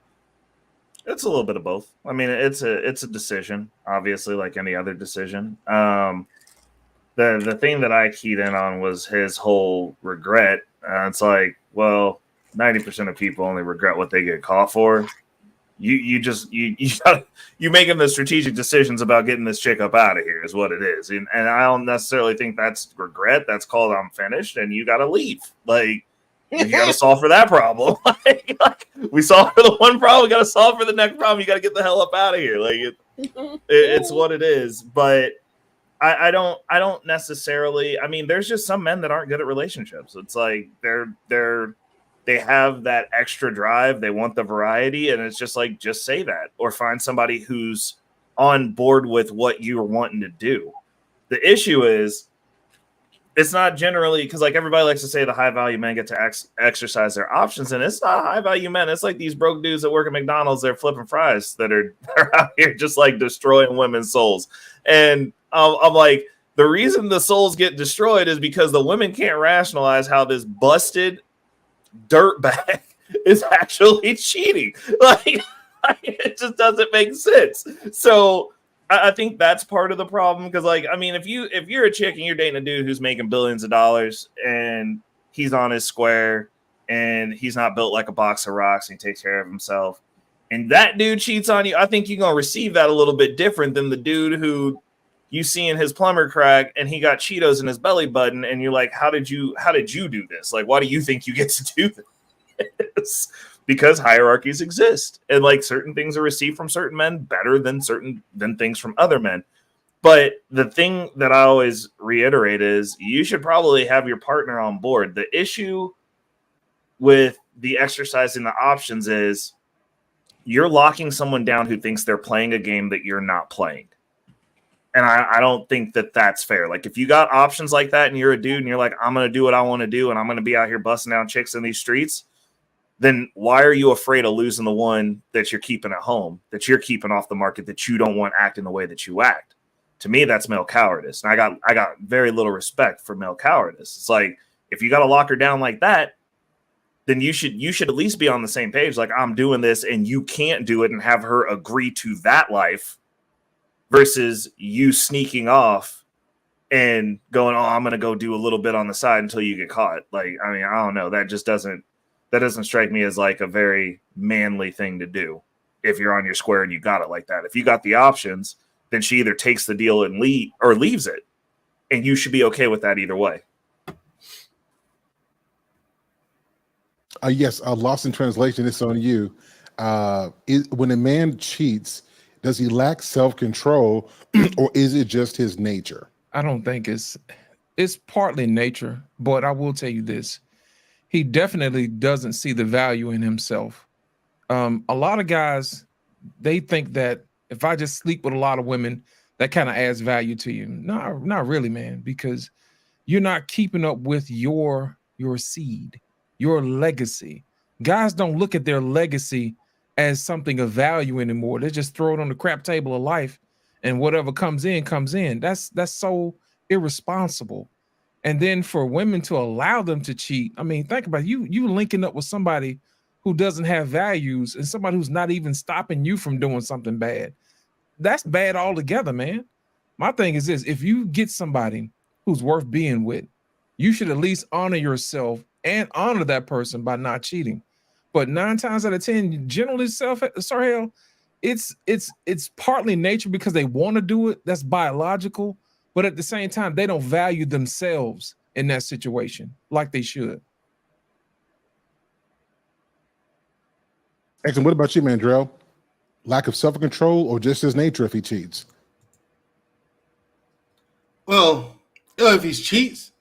It's a little bit of both. I mean, it's a decision, obviously, like any other decision. The thing that I keyed in on was his whole regret. It's like, well, 90% of people only regret what they get caught for. You making the strategic decisions about getting this chick up out of here is what it is. And I don't necessarily think that's regret. That's called I'm finished and you got to leave. Like, you got to solve for that problem. like, we solved for the one problem, we got to solve for the next problem. You got to get the hell up out of here. Like, it's what it is. But I don't necessarily. I mean, there's just some men that aren't good at relationships. It's like they have that extra drive. They want the variety. And it's just like, just say that, or find somebody who's on board with what you're wanting to do. The issue is it's not generally, because like everybody likes to say the high value men get to exercise their options. And it's not high value men. It's like these broke dudes that work at McDonald's. They're flipping fries that are out here just like destroying women's souls. And I'm like, the reason the souls get destroyed is because the women can't rationalize how this busted dirtbag is actually cheating. Like, it just doesn't make sense. So I think that's part of the problem. Because, like, I mean, if you're a chick and you're dating a dude who's making billions of dollars and he's on his square and he's not built like a box of rocks and he takes care of himself, and that dude cheats on you, I think you're gonna receive that a little bit different than the dude who you see in his plumber crack and he got Cheetos in his belly button and you're like, how did you do this? Like, why do you think you get to do this? Because hierarchies exist, and like certain things are received from certain men better than things from other men. But the thing that I always reiterate is you should probably have your partner on board. The issue with the exercising the options is you're locking someone down who thinks they're playing a game that you're not playing. And I don't think that that's fair. Like, if you got options like that and you're a dude and you're like, I'm going to do what I want to do and I'm going to be out here busting down chicks in these streets, then why are you afraid of losing the one that you're keeping at home, that you're keeping off the market, that you don't want acting the way that you act? To me, that's male cowardice. And I got very little respect for male cowardice. It's like, if you got to lock her down like that, then you should at least be on the same page. Like, I'm doing this and you can't do it, and have her agree to that life, versus you sneaking off and going, oh, I'm going to go do a little bit on the side until you get caught. Like, I mean, I don't know. That doesn't strike me as like a very manly thing to do. If you're on your square and you got it like that, if you got the options, then she either takes the deal and leaves it. And you should be okay with that either way. Yes, lost in translation. It's on you. When a man cheats, does he lack self-control, or is it just his nature? I don't think it's partly nature, but I will tell you this. He definitely doesn't see the value in himself. A lot of guys, they think that if I just sleep with a lot of women, that kind of adds value to you. No, not really, man, because you're not keeping up with your seed, your legacy. Guys don't look at their legacy as something of value anymore. They just throw it on the crap table of life, and whatever comes in, comes in. That's so irresponsible. And then for women to allow them to cheat, I mean, think about it. You linking up with somebody who doesn't have values, and somebody who's not even stopping you from doing something bad. That's bad altogether, man. My thing is this: if you get somebody who's worth being with, you should at least honor yourself and honor that person by not cheating. But 9 times out of 10, generally, Sarahel, it's partly nature because they want to do it. That's biological, but at the same time, they don't value themselves in that situation like they should. Excellent. What about you, Mandrell? Lack of self-control or just his nature if he cheats? Well, if he cheats,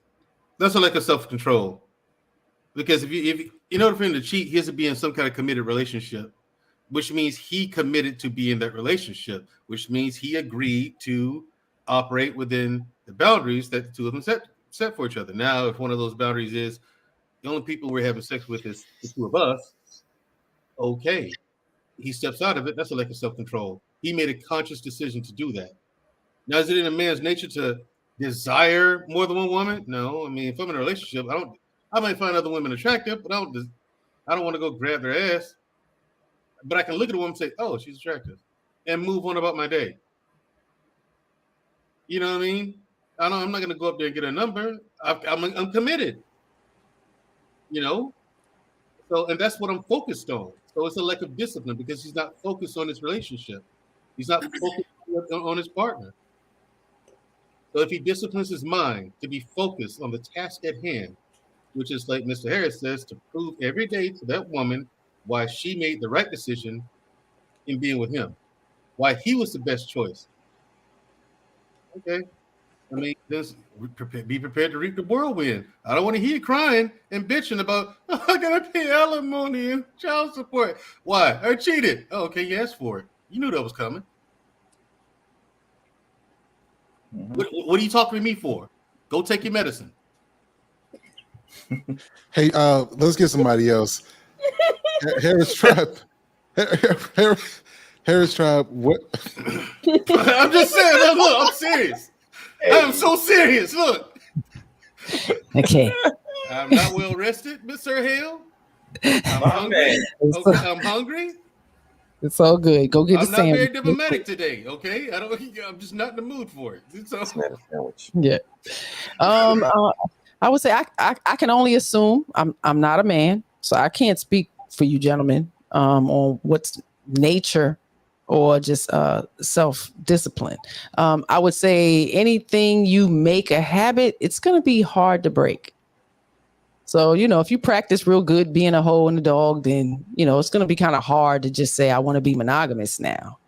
that's a lack of self-control. Because if in order for him to cheat, he has to be in some kind of committed relationship, which means he committed to be in that relationship, which means he agreed to operate within the boundaries that the two of them set for each other. Now, if one of those boundaries is the only people we're having sex with is the two of us, okay. He steps out of it. That's a lack of self-control. He made a conscious decision to do that. Now, is it in a man's nature to desire more than one woman? No. I mean, if I'm in a relationship, I might find other women attractive, but I don't want to go grab their ass. But I can look at a woman and say, "Oh, she's attractive," and move on about my day. You know what I mean? I'm not going to go up there and get a number. I'm committed. You know. So, and that's what I'm focused on. So it's a lack of discipline because he's not focused on his relationship. He's not focused on his partner. So if he disciplines his mind to be focused on the task at hand, which is like Mr. Harris says, to prove every day to that woman why she made the right decision in being with him, why he was the best choice. Okay. I mean, be prepared to reap the whirlwind. I don't want to hear you crying and bitching about, oh, I gotta pay alimony and child support. Why? I cheated. Oh, okay, you asked for it. You knew that was coming. What are you talking to me for? Go take your medicine. Hey, let's get somebody else. Harris Tribe. Harris Tribe. What? I'm just saying. Look, I'm serious. I'm so serious. Look. Okay. I'm not well rested, Mr. Hale. I'm hungry. Okay, I'm hungry. It's all good. Go get a sandwich. I'm not very diplomatic today. Okay, I'm just not in the mood for it. So. Yeah. I would say I can only assume I'm not a man, so I can't speak for you gentlemen on what's nature or just self-discipline. I would say anything you make a habit, it's going to be hard to break. So, if you practice real good being a hoe and a dog, then, it's going to be kind of hard to just say, I want to be monogamous now.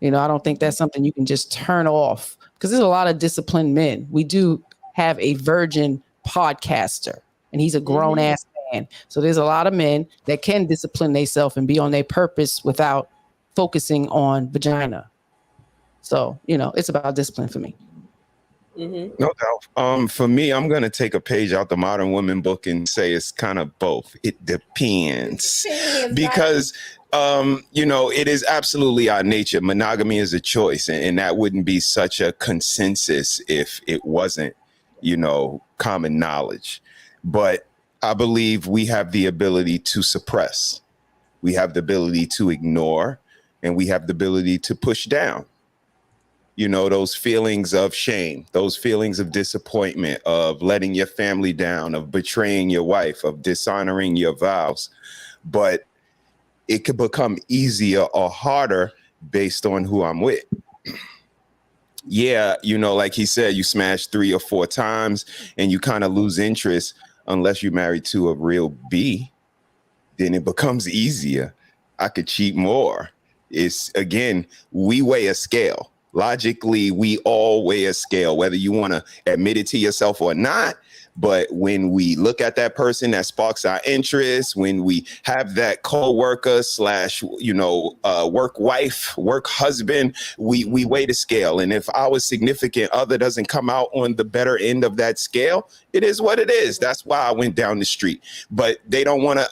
I don't think that's something you can just turn off because there's a lot of disciplined men. We do have a virgin podcaster and he's a grown ass man. So there's a lot of men that can discipline themselves and be on their purpose without focusing on vagina. So, it's about discipline for me. No doubt. For me, I'm going to take a page out the Modern Woman book and say it's kind of both. It depends. Because, it is absolutely our nature. Monogamy is a choice. And that wouldn't be such a consensus if it wasn't, common knowledge. But I believe we have the ability to suppress. We have the ability to ignore. And we have the ability to push down. Those feelings of shame, those feelings of disappointment, of letting your family down, of betraying your wife, of dishonoring your vows. But it could become easier or harder based on who I'm with. Yeah, like he said, you smash 3 or 4 times and you kind of lose interest unless you're married to a real B. Then it becomes easier. I could cheat more. It's, again, we weigh a scale. Logically, we all weigh a scale, whether you want to admit it to yourself or not. But when we look at that person that sparks our interest, when we have that co-worker / work wife, work husband, we weigh the scale. And if our significant other doesn't come out on the better end of that scale, it is what it is. That's why I went down the street. But they don't want to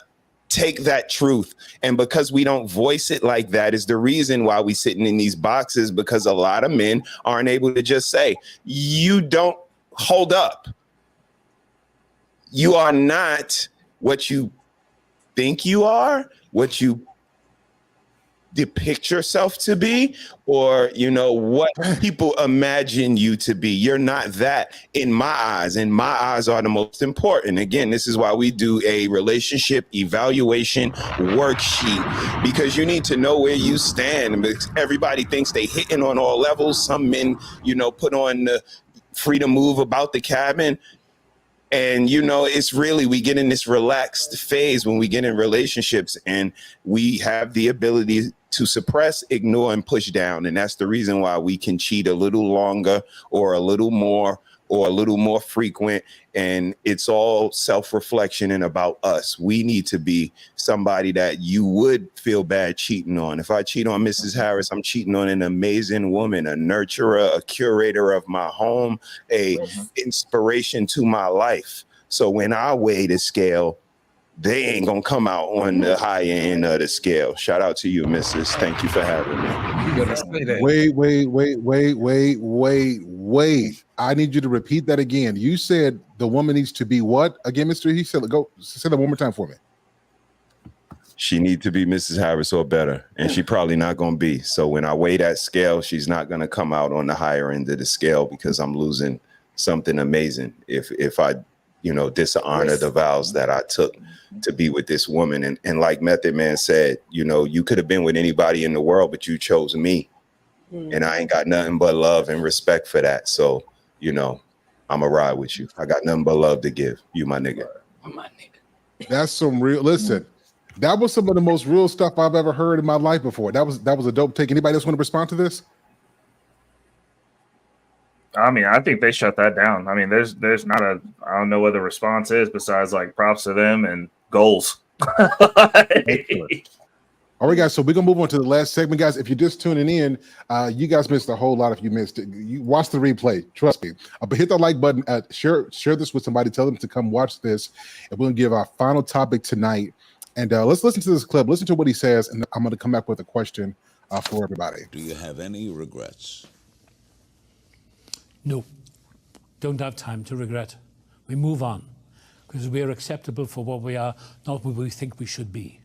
take that truth. And because we don't voice it like that is the reason why we sitting in these boxes, because a lot of men aren't able to just say, you don't hold up. You are not what you think you are, what you depict yourself to be, or what people imagine you to be. You're not that in my eyes, and my eyes are the most important. Again, this is why we do a relationship evaluation worksheet, because you need to know where you stand. Everybody thinks they hitting on all levels. Some men put on the free to move about the cabin. And, it's really, we get in this relaxed phase when we get in relationships, and we have the ability to suppress, ignore, and push down. And that's the reason why we can cheat a little longer or a little more or a little more frequent. And it's all self-reflection and about us. We need to be somebody that you would feel bad cheating on. If I cheat on Mrs. Harris, I'm cheating on an amazing woman, a nurturer, a curator of my home, a inspiration to my life. So when I weigh the scale, they ain't gonna come out on the high end of the scale. Shout out to you, Mrs. Thank you for having me. You better say that. Wait. I need you to repeat that again. You said the woman needs to be what again, Mr. He said, go say that one more time for me. She needs to be Mrs. Harris or better, and she probably not gonna be. So when I weigh that scale, she's not gonna come out on the higher end of the scale, because I'm losing something amazing if I dishonor the vows that I took to be with this woman. And like Method Man said, you could have been with anybody in the world, but you chose me. And I ain't got nothing but love and respect for that. So, I'm a ride with you. I got nothing but love to give you, my nigga. That's some real, listen, that was some of the most real stuff I've ever heard in my life before. That was a dope take. Anybody else want to respond to this? I mean, I think they shut that down. I mean, there's not I don't know what the response is besides like props to them and goals. All right, guys. So we're gonna move on to the last segment, guys. If you're just tuning in, you guys missed a whole lot. If you missed it, you watch the replay. Trust me. But hit the like button. Share this with somebody. Tell them to come watch this. And we're gonna give our final topic tonight. And let's listen to this clip. Listen to what he says, and I'm gonna come back with a question for everybody. Do you have any regrets? No, don't have time to regret. We move on because we are acceptable for what we are, not what we think we should be.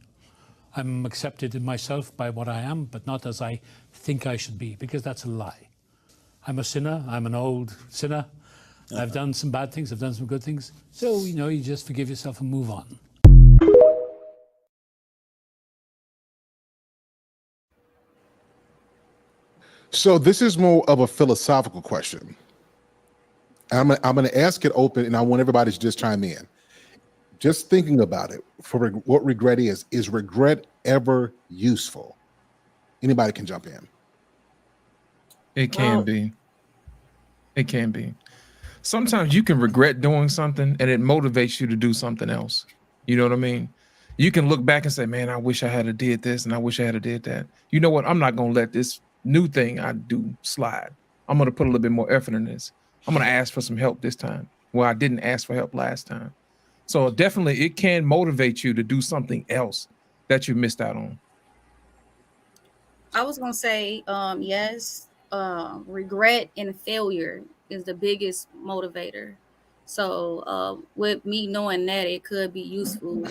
I'm accepted in myself by what I am, but not as I think I should be, because that's a lie. I'm a sinner. I'm an old sinner. I've done some bad things. I've done some good things. So, you just forgive yourself and move on. So this is more of a philosophical question. I'm going to ask it open, and I want everybody to just chime in. Just thinking about it, for what regret is regret ever useful? Anybody can jump in. It can be. It can be. Sometimes you can regret doing something and it motivates you to do something else. You know what I mean? You can look back and say, man, I wish I had did this and I wish I had did that. You know what? I'm not going to let this new thing I do slide. I'm going to put a little bit more effort in this. I'm going to ask for some help this time. Well, I didn't ask for help last time. So definitely it can motivate you to do something else that you missed out on. I was going to say, yes, regret and failure is the biggest motivator. So with me knowing that, it could be useful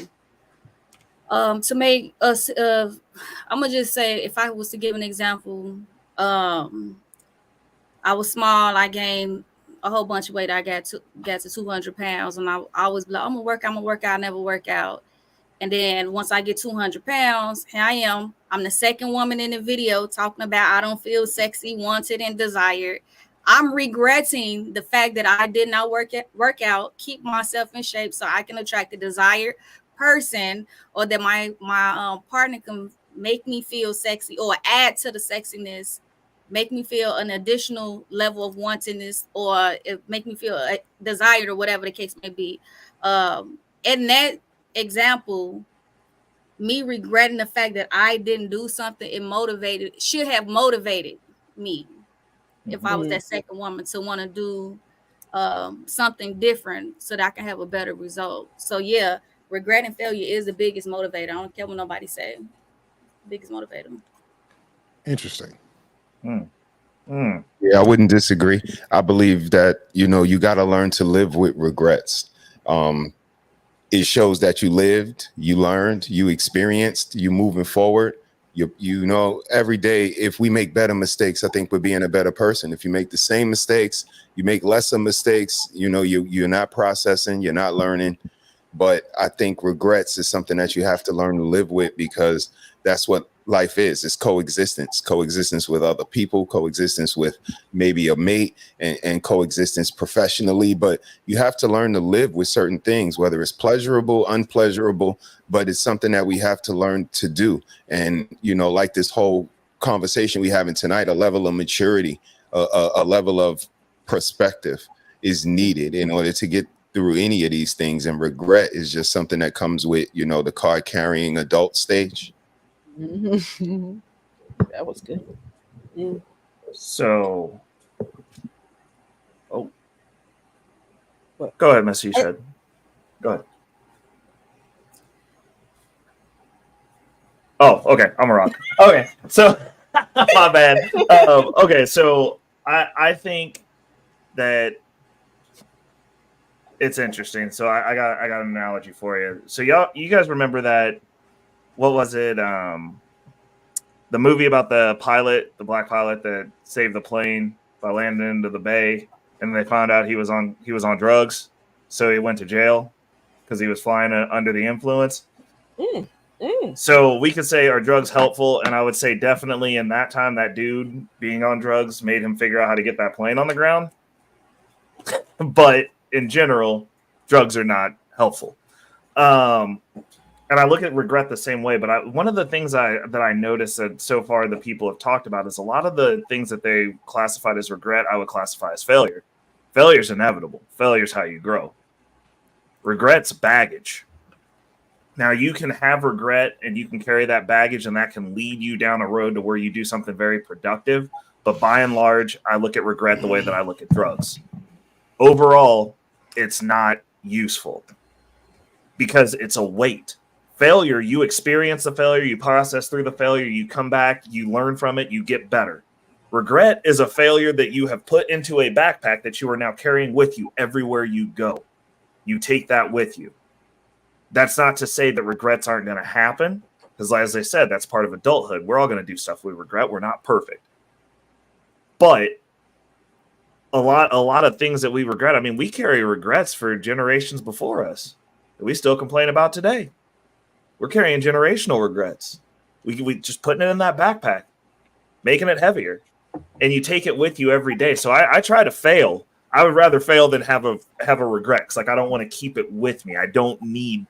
to make us, I'm going to just say, if I was to give an example, I was small, I gained a whole bunch of weight. I got to 200 pounds, and I always be like, I'm gonna work out, never work out. And then once I get 200 pounds, here I am. I'm the second woman in the video talking about I don't feel sexy, wanted, and desired. I'm regretting the fact that I did not work out, keep myself in shape so I can attract the desired person, or that my partner can make me feel sexy or add to the sexiness, make me feel an additional level of wantedness, or it make me feel desired, or whatever the case may be. In that example, me regretting the fact that I didn't do something, it should have motivated me if I was that second woman to want to do something different so that I can have a better result. So yeah, regret and failure is the biggest motivator. I don't care what nobody says. Biggest motivator. Interesting. Yeah, I wouldn't disagree. I believe that, you got to learn to live with regrets. It shows that you lived, you learned, you experienced, you moving forward. You know, every day, if we make better mistakes, I think we're being a better person. If you make the same mistakes, you make lesser mistakes, you know, you're not processing, you're not learning. But I think regrets is something that you have to learn to live with, because that's what life is. It's coexistence with other people, coexistence with maybe a mate, and coexistence professionally. But you have to learn to live with certain things, whether it's pleasurable, unpleasurable, but it's something that we have to learn to do. And, you know, like this whole conversation we having tonight, a level of maturity, a level of perspective is needed in order to get through any of these things. And regret is just something that comes with, you know, the card carrying adult stage. That was good. So, go ahead, Missy. You said, go ahead. Oh, okay. I'm a rock. Okay, so my bad. Okay, so I think that it's interesting. So I got an analogy for you. So you guys remember that? What was it? The movie about the black pilot that saved the plane by landing into the bay, and they found out he was on drugs, so he went to jail because he was flying under the influence. So we could say, are drugs helpful? And I would say definitely in that time, that dude being on drugs made him figure out how to get that plane on the ground. But in general, drugs are not helpful. And I look at regret the same way. But one of the things that I noticed that so far the people have talked about is a lot of the things that they classified as regret, I would classify as failure. Failure is inevitable. Failure is how you grow. Regret's baggage. Now, you can have regret and you can carry that baggage, and that can lead you down a road to where you do something very productive. But by and large, I look at regret the way that I look at drugs. Overall, it's not useful because it's a weight. Failure, you experience the failure, you process through the failure, you come back, you learn from it, you get better. Regret is a failure that you have put into a backpack that you are now carrying with you everywhere you go. You take that with you. That's not to say that regrets aren't going to happen, because as I said, that's part of adulthood. We're all going to do stuff we regret. We're not perfect. But a lot of things that we regret, I mean, we carry regrets for generations before us that we still complain about today. We're carrying generational regrets. We just putting it in that backpack, making it heavier, and you take it with you every day. So I try to fail. I would rather fail than have a regret, because like I don't want to keep it with me. I don't need.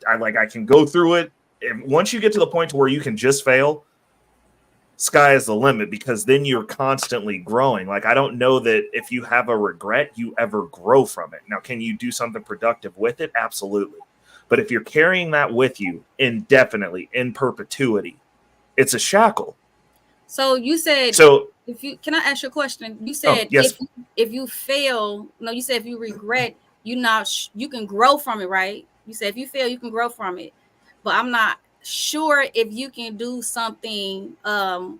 I can go through it. And once you get to the point to where you can just fail, sky is the limit, because then you're constantly growing. Like, I don't know that if you have a regret, you ever grow from it. Now, can you do something productive with it? Absolutely. But if you're carrying that with you indefinitely, in perpetuity, it's a shackle. So you said, can I ask you a question? You said, yes. if you fail, you said if you regret, you can grow from it, right? You said if you fail, you can grow from it. But I'm not sure if you can do something. I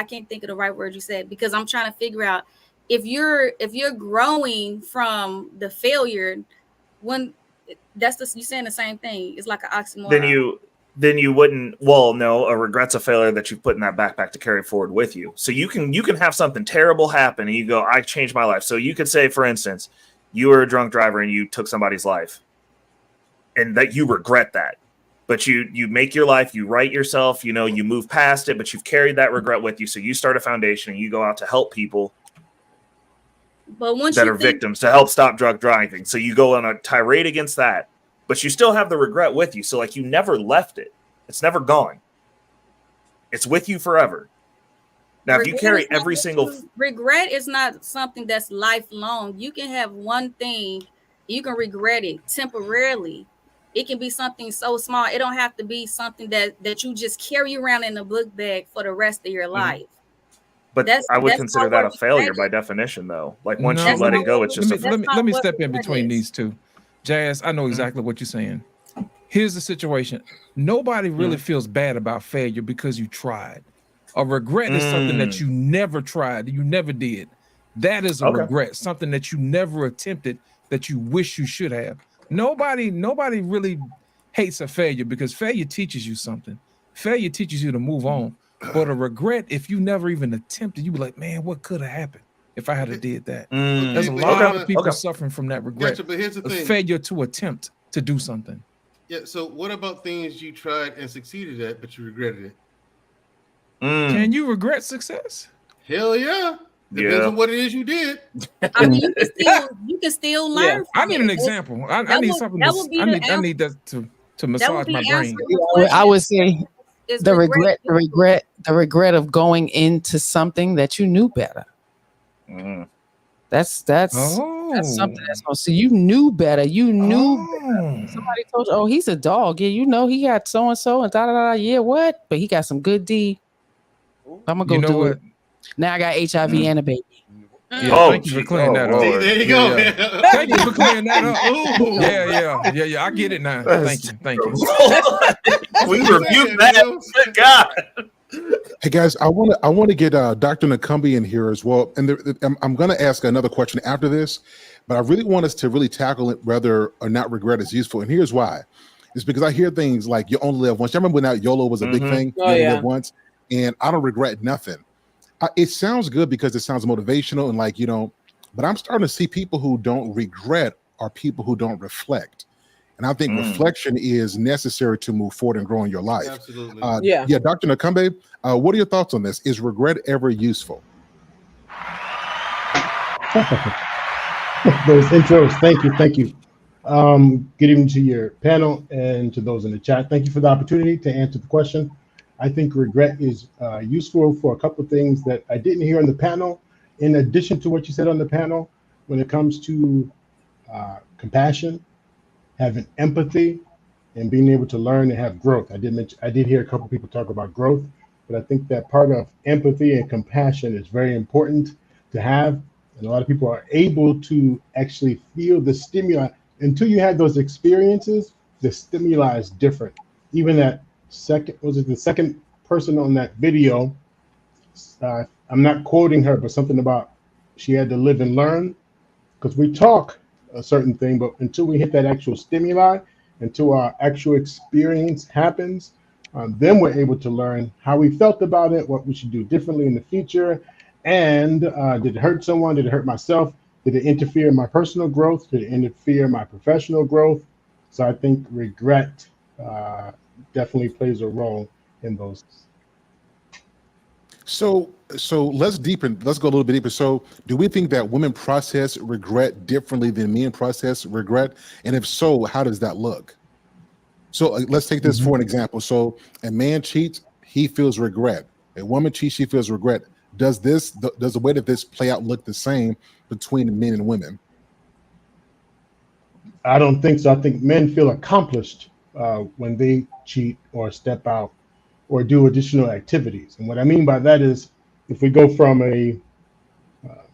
can't think of the right word you said, because I'm trying to figure out if you're growing from the failure, when you're saying the same thing. It's like an oxymoron. Then you wouldn't. Well, no, a regret's a failure that you put in that backpack to carry forward with you. So you can have something terrible happen and you go, I changed my life. So you could say, for instance, you were a drunk driver and you took somebody's life, and that you regret that. But you make your life, you right yourself, you move past it, but you've carried that regret with you. So you start a foundation and you go out to help people that are victims, to help stop drug driving. So you go on a tirade against that, but you still have the regret with you. So like you never left it. It's never gone. It's with you forever. Now, if you carry every single... Regret is not something that's lifelong. You can have one thing, you can regret it temporarily. It can be something so small. It don't have to be something that you just carry around in a book bag for the rest of your life. But I would consider that a failure by definition, though. Like once you let it go, it's just let me step in between these two. Jazz, I know exactly what you're saying. Here's the situation. Nobody really feels bad about failure because you tried. A regret is something that you never tried, you never did. That is a regret, something that you never attempted that you wish you should have. Nobody really hates a failure, because failure teaches you something. Failure teaches you to move on. But a regret, if you never even attempted, you be like, man, what could have happened if I had did that? There's a lot of people suffering from that regret. Gotcha, but here's the thing. Failure to attempt to do something. Yeah. So what about things you tried and succeeded at, but you regretted it? Can you regret success? Hell yeah. Depends on what it is you did. I mean, you can still learn. I need an example. I need something. I need that to massage my brain. I would say the regret of going into something that you knew better. That's something that's going. So you knew better. You knew better. Somebody told you, oh, he's a dog. Yeah, you know he got so and so and da da da. Yeah, what? But he got some good D. I'm gonna go do it. Now I got HIV and a baby. Yeah, thank you for clearing that up. There you go. Yeah. Thank you for clearing that up. Yeah. I get it now. Thank you. We reviewed that. God. Hey guys, I want to get Dr. Nakumbi in here as well, and I'm going to ask another question after this, but I really want us to really tackle it whether or not regret is useful, and here's why. It's because I hear things like you only live once. I remember when that YOLO was a big thing. You only live once, and I don't regret nothing. It sounds good because it sounds motivational and but I'm starting to see people who don't regret are people who don't reflect. And I think reflection is necessary to move forward and grow in your life. Absolutely. Dr. Nakumbi, what are your thoughts on this? Is regret ever useful? Those intros, thank you. Good evening to your panel and to those in the chat. Thank you for the opportunity to answer the question. I think regret is useful for a couple of things that I didn't hear on the panel. In addition to what you said on the panel, when it comes to compassion, having empathy, and being able to learn and have growth. I did hear a couple of people talk about growth, but I think that part of empathy and compassion is very important to have. And a lot of people are able to actually feel the stimuli. Until you have those experiences, the stimuli is different. Even that the second person on that video, I'm not quoting her, but something about she had to live and learn, because we talk a certain thing, but until we hit that actual stimuli, until our actual experience happens, then we're able to learn how we felt about it, what we should do differently in the future, and did it hurt someone? Did it hurt myself? Did it interfere in my personal growth? Did it interfere in my professional growth? So I think regret definitely plays a role in those. So let's go a little bit deeper. So do we think that women process regret differently than men process regret? And if so, how does that look? So let's take this for an example. So a man cheats, he feels regret. A woman cheats, she feels regret. Does the way that this play out look the same between men and women? I don't think so. I think men feel accomplished when they cheat or step out or do additional activities. And what I mean by that is, if we go from a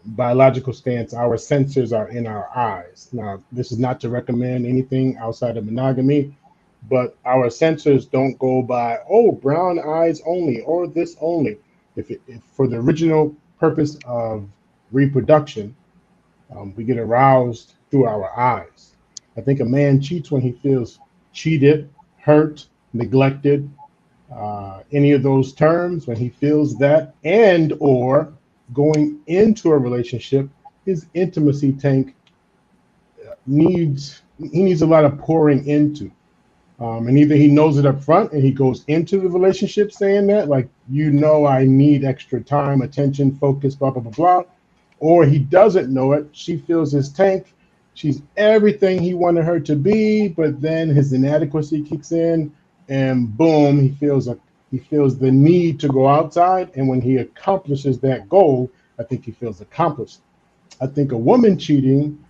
biological stance, our sensors are in our eyes. Now, this is not to recommend anything outside of monogamy, but our sensors don't go by, oh, brown eyes only, or this only. If for the original purpose of reproduction, we get aroused through our eyes. I think a man cheats when he feels cheated, hurt, neglected, any of those terms, when he feels that, and or going into a relationship, his intimacy tank needs a lot of pouring into. And either he knows it up front and he goes into the relationship saying that, like, I need extra time, attention, focus, blah, blah, blah, blah. Or he doesn't know it. She fills his tank. She's everything he wanted her to be, but then his inadequacy kicks in and boom, he feels the need to go outside. And when he accomplishes that goal, I think he feels accomplished. I think a woman cheating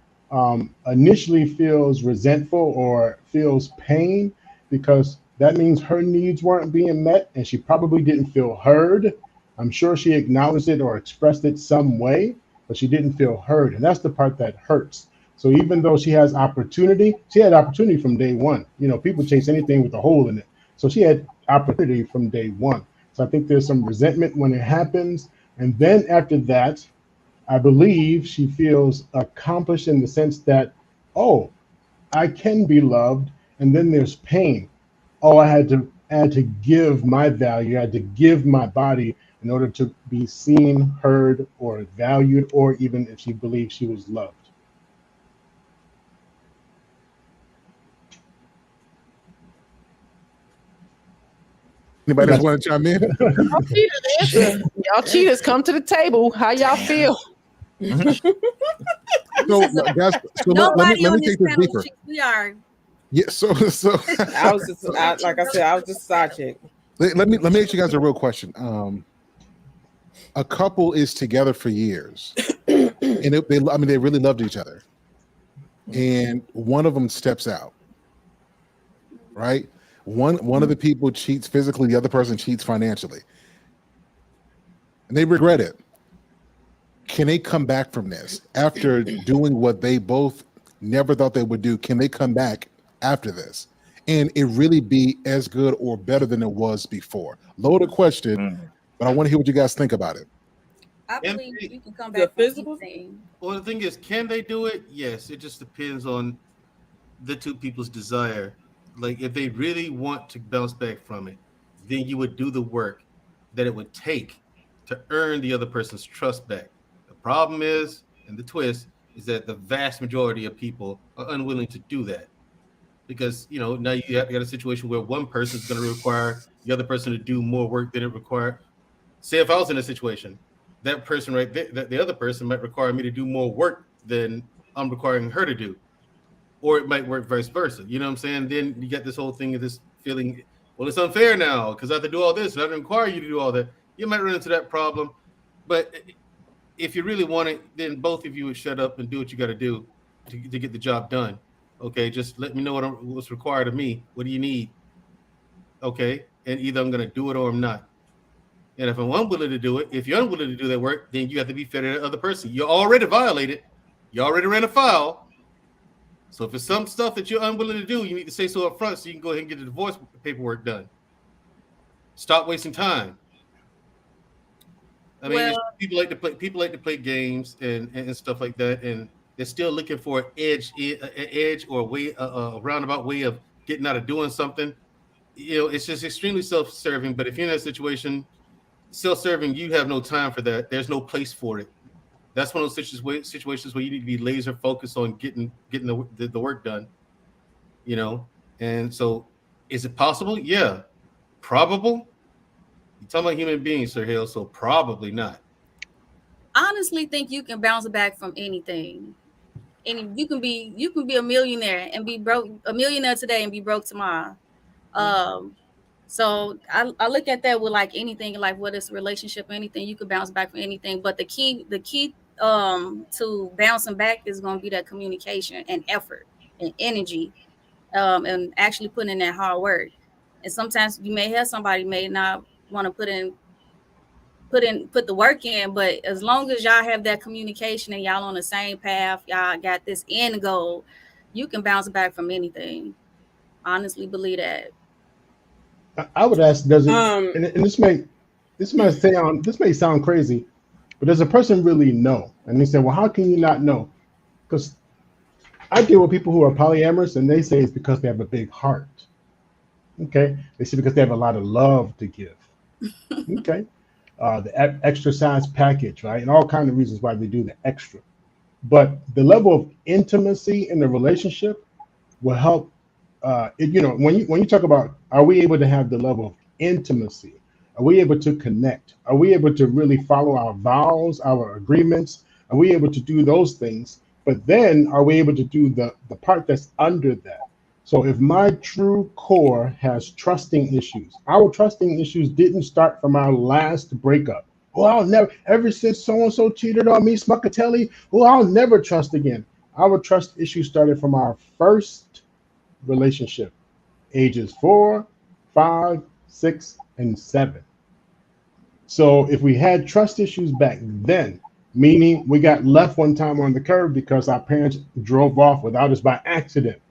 initially feels resentful or feels pain, because that means her needs weren't being met and she probably didn't feel heard. I'm sure she acknowledged it or expressed it some way, but she didn't feel heard. And that's the part that hurts. So even though she had opportunity from day one. People chase anything with a hole in it. So she had opportunity from day one. So I think there's some resentment when it happens. And then after that, I believe she feels accomplished in the sense that, oh, I can be loved. And then there's pain. Oh, I had to I had to give my value, I had to give my body in order to be seen, heard, or valued, or even if she believed she was loved. Anybody else want to chime in? Y'all cheaters, answer. Y'all cheaters, come to the table. How y'all feel? So, guys, so Nobody let on me this take this panel deeper. cheats. We are. Yeah, so I was just like I said, I was just a side chick. let me ask you guys a real question. A couple is together for years, and they really loved each other, and one of them steps out, right? One of the people cheats physically, the other person cheats financially, and they regret it. Can they come back from this after doing what they both never thought they would do? Can they come back after this and it really be as good or better than it was before? Loaded question, but I want to hear what you guys think about it. I believe you can come The back from physical? anything. Well, the thing is, can they do it? Yes. It just depends on the two people's desire. Like, if they really want to bounce back from it, then you would do the work that it would take to earn the other person's trust back. The problem is, and the twist is that the vast majority of people are unwilling to do that because now you got a situation where one person is going to require the other person to do more work than it required. Say if I was in a situation, that person right there, the other person might require me to do more work than I'm requiring her to do, or it might work vice versa. You know what I'm saying? Then you get this whole thing of this feeling, well, it's unfair now because I have to do all this and I don't require you to do all that. You might run into that problem, but if you really want it, then both of you would shut up and do what you got to do to get the job done. Okay, just let me know what's required of me. What do you need? Okay, and either I'm going to do it or I'm not. And if I'm unwilling to do it, if you're unwilling to do that work, then you have to be fair to the other person. You already violated. You already ran a foul. So if it's some stuff that you're unwilling to do, you need to say so up front so you can go ahead and get the divorce paperwork done. Stop wasting time. I mean, people like to play games and stuff like that, and they're still looking for an edge or a way, a roundabout way of getting out of doing something. It's just extremely self-serving. But if you're in that situation, self-serving, you have no time for that. There's no place for it. That's one of those situations where you need to be laser focused on getting the work done. And so, is it possible? Yeah. Probable? You're talking about human beings, Sir Hale, so probably not. Honestly, think you can bounce back from anything. And you can be a millionaire and be broke, a millionaire today and be broke tomorrow. So I look at that with like anything, like whether it's a relationship or anything, you could bounce back from anything. But the key to bouncing back is going to be that communication and effort and energy, and actually putting in that hard work. And sometimes you may have somebody may not want to put the work in, but as long as y'all have that communication and y'all on the same path, y'all got this end goal, you can bounce back from anything. Honestly believe that. I would ask, does it? And this may sound crazy, but does a person really know? And they say, well, how can you not know? Because I deal with people who are polyamorous, and they say it's because they have a big heart. Okay, they say because they have a lot of love to give. Okay, the extra size package, right, and all kinds of reasons why they do the extra. But the level of intimacy in the relationship will help. When you talk about, are we able to have the level of intimacy? Are we able to connect? Are we able to really follow our vows, our agreements? Are we able to do those things? But then are we able to do the part that's under that? So if my true core has trusting issues, our trusting issues didn't start from our last breakup. Oh, I'll never, ever since so-and-so cheated on me, Smuckatelli, I'll never trust again. Our trust issues started from our first relationship, ages 4, 5, 6, and 7. So if we had trust issues back then, meaning we got left one time on the curb because our parents drove off without us by accident,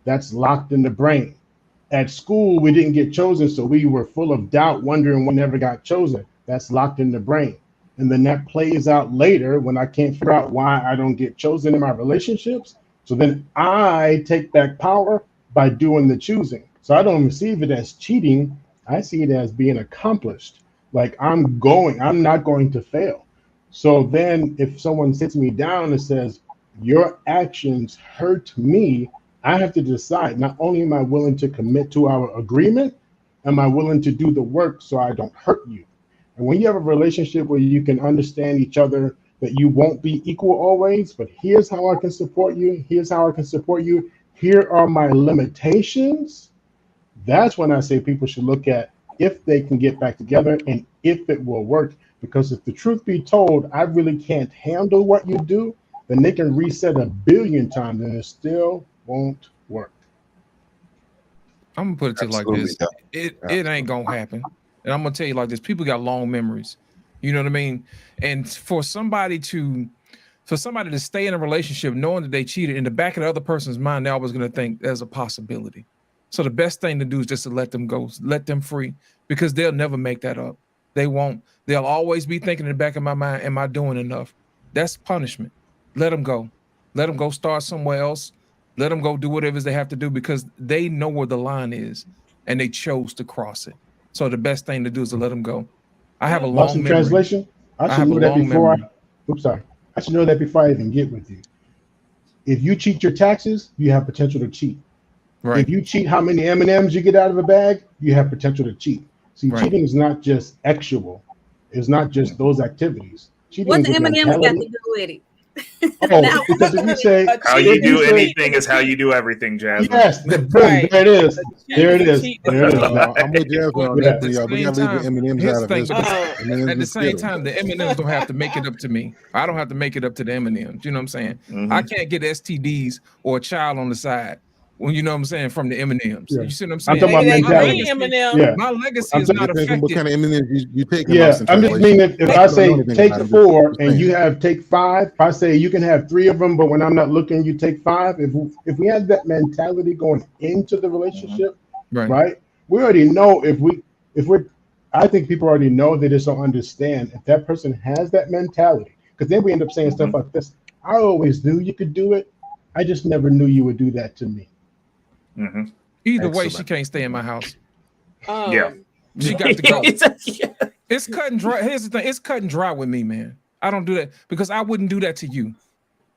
that's locked in the brain. At school, we didn't get chosen, so we were full of doubt, wondering we never got chosen. That's locked in the brain. And then that plays out later when I can't figure out why I don't get chosen in my relationships. So then I take back power by doing the choosing. So I don't receive it as cheating. I see it as being accomplished. Like I'm not going to fail. So then if someone sits me down and says, your actions hurt me, I have to decide, not only am I willing to commit to our agreement, am I willing to do the work so I don't hurt you? And when you have a relationship where you can understand each other, that you won't be equal always, but here's how I can support you, here's how I can support you, here are my limitations, that's when I say people should look at if they can get back together and if it will work. Because if the truth be told, I really can't handle what you do, then they can reset 1 billion times and it still won't work. I'm gonna put it to you like this: it ain't gonna happen. And I'm gonna tell you like this: people got long memories. You know what I mean? And for somebody to stay in a relationship knowing that they cheated, in the back of the other person's mind, they're always gonna think there's a possibility. So the best thing to do is just to let them go, let them free, because they'll never make that up. They won't. They'll always be thinking in the back of my mind, am I doing enough? That's punishment. Let them go. Let them go start somewhere else. Let them go do whatever they have to do, because they know where the line is and they chose to cross it. So the best thing to do is to let them go. I have a Lost long in memory. translation. I should know that before I should know that before I even get with you. If you cheat your taxes, you have potential to cheat. Right. If you cheat how many M&Ms you get out of a bag, you have potential to cheat. See, cheating is not just actual. It's not just those activities. Cheating What is the a M&M's got to mentality. do with it? Oh, because if you say How you do anything is how you do everything, Jasmine. yes, there it is. There it is. There it is. No, I'm with Jasmine on that, but y'all, we gotta leave the M&Ms Here's out the of thing, this. but at the same time, the M&Ms don't have to make it up to me. I don't have to make it up to the M&Ms. You know what I'm saying? I can't get STDs or a child on the side. When you know what I'm saying, from the M&Ms. Yeah. You see what I'm I'm saying? talking about Maybe that mentality. green M&M. Yeah. My legacy I'm is t- not Depends on what affected. kind of M&Ms you take in Yeah, lost in I'm just translation. meaning if I You don't know say anything take about it, 4 just and saying. you have take 5, if I say you can have 3 of them, but when I'm not looking, you take 5. If we had that mentality going into the relationship, right? We already know if we're I think people already know, they just don't understand if that person has that mentality. Because then we end up saying stuff like this: I always knew you could do it. I just never knew you would do that to me. Either way, she can't stay in my house. Yeah. She got to go. It's cut and dry. Here's the thing: it's cut and dry with me, man. I don't do that because I wouldn't do that to you.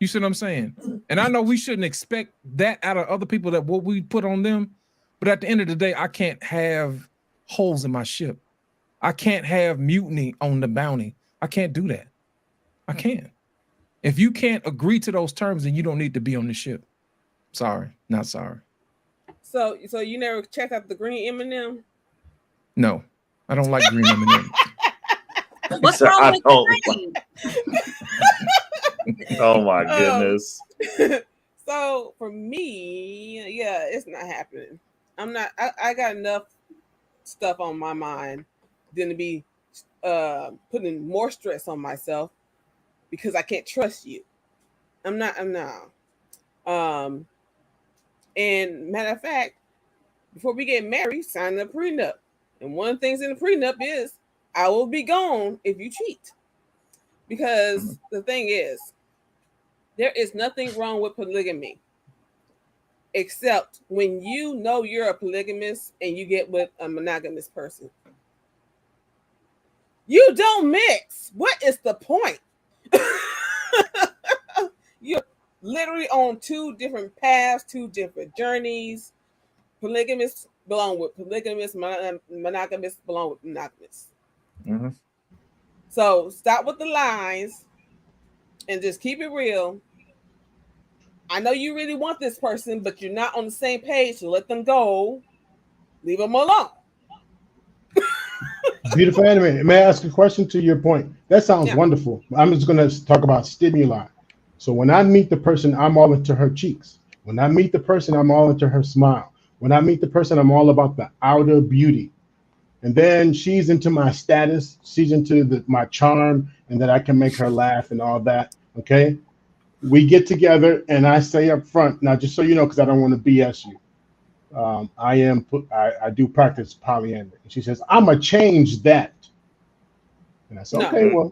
You see what I'm saying? And I know we shouldn't expect that out of other people, that what we put on them. But at the end of the day, I can't have holes in my ship. I can't have mutiny on the bounty. I can't do that. I can't. If you can't agree to those terms, then you don't need to be on the ship. Sorry, not sorry. So you never checked out the green M&M? No, I don't like green M&Ms. What's So wrong I with don't- green? Oh my goodness. So for me, yeah, it's not happening. I got enough stuff on my mind than to be putting more stress on myself because I can't trust you. I'm not. And matter of fact, before we get married, sign a prenup. And one of the things in the prenup is I will be gone if you cheat. Because the thing is, there is nothing wrong with polygamy, except when you know you're a polygamist and you get with a monogamous person. You don't mix. What is the point? You're literally on 2 different paths, 2 different journeys. Polygamists belong with polygamists, monogamists belong with monogamists. So stop with the lies and just keep it real. I know you really want this person, but you're not on the same page, so let them go. Leave them alone. Beautiful anime. May I ask a question to your point? That sounds wonderful. I'm just going to talk about stimuli. So when I meet the person, I'm all into her cheeks. When I meet the person, I'm all into her smile. When I meet the person, I'm all about the outer beauty. And then she's into my status. She's into my charm and that I can make her laugh and all that. Okay. We get together and I say up front, now just so you know, because I don't want to BS you. I do practice polyamory. And she says, I'm gonna change that. And I said, okay, well,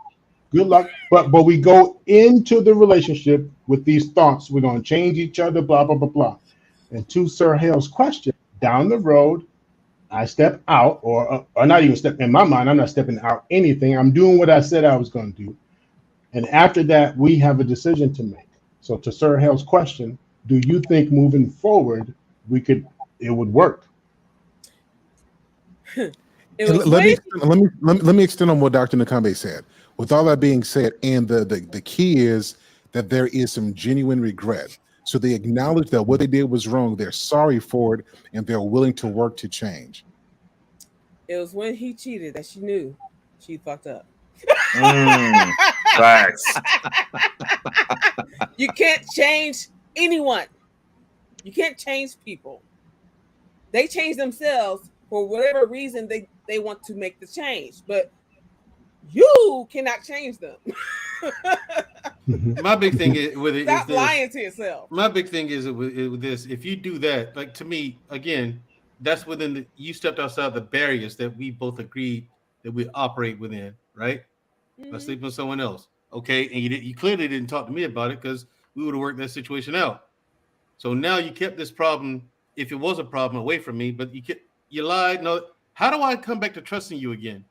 good luck. But we go into the relationship with these thoughts. We're gonna change each other, blah, blah, blah, blah. And to Sir Hale's question, down the road, I step out, or not even step in my mind. I'm not stepping out anything. I'm doing what I said I was going to do. And after that, we have a decision to make. So to Sir Hale's question, do you think moving forward, it would work? Let me extend on what Dr. Nakambe said. With all that being said, and the key is that there is some genuine regret. So they acknowledge that what they did was wrong. They're sorry for it, and they're willing to work to change. It was when he cheated that she knew she fucked up. Facts. You can't change anyone. You can't change people. They change themselves for whatever reason they want to make the change, but you cannot change them. My big thing is with it. Stop lying to yourself. My big thing is with this. If you do that, like, to me, again, that's within you stepped outside the barriers that we both agreed that we operate within, right? By sleeping with someone else, okay? And you clearly didn't talk to me about it, because we would have worked that situation out. So now you kept this problem, if it was a problem, away from me, but you lied. No, how do I come back to trusting you again?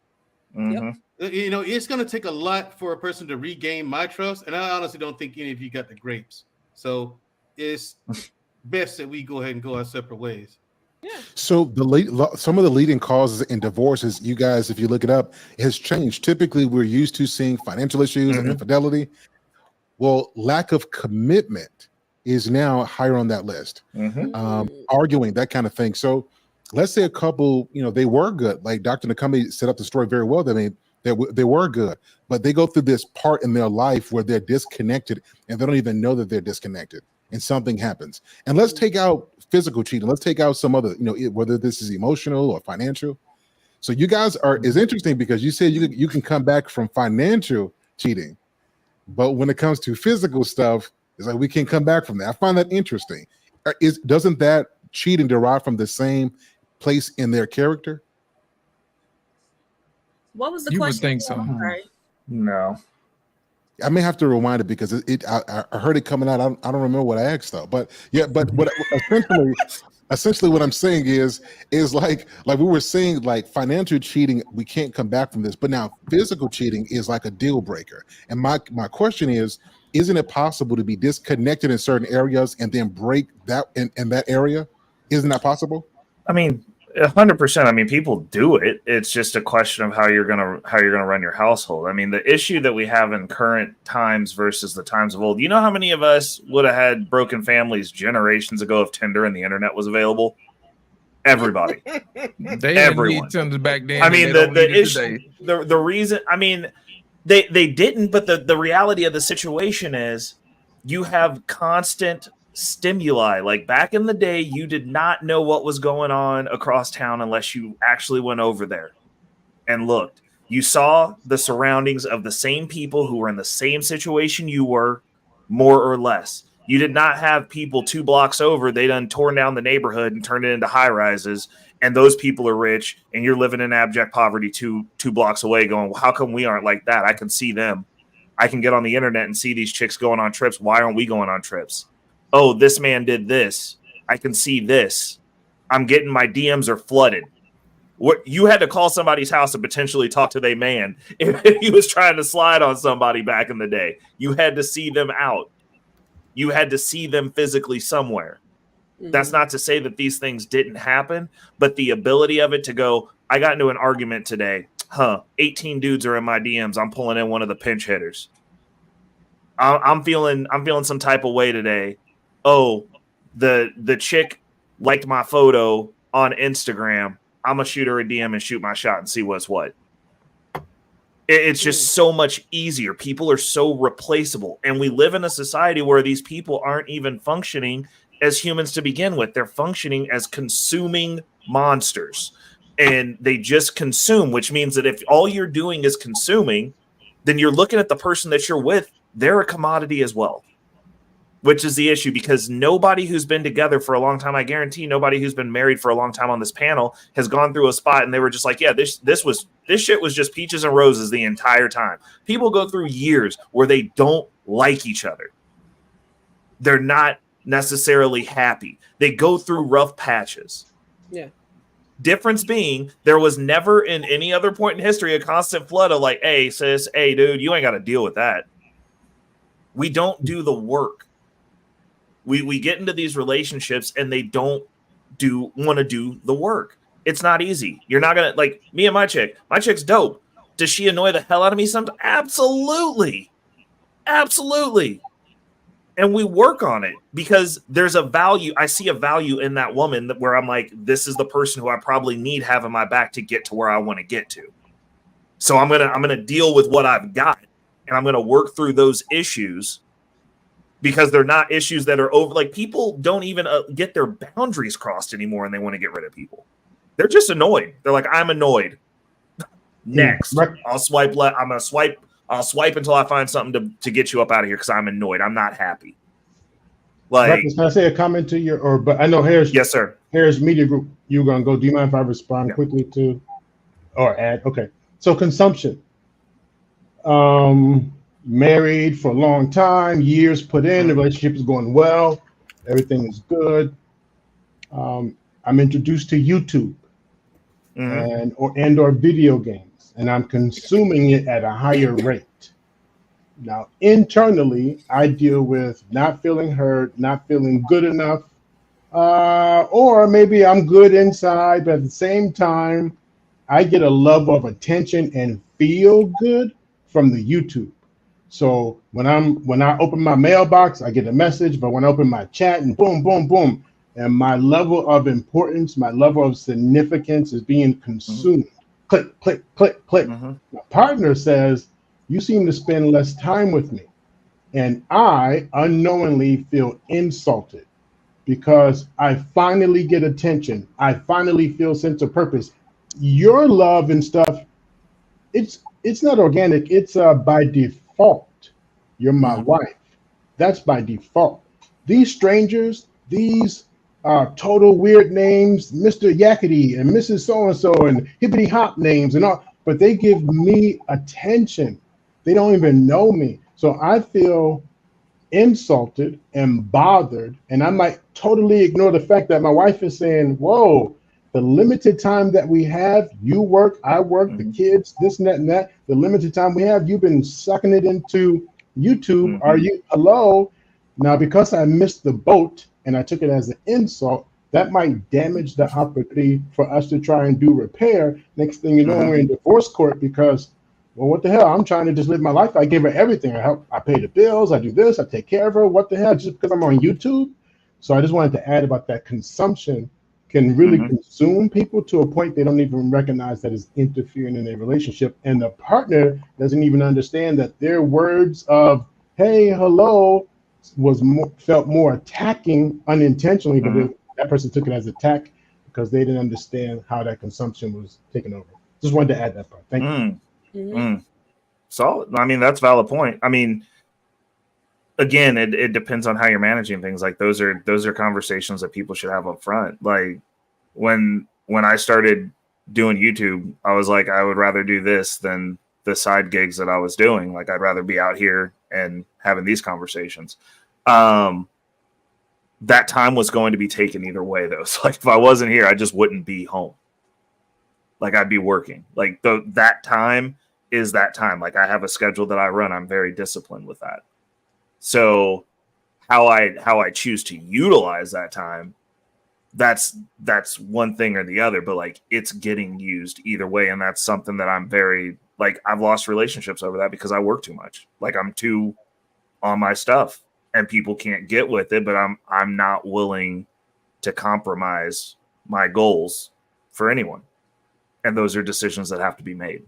Yep. You know, it's going to take a lot for a person to regain my trust, and I honestly don't think any of you got the grapes. So it's best that we go ahead and go our separate ways. So some of the leading causes in divorces, you guys, if you look it up, has changed. Typically, we're used to seeing financial issues and infidelity. Well, lack of commitment is now higher on that list. Arguing, that kind of thing. So let's say a couple, they were good. Like Dr. Nakambe set up the story very well. They were good, but they go through this part in their life where they're disconnected and they don't even know that they're disconnected, and something happens. And let's take out physical cheating. Let's take out some other, whether this is emotional or financial. So you guys is interesting because you said you can come back from financial cheating, but when it comes to physical stuff, it's like we can't come back from that. I find that interesting. Doesn't that cheating derive from the same place in their character? What was the You would question? think so. I'm sorry. No. I may have to rewind it because I heard it coming out. I don't remember what I asked though. But yeah, but what essentially what I'm saying is like we were saying, like financial cheating, we can't come back from this. But now physical cheating is like a deal breaker. And my question is, isn't it possible to be disconnected in certain areas and then break that in that area? Isn't that possible? I mean, 100%. I mean, people do it. It's just a question of how you're gonna run your household. I mean, the issue that we have in current times versus the times of old. You know how many of us would have had broken families generations ago if Tinder and the internet was available? Everybody. They Everyone. didn't need Tinder back then. I mean, and they don't the need it issue, today. the reason. I mean, they didn't. But the reality of the situation is, you have constant stimuli. Like back in the day, you did not know what was going on across town unless you actually went over there and looked. You saw the surroundings of the same people who were in the same situation you were, more or less. You did not have people 2 blocks over. They done torn down the neighborhood and turned it into high rises, and those people are rich, and you're living in abject poverty two blocks away going, well, how come we aren't like that? I can see them. I can get on the internet and see these chicks going on trips. Why aren't we going on trips? Oh, this man did this. I can see this. I'm getting my DMs are flooded. What you had to call somebody's house to potentially talk to their man if he was trying to slide on somebody back in the day. You had to see them out. You had to see them physically somewhere. That's not to say that these things didn't happen, but the ability of it to go, I got into an argument today. 18 dudes are in my DMs. I'm pulling in one of the pinch hitters. I'm feeling some type of way today. Oh, the chick liked my photo on Instagram. I'm gonna shoot her a DM and shoot my shot and see what's what. It's just so much easier. People are so replaceable, and we live in a society where these people aren't even functioning as humans to begin with. They're functioning as consuming monsters, and they just consume, which means that if all you're doing is consuming, then you're looking at the person that you're with. They're a commodity as well, which is the issue, because nobody who's been together for a long time, I guarantee nobody who's been married for a long time on this panel has gone through a spot and they were just like, yeah, this shit was just peaches and roses the entire time. People go through years where they don't like each other. They're not necessarily happy. They go through rough patches. Yeah. Difference being, there was never in any other point in history a constant flood of like, hey, sis, hey, dude, you ain't got to deal with that. We don't do the work. We get into these relationships and they don't want to do the work. It's not easy. You're not gonna, like me and my chick. My chick's dope. Does she annoy the hell out of me sometimes? Absolutely. And we work on it because there's a value. I see a value in that woman where I'm like, this is the person who I probably need having my back to get to where I want to get to. So I'm gonna deal with what I've got, and I'm gonna work through those issues because they're not issues that are over. Like, people don't even get their boundaries crossed anymore, and they want to get rid of people. They're just annoyed. They're like, I'm annoyed. Next, I'll swipe left. I'm gonna swipe. I'll swipe until I find something to get you up out of here because I'm annoyed. I'm not happy. Like, can I say a comment to your, but I know Harris. Yes, sir. Harris Media Group, you're going to go. Do you mind if I respond quickly to, or add? Okay. So consumption. Married for a long time, years put in, the relationship is going well. Everything is good. I'm introduced to YouTube or video games, and I'm consuming it at a higher rate. Now, internally, I deal with not feeling heard, not feeling good enough, or maybe I'm good inside, but at the same time, I get a level of attention and feel good from the YouTube. So when I open my mailbox, I get a message, but when I open my chat and boom, boom, boom, and my level of importance, my level of significance is being consumed. Click, click, click, click. My partner says, you seem to spend less time with me. And I unknowingly feel insulted because I finally get attention. I finally feel sense of purpose. Your love and stuff, it's not organic. It's by default. You're my wife. That's by default. These strangers, these total weird names, Mr. Yakety and Mrs. So-and-so and hippity hop names and all, but they give me attention. They don't even know me. So I feel insulted and bothered, and I might totally ignore the fact that my wife is saying, whoa, the limited time that we have, you work, I work, the kids, this and that and that, the limited time we have, you've been sucking it into YouTube. Are you, hello? Now, because I missed the boat and I took it as an insult, that might damage the opportunity for us to try and do repair. Next thing you know, we're in divorce court because, well, what the hell? I'm trying to just live my life. I give her everything. I pay the bills. I do this. I take care of her. What the hell? Just because I'm on YouTube? So I just wanted to add about that. Consumption can really consume people to a point they don't even recognize that it's interfering in their relationship. And the partner doesn't even understand that their words of, hey, hello, felt more attacking unintentionally, but that person took it as attack because they didn't understand how that consumption was taken over. Just wanted to add that part. Thank you. Solid. I mean, that's a valid point. I mean, again, it depends on how you're managing things. Like those are conversations that people should have up front. Like when I started doing YouTube, I was like, I would rather do this than the side gigs that I was doing. Like I'd rather be out here and having these conversations. That time was going to be taken either way though. So like if I wasn't here, I just wouldn't be home. Like I'd be working. Like that time is that time. Like I have a schedule that I run. I'm very disciplined with that. So how I choose to utilize that time, that's one thing or the other, but like it's getting used either way. And that's something that I'm very, like, I've lost relationships over that because I work too much. Like I'm too on my stuff and people can't get with it, but I'm not willing to compromise my goals for anyone. And those are decisions that have to be made,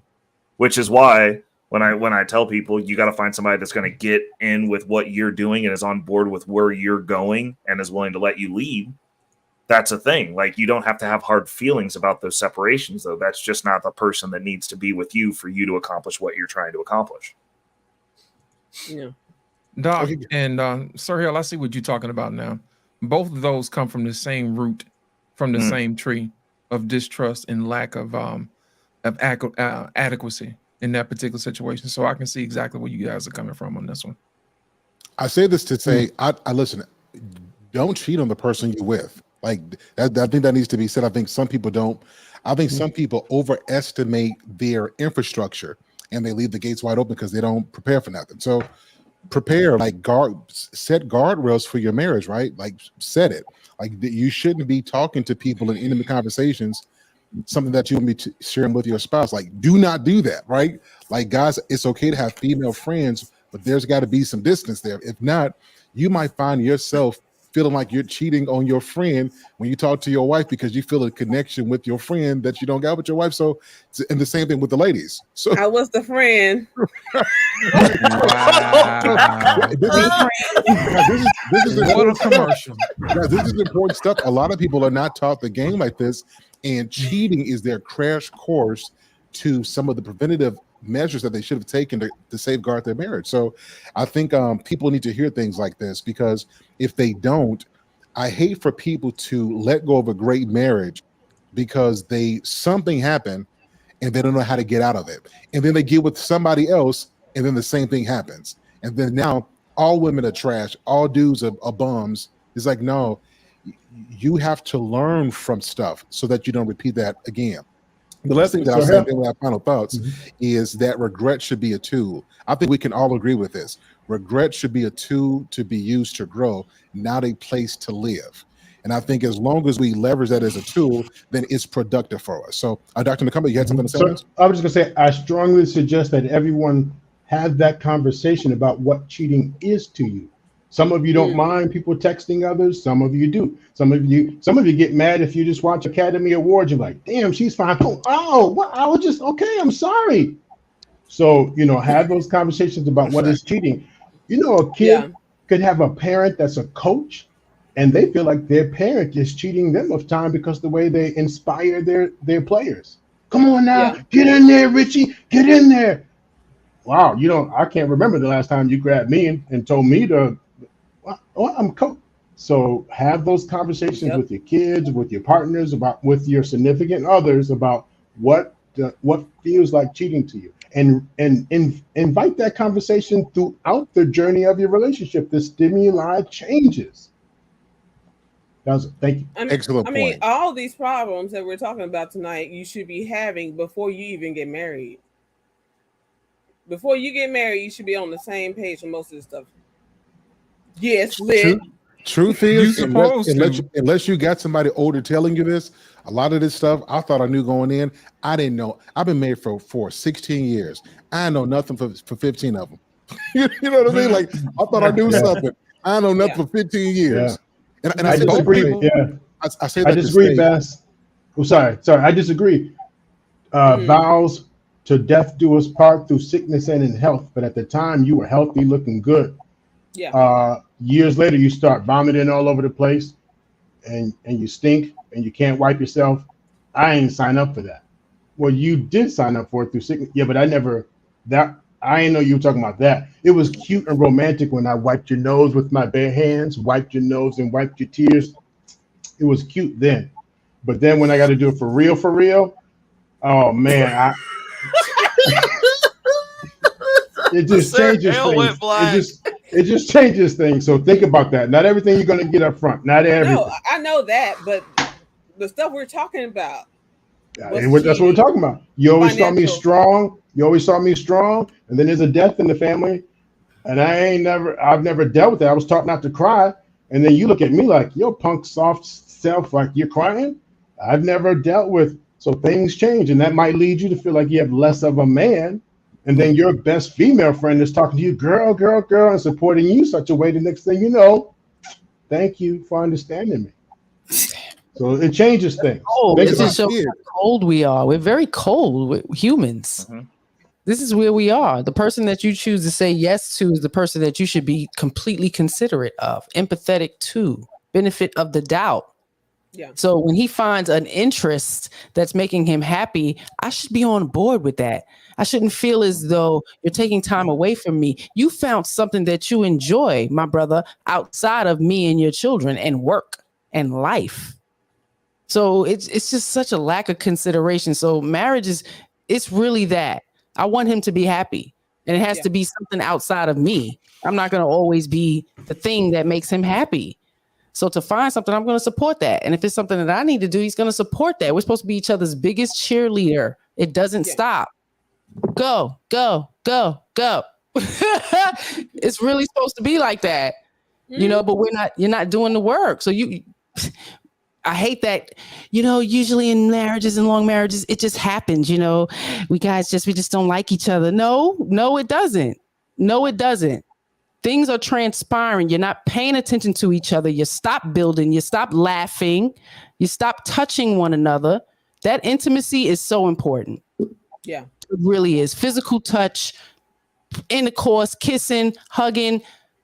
which is why when I tell people you got to find somebody that's going to get in with what you're doing and is on board with where you're going and is willing to let you lead. That's a thing. Like you don't have to have hard feelings about those separations, though. That's just not the person that needs to be with you for you to accomplish what you're trying to accomplish. Yeah. Doc and Sir Hale, I see what you're talking about now. Both of those come from the same root, from the same tree of distrust and lack of adequacy in that particular situation. So I can see exactly where you guys are coming from on this one. I say this to say, I listen, don't cheat on the person you're with. Like I think that needs to be said. I think some people don't. I think some people overestimate their infrastructure and they leave the gates wide open because they don't prepare for nothing. So prepare, like set guardrails for your marriage, right? Like set it. Like you shouldn't be talking to people in intimate conversations something that you want me to sharing with your spouse. Like, do not do that, right? Like, guys, it's okay to have female friends, but there's got to be some distance there. If not, you might find yourself feeling like you're cheating on your friend when you talk to your wife because you feel a connection with your friend that you don't got with your wife. So, and the same thing with the ladies. So I was the friend. This is What a important commercial. stuff. Guys, this is important stuff. A lot of people are not taught the game like this, and cheating is their crash course to some of the preventative measures that they should have taken to safeguard their marriage. So I think people need to hear things like this, because if they don't, I hate for people to let go of a great marriage because something happened and they don't know how to get out of it. And then they get with somebody else and then the same thing happens. And then now all women are trash, all dudes are bums. It's like, no, you have to learn from stuff so that you don't repeat that again. The last thing that I'll say in my final thoughts is that regret should be a tool. I think we can all agree with this. Regret should be a tool to be used to grow, not a place to live. And I think as long as we leverage that as a tool, then it's productive for us. So, Dr. Nakumba, you had something to say? So I was just going to say, I strongly suggest that everyone have that conversation about what cheating is to you. Some of you don't mind people texting others. Some of you do. Some of you get mad if you just watch Academy Awards. You're like, damn, she's fine. Oh, what? I was just, okay, I'm sorry. So, have those conversations about what is cheating. A kid could have a parent that's a coach and they feel like their parent is cheating them of time because the way they inspire their players. Come on now, get in there, Richie, get in there. Wow, I can't remember the last time you grabbed me and told me to, well, I'm coach. So have those conversations with your kids, with your partners, with your significant others about what feels like cheating to you, and invite that conversation throughout the journey of your relationship. The stimuli changes. Thank you. Excellent point. I mean, all these problems that we're talking about tonight, you should be having before you even get married. Before you get married, you should be on the same page with most of this stuff. Yes, lit. Truth is, unless you got somebody older telling you this, a lot of this stuff I thought I knew going in. I didn't know. I've been married for 16 years. I know nothing for 15 of them. You know what I mean? Like, I thought I knew something. I know nothing for 15 years. Yeah. And I disagree. I say that I disagree, Bass. Oh, sorry. I disagree. Vows to death do us part through sickness and in health. But at the time, you were healthy, looking good. Yeah. Years later, you start vomiting all over the place, and you stink, and you can't wipe yourself. I ain't sign up for that. Well, you did sign up for it through sickness. Yeah, but I didn't know you were talking about that. It was cute and romantic when I wiped your nose with my bare hands, wiped your nose and wiped your tears. It was cute then. But then when I got to do it for real, oh man, it just changes things. It just changes things. So think about that. Not everything you're going to get up front. Not everything. No, I know that, but the stuff we're talking about. That's what we're talking about. You always saw me strong. And then there's a death in the family. And I've never dealt with it. I was taught not to cry. And then you look at me like, yo, punk soft self, like you're crying. I've never dealt with. So things change. And that might lead you to feel like you have less of a man. And then your best female friend is talking to you, girl, and supporting you such a way. The next thing you know, thank you for understanding me. So it changes things. This is so cold we are. We're very cold. We're humans. This is where we are. The person that you choose to say yes to is the person that you should be completely considerate of, empathetic to, benefit of the doubt. Yeah. So when he finds an interest that's making him happy, I should be on board with that. I shouldn't feel as though you're taking time away from me. You found something that you enjoy, my brother, outside of me and your children and work and life. So it's just such a lack of consideration. So marriage it's really that. I want him to be happy, and it has to be something outside of me. I'm not going to always be the thing that makes him happy. So to find something, I'm going to support that. And if it's something that I need to do, he's going to support that. We're supposed to be each other's biggest cheerleader. It doesn't stop. Go, go, go, go. It's really supposed to be like that, you know, but you're not doing the work. So I hate that, you know, usually in marriages and long marriages, it just happens, you know, we just don't like each other. No, it doesn't. No, it doesn't. Things are transpiring. You're not paying attention to each other. You stop building. You stop laughing. You stop touching one another. That intimacy is so important. Yeah. It really is. Physical touch, intercourse, kissing, hugging,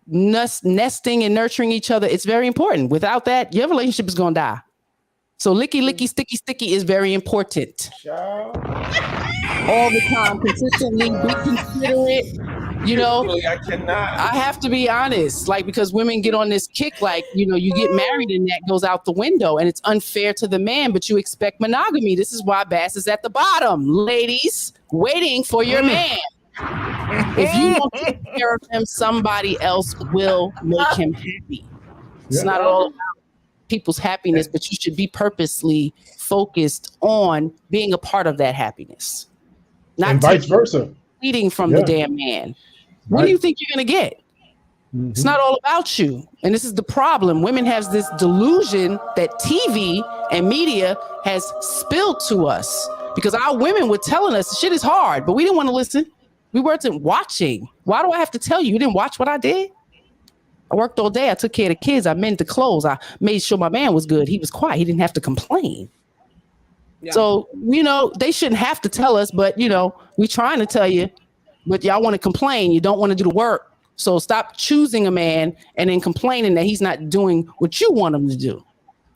nesting and nurturing each other. It's very important. Without that, your relationship is going to die. So licky, sticky, sticky is very important. All the time, consistently, be considerate. You know, I have to be honest, like, because women get on this kick, like, you know, you get married and that goes out the window and it's unfair to the man, but you expect monogamy. This is why Bass is at the bottom, ladies, waiting for your man. If you don't take care of him, somebody else will make him happy. It's not all about people's happiness, but you should be purposely focused on being a part of that happiness. Not and vice versa. Eating from the damn man. What do you think you're going to get? It's not all about you. And this is the problem. Women have this delusion that TV and media has spilled to us because our women were telling us shit is hard, but we didn't want to listen. We weren't watching. Why do I have to tell you? You didn't watch what I did? I worked all day. I took care of the kids. I mended the clothes. I made sure my man was good. He was quiet. He didn't have to complain. Yeah. So, you know, they shouldn't have to tell us, but, you know, we trying to tell you, but y'all want to complain. You don't want to do the work. So stop choosing a man and then complaining that he's not doing what you want him to do.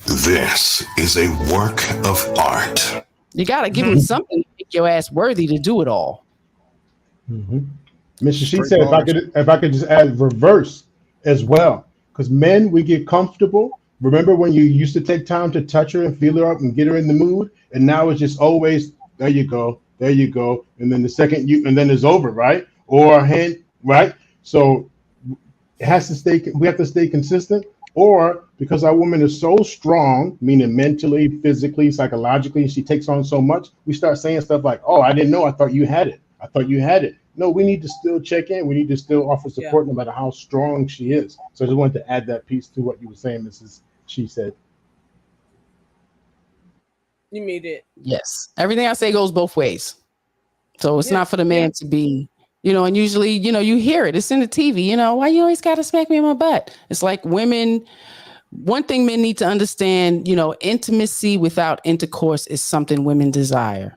This is a work of art. You got to give him something to make your ass worthy to do it all. Mr. She said, if I could just add reverse as well, because men, we get comfortable. Remember when you used to take time to touch her and feel her up and get her in the mood, and now it's just always there you go, and then the second and then it's over, right? Or a hand, right? So it has to stay. We have to stay consistent. Or because our woman is so strong, meaning mentally, physically, psychologically, she takes on so much, we start saying stuff like, "Oh, I didn't know. I thought you had it. I thought you had it." No, we need to still check in. We need to still offer support no matter how strong she is. So I just wanted to add that piece to what you were saying, Mrs. She said. You mean it? Yes. Everything I say goes both ways. So it's not for the man to be, you know, and usually, you know, you hear it. It's in the TV, you know, why you always got to smack me in my butt? It's like women, one thing men need to understand, you know, intimacy without intercourse is something women desire.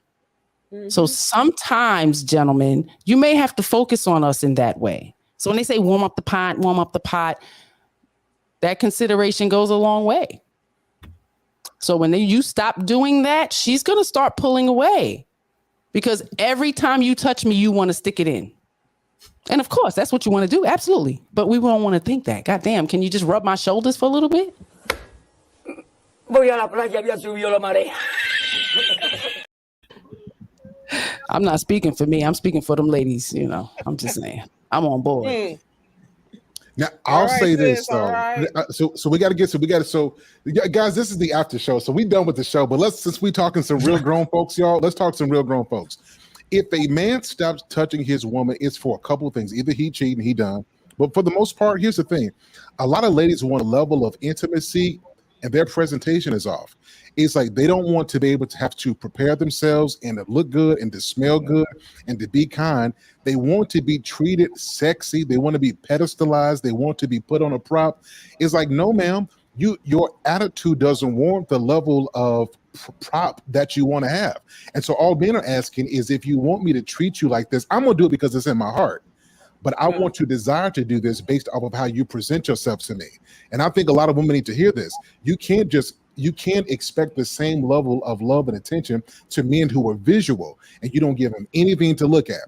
So sometimes, gentlemen, you may have to focus on us in that way. So when they say warm up the pot, that consideration goes a long way. So when you stop doing that, she's going to start pulling away because every time you touch me, you want to stick it in. And of course, that's what you want to do. Absolutely. But we don't want to think that. God damn, can you just rub my shoulders for a little bit? Voy a la playa, había subido la marea. I'm not speaking for me. I'm speaking for them ladies. You know, I'm just saying I'm on board. Now I'll say this though. So we got to so guys, this is the after show. So we done with the show, but since we talking some real grown folks, y'all, let's talk some real grown folks. If a man stops touching his woman, it's for a couple of things. Either he cheating, he done. But for the most part, here's the thing. A lot of ladies want a level of intimacy and their presentation is off. It's like they don't want to be able to have to prepare themselves and to look good and to smell good and to be kind. They want to be treated sexy. They want to be pedestalized. They want to be put on a prop. It's like, no, ma'am, your attitude doesn't warrant the level of prop that you want to have. And so all men are asking is, if you want me to treat you like this, I'm going to do it because it's in my heart. But I want to desire to do this based off of how you present yourself to me. And I think a lot of women need to hear this. You can't expect the same level of love and attention to men who are visual and you don't give them anything to look at.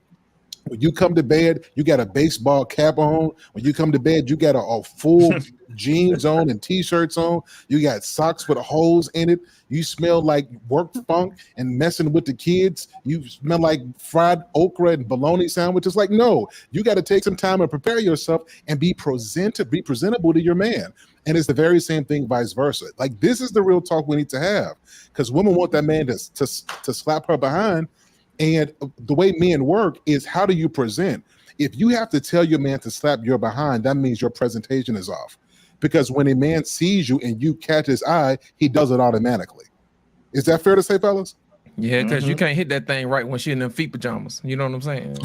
When you come to bed, you got a baseball cap on. When you come to bed, you got a full jeans on and t-shirts on. You got socks with holes in it. You smell like work funk and messing with the kids. You smell like fried okra and bologna sandwiches. Like, no, you got to take some time and prepare yourself and be presentable to your man. And it's the very same thing vice versa. Like, this is the real talk we need to have, because women want that man to slap her behind. And the way men work is, how do you present? If you have to tell your man to slap your behind, that means your presentation is off. Because when a man sees you and you catch his eye, he does it automatically. Is that fair to say, fellas? Yeah, because you can't hit that thing right when she in them feet pajamas. You know what I'm saying?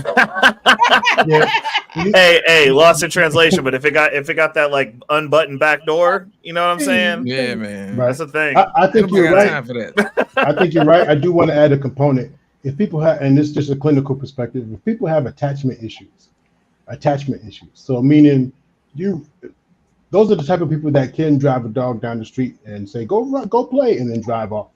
Hey, lost in translation. But if it got that like unbuttoned back door, you know what I'm saying? Yeah, man. Right. That's the thing. I think Nobody you're got right. time for that. I think you're right. I do want to add a component. If people have, and this is just a clinical perspective, if people have attachment issues. So meaning those are the type of people that can drive a dog down the street and say, go run, go play, and then drive off.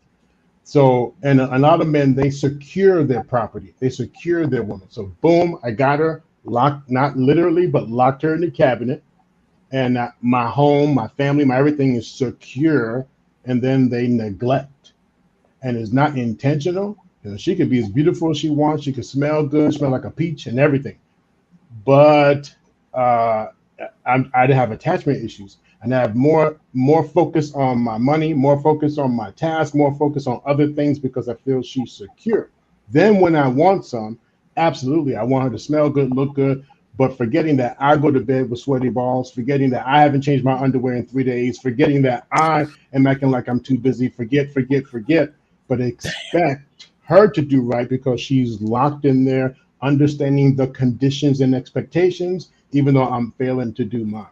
So, and a lot of men, they secure their property. They secure their woman. So boom, I got her locked, not literally, but locked her in the cabinet. And my home, my family, my everything is secure. And then they neglect. And it's not intentional. You know, she could be as beautiful as she wants. She could smell good, smell like a peach and everything. But I'd have attachment issues. And I have more focus on my money, more focus on my task, more focus on other things because I feel she's secure. Then when I want some, absolutely, I want her to smell good, look good, but forgetting that I go to bed with sweaty balls, forgetting that I haven't changed my underwear in 3 days, forgetting that I am acting like I'm too busy, forget, but expect her to do right because she's locked in there, understanding the conditions and expectations, even though I'm failing to do mine.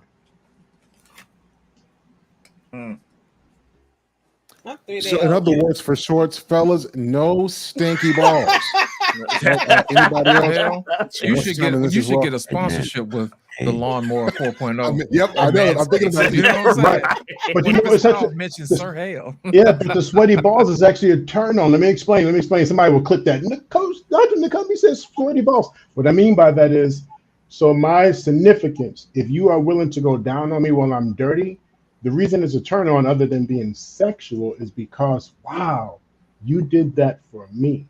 So in other words, for shorts, fellas, no stinky balls. Anybody else? You should get a sponsorship with the Lawnmower 4.0. Yep, I know. I'm thinking about it. You know what I'm saying? But you know, it's such a mention Sir Hale. Yeah, but the sweaty balls is actually a turn on. Let me explain. Somebody will click that. Coach, Dr. Nakambi says sweaty balls. What I mean by that is, so my significance, if you are willing to go down on me while I'm dirty, the reason it's a turn on other than being sexual is because, wow, you did that for me.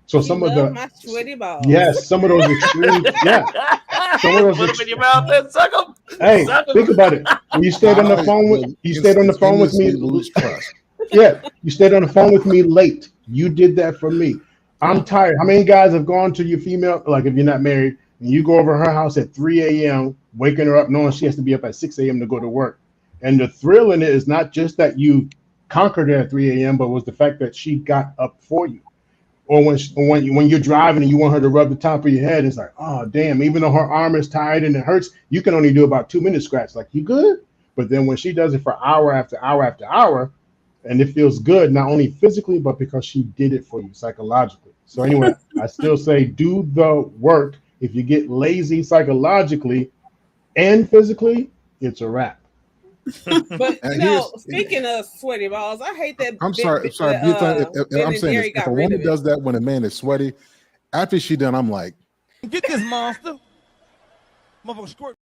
So some of my sweaty balls. Yes, some of those extremes, yeah. Some of those Put them in your mouth and suck them. Hey, think about it. When you stayed on the phone with me. Lose trust. Yeah, you stayed on the phone with me late. You did that for me. I'm tired. How many guys have gone to your female, like if you're not married, and you go over her house at 3 a.m., waking her up, knowing she has to be up at 6 a.m. to go to work. And the thrill in it is not just that you conquered her at 3 a.m., but was the fact that she got up for you. Or when you're driving and you want her to rub the top of your head, it's like, oh, damn, even though her arm is tired and it hurts, you can only do about 2 minutes scratch. Like, you good? But then when she does it for hour after hour after hour, and it feels good, not only physically, but because she did it for you psychologically. So anyway, I still say do the work. If you get lazy psychologically and physically, it's a wrap. But you know, speaking of sweaty balls, I hate that. I'm sorry. I'm saying if a woman does that when a man is sweaty, after she done, I'm like, get this monster, motherfucker squirt.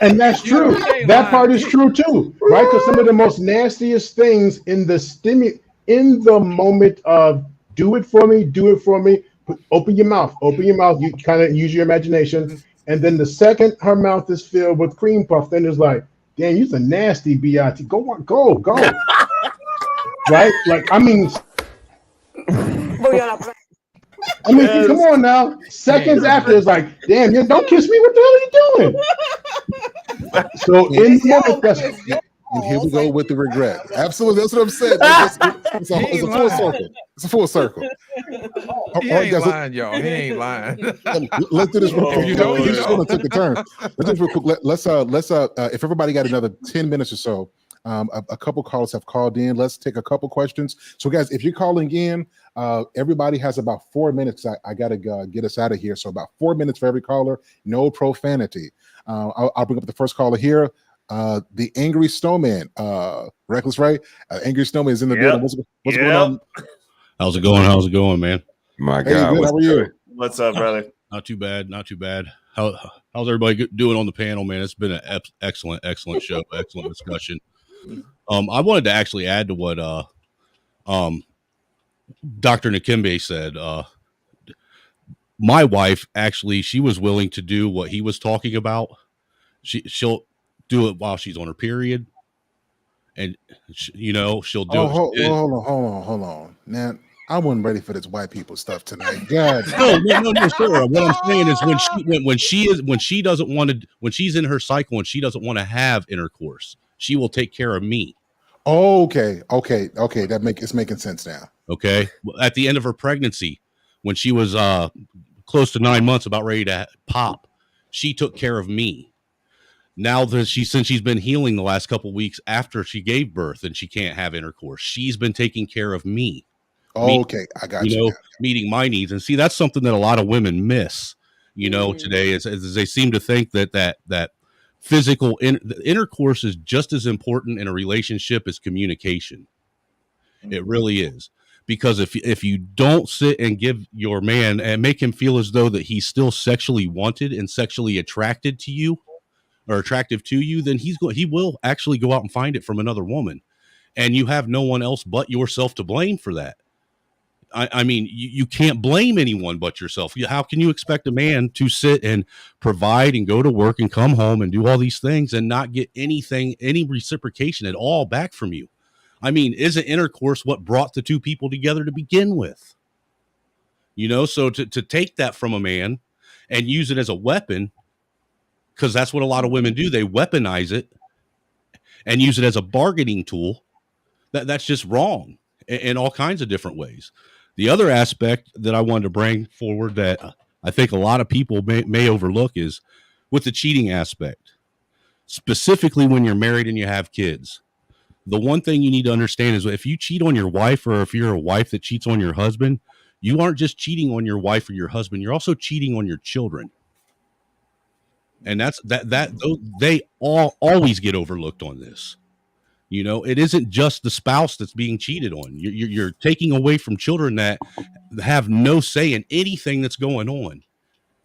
And that's true. That part is true too, right? Because some of the most nastiest things in the moment of do it for me, open your mouth. You kind of use your imagination. And then the second her mouth is filled with cream puff, then it's like, damn, you're a nasty BIT. Go. Right? Like, I mean, come on now. Seconds after, it's like, damn, don't kiss me. What the hell are you doing? So in the moment, and here we go with the regret. Absolutely, that's what I'm saying. It's a full circle. It's a full circle. He ain't lying, y'all. He ain't lying. Let's do this real quick. You just want to take a turn. Let's do this real quick. Let's if everybody got another 10 minutes or so, a couple callers have called in. Let's take a couple questions. So, guys, if you're calling in, everybody has about 4 minutes. I got to get us out of here. So, about 4 minutes for every caller. No profanity. I'll bring up the first caller here. The Angry Snowman, Reckless, right? Angry Snowman is in the building. What's going on? How's it going, man? My Hey, God, good. How are you? What's up, brother? Not too bad. Not too bad. How's everybody doing on the panel, man? It's been an excellent show, excellent discussion. I wanted to actually add to what Dr. Nakimbe said. My wife actually, she was willing to do what he was talking about. She'll do it while she's on her period, and she'll do it. Hold on. Now, I wasn't ready for this white people stuff tonight. God. No, sir. What I'm saying is when she's in her cycle and she doesn't want to have intercourse, she will take care of me. Okay. It's making sense now. Okay. At the end of her pregnancy, when she was close to 9 months, about ready to pop, she took care of me. Now that since she's been healing the last couple of weeks after she gave birth and she can't have intercourse, she's been taking care of me. Okay, I got you. Meeting my needs. And see, that's something that a lot of women miss, today is they seem to think that physical intercourse is just as important in a relationship as communication. It really is. Because if you don't sit and give your man and make him feel as though that he's still sexually wanted and sexually attracted to you or attractive to you, then he will actually go out and find it from another woman. And you have no one else but yourself to blame for that. I mean, you can't blame anyone but yourself. How can you expect a man to sit and provide and go to work and come home and do all these things and not get any reciprocation at all back from you? I mean, isn't intercourse what brought the two people together to begin with? So to take that from a man and use it as a weapon, because that's what a lot of women do. They weaponize it and use it as a bargaining tool. That's just wrong in all kinds of different ways. The other aspect that I wanted to bring forward that I think a lot of people may overlook is with the cheating aspect, specifically when you're married and you have kids. The one thing you need to understand is if you cheat on your wife, or if you're a wife that cheats on your husband, you aren't just cheating on your wife or your husband. You're also cheating on your children. And they always get overlooked on this. It isn't just the spouse that's being cheated on. You're taking away from children that have no say in anything that's going on,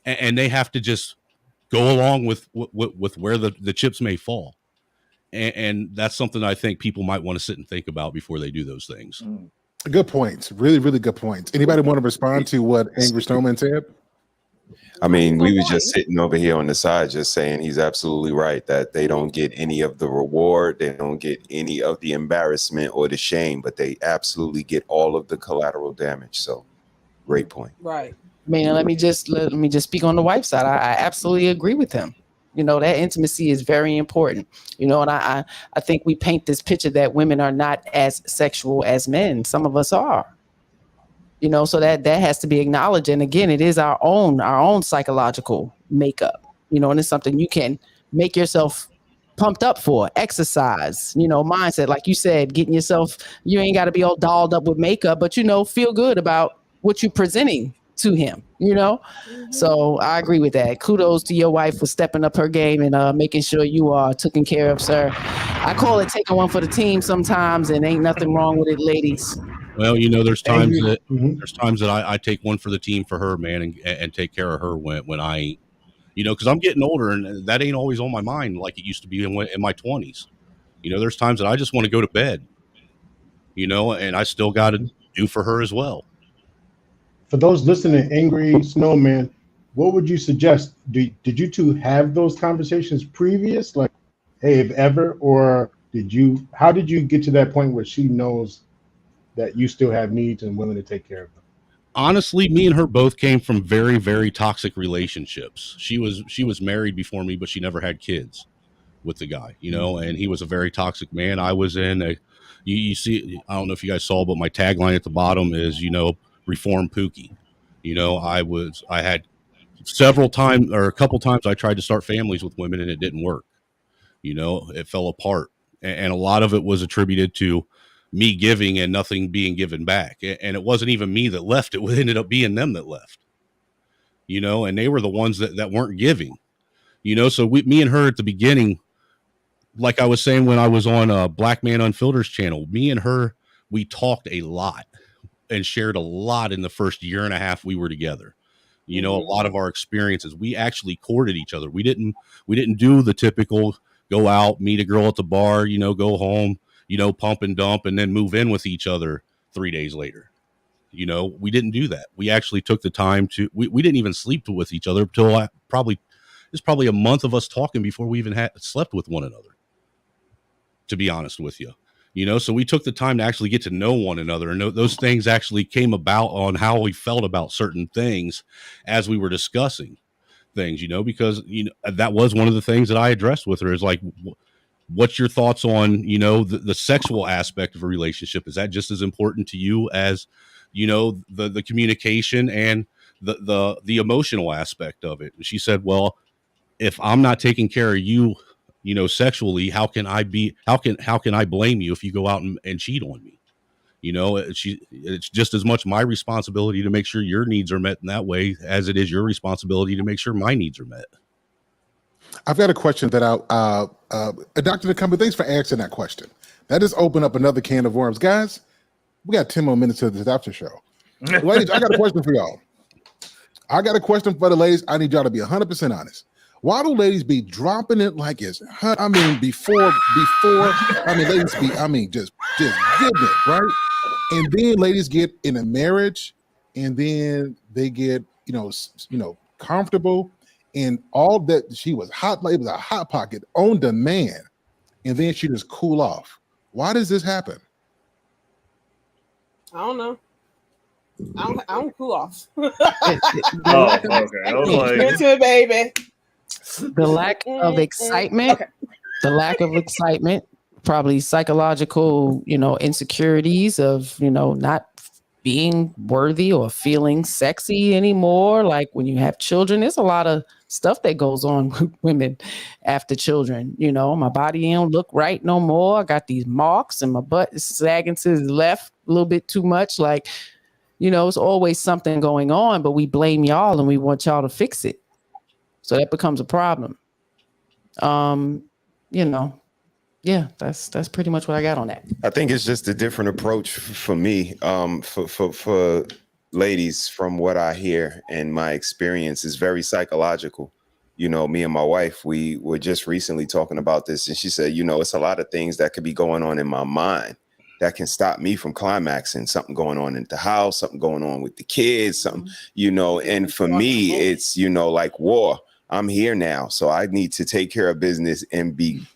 and they have to just go along with where the chips may fall. And that's something I think people might want to sit and think about before they do those things. Good points. Really, really good points. Anybody want to respond to what Angry Snowman said? I mean, we were just sitting over here on the side just saying he's absolutely right that they don't get any of the reward. They don't get any of the embarrassment or the shame, but they absolutely get all of the collateral damage. So great point. Right. I mean, let me just speak on the wife's side. I absolutely agree with him. That intimacy is very important, and I think we paint this picture that women are not as sexual as men. Some of us are. So that has to be acknowledged. And again, it is our own psychological makeup, and it's something you can make yourself pumped up for. Exercise, mindset, like you said, getting yourself, you ain't got to be all dolled up with makeup, but, feel good about what you're presenting to him, So I agree with that. Kudos to your wife for stepping up her game and making sure you are taken care of, sir. I call it taking one for the team sometimes, and ain't nothing wrong with it, ladies. Well, there's times that I take one for the team for her, man, and take care of her when I ain't, because I'm getting older and that ain't always on my mind like it used to be in my 20s. There's times that I just want to go to bed, and I still got to do for her as well. For those listening, Angry Snowman, what would you suggest? Did you two have those conversations previous, like, hey, if ever, or how did you get to that point where she knows that you still have needs and willing to take care of them? Honestly, me and her both came from very, very toxic relationships. She was married before me, but she never had kids with the guy, and he was a very toxic man. I was in you see, I don't know if you guys saw, but my tagline at the bottom is, reform Pookie. I had several times or a couple times I tried to start families with women and it didn't work. It fell apart. And a lot of it was attributed to me giving and nothing being given back. And it wasn't even me that left. It ended up being them that left, and they were the ones that weren't giving, so me and her at the beginning, like I was saying, when I was on Black Man Unfiltered's channel, me and her, we talked a lot and shared a lot in the first year and a half we were together. You know, a lot of our experiences, we actually courted each other. We didn't do the typical go out, meet a girl at the bar, you know, go home, you know, pump and dump, and then move in with each other 3 days later. You know, we didn't do that. We actually took the time to, we didn't even sleep with each other until it's probably a month of us talking before we even had slept with one another, to be honest with you. You know, so we took the time to actually get to know one another, and those things actually came about on how we felt about certain things as we were discussing things, you know, because, you know, that was one of the things that I addressed with her is like, what's your thoughts on, you know, the sexual aspect of a relationship? Is that just as important to you as, you know, the communication and the emotional aspect of it? And she said, well, if I'm not taking care of you, you know, sexually, how can I blame you if you go out and cheat on me? You know, it's just as much my responsibility to make sure your needs are met in that way as it is your responsibility to make sure my needs are met. I've got a question that Dr. Nakambi, thanks for answering that question. That just opened up another can of worms. Guys, we got 10 more minutes of this after show. Ladies, I got a question for y'all. I got a question for the ladies. I need y'all to be 100% honest. Why do ladies be dropping it like it's hot? I mean, before, ladies be, just getting it, right? And then ladies get in a marriage, and then they get, comfortable, and all that she was hot, it was a hot pocket on demand, and then she just cool off. Why does this happen? I don't know. I don't cool off. Okay. I was like, give it to it, baby. The lack of excitement, Okay. the lack of excitement, probably psychological, insecurities of, not being worthy or feeling sexy anymore. Like when you have children, there's a lot of stuff that goes on with women after children. My body don't look right no more. I got these marks and my butt is sagging to the left a little bit too much. Like, it's always something going on, but we blame y'all and we want y'all to fix it. So that becomes a problem. Yeah, that's pretty much what I got on that. I think it's just a different approach for me. For ladies, from what I hear and my experience, is very psychological. Me and my wife, we were just recently talking about this, and she said, it's a lot of things that could be going on in my mind that can stop me from climaxing. Something going on in the house, something going on with the kids, something, and for me, it's, like war. I'm here now, so I need to take care of business and be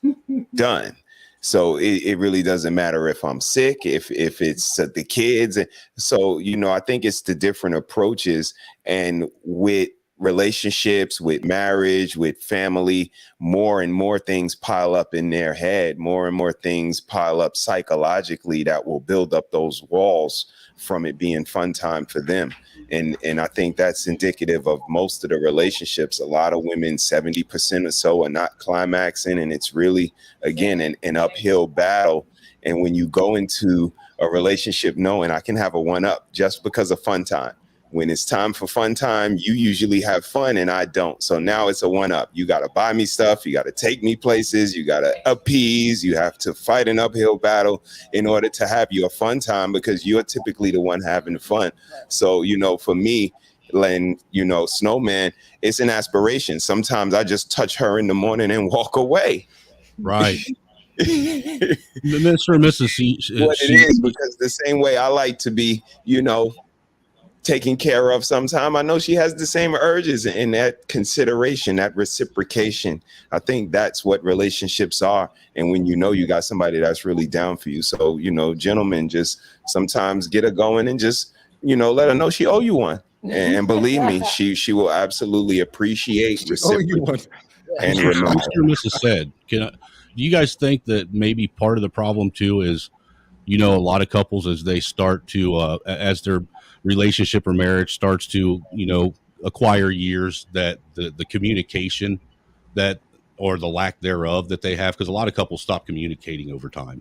done. So it really doesn't matter if I'm sick, if it's the kids. So, I think it's the different approaches, and with relationships, with marriage, with family, more and more things pile up in their head, more and more things pile up psychologically that will build up those walls from it being fun time for them. And I think that's indicative of most of the relationships. A lot of women, 70% or so, are not climaxing. And it's really, again, an uphill battle. And when you go into a relationship knowing I can have a one-up just because of fun time, when it's time for fun time, you usually have fun and I don't. So now it's a one-up. You got to buy me stuff. You got to take me places. You got to appease. You have to fight an uphill battle in order to have your fun time, because you're typically the one having the fun. So, for me, Len, Snowman, it's an aspiration. Sometimes I just touch her in the morning and walk away. Right. Mr. and Mrs. C. What it is, because the same way I like to be, taken care of sometime, I know she has the same urges, and that consideration, that reciprocation, I think that's what relationships are. And when you got somebody that's really down for you. So, gentlemen, just sometimes get her going and just, let her know she owe you one. And believe me, she will absolutely appreciate reciprocate. And Mr. and Mrs. said, do you guys think that maybe part of the problem too is, a lot of couples, as they start to, as their relationship or marriage starts to, acquire years, that the communication that, or the lack thereof that they have, because a lot of couples stop communicating over time.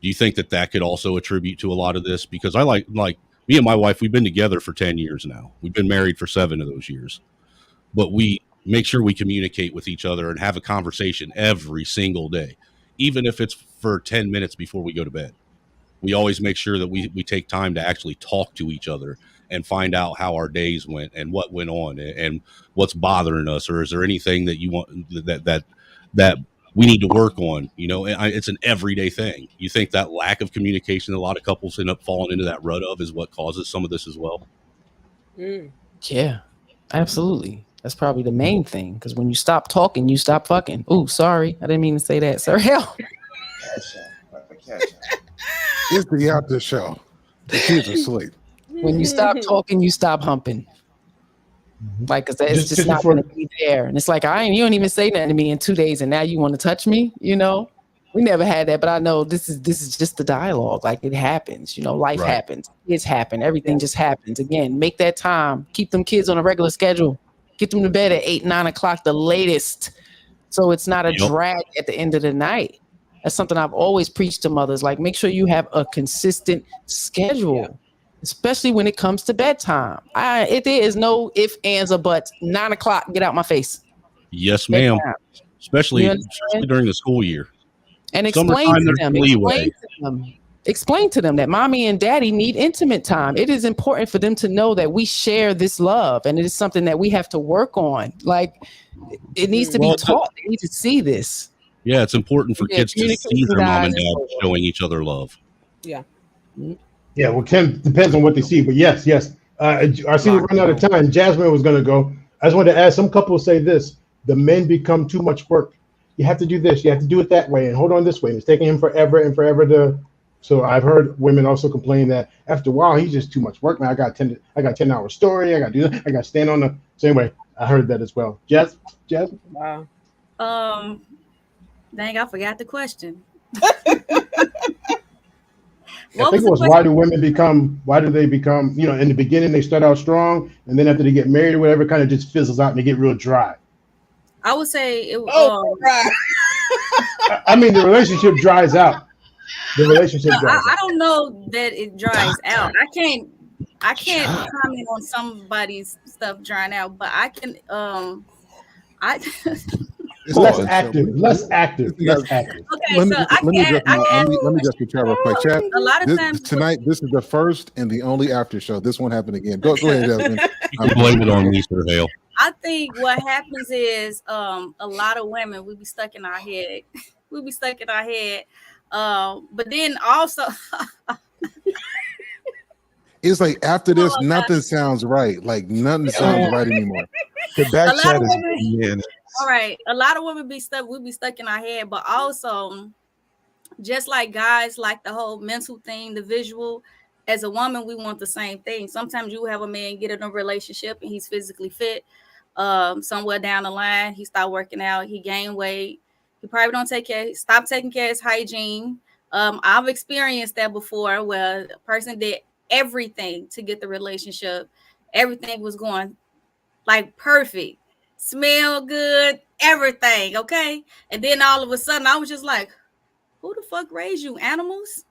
Do you think that could also attribute to a lot of this? Because I like me and my wife, we've been together for 10 years now. We've been married for 7 of those years, but we make sure we communicate with each other and have a conversation every single day, even if it's for 10 minutes before we go to bed. We always make sure that we take time to actually talk to each other and find out how our days went and what went on and what's bothering us, or is there anything that you want that we need to work on? You know, it's an everyday thing. You think that lack of communication that a lot of couples end up falling into that rut of is what causes some of this as well? Yeah, absolutely. That's probably the main thing, because when you stop talking, you stop fucking. Ooh, sorry, I didn't mean to say that. Sir, hell. It's the after show. The kids are asleep. When you stop talking, you stop humping. Like, cause it's just not going to be there. And it's like, you don't even say nothing to me in 2 days, and now you want to touch me. You know, we never had that, but I know this is just the dialogue. Like, it happens. You know, life happens. Kids happen. Everything just happens. Again, make that time. Keep them kids on a regular schedule. Get them to bed at 8, 9 o'clock, the latest, so it's not a drag at the end of the night. That's something I've always preached to mothers. Like, make sure you have a consistent schedule, especially when it comes to bedtime. There is no ifs, ands, or buts. 9 o'clock, get out my face. Yes, ma'am. Especially during the school year. And explain to them that mommy and daddy need intimate time. It is important for them to know that we share this love, and it is something that we have to work on. Like, it needs to be taught. They need to see this. Yeah, it's important for kids to see their mom and dad showing each other love. Yeah. Yeah, well, Ken, depends on what they see, but yes. I see we're running out of time. Jasmine was going to go. I just wanted to add, some couples say this: the men become too much work. You have to do this, you have to do it that way, and hold on this way. And it's taking him forever and forever to. So I've heard women also complain that after a while, he's just too much work. Man, I got 10-hour story. I got to do that. I got to stand on the. So anyway, I heard that as well. Jazz. Wow. Dang, I forgot the question. I think it was, why do they become, you know, in the beginning they start out strong, and then after they get married or whatever, kind of just fizzles out and they get real dry. I would say it. I mean, the relationship dries out. I don't know that it dries out. I can't comment on somebody's stuff drying out, but I can. It's less active. Okay, let me just be real quick, Chad. A lot of times tonight, this is the first and the only after show. This won't happen again. Go ahead, Jasmine. I'm blaming it on me, Sir Hale. I think what happens is a lot of women, we be stuck in our head. But then also it's like after this, nothing sounds right. Like nothing sounds right anymore. The back chat is all right. A lot of women we be stuck in our head, but also just like guys like the whole mental thing, the visual. As a woman, we want the same thing. Sometimes you have a man get in a relationship and he's physically fit. Somewhere down the line, he start working out, he gained weight. He probably don't stop taking care of his hygiene. I've experienced that before, where a person did everything to get the relationship. Everything was going like perfect. Smell good, everything, okay? And then all of a sudden, I was just like, who the fuck raised you, animals?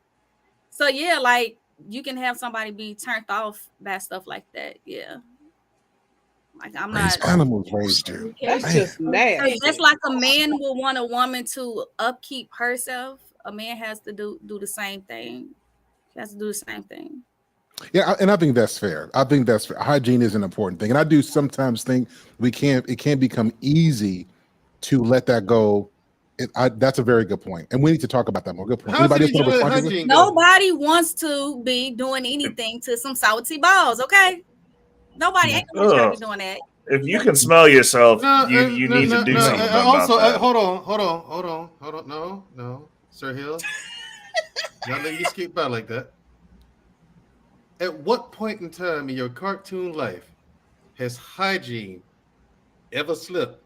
So yeah, like, you can have somebody be turned off by stuff like that. Yeah. Like, I'm not. Animals raised you. That's just nasty. That's like a man will want a woman to upkeep herself. A man has to do the same thing. He has to do the same thing. Yeah, and I think that's fair. Hygiene is an important thing, and I do sometimes think it can't become easy to let that go. That's a very good point, and we need to talk about that more. Good point. Anybody else want to respond to this? Nobody wants to be doing anything to some salty balls. Okay, nobody ain't gonna be doing that. If you can smell yourself, you need to do something about that. Hold on. No, Sir Hill. Not let you skip by like that. At what point in time in your cartoon life has hygiene ever slipped?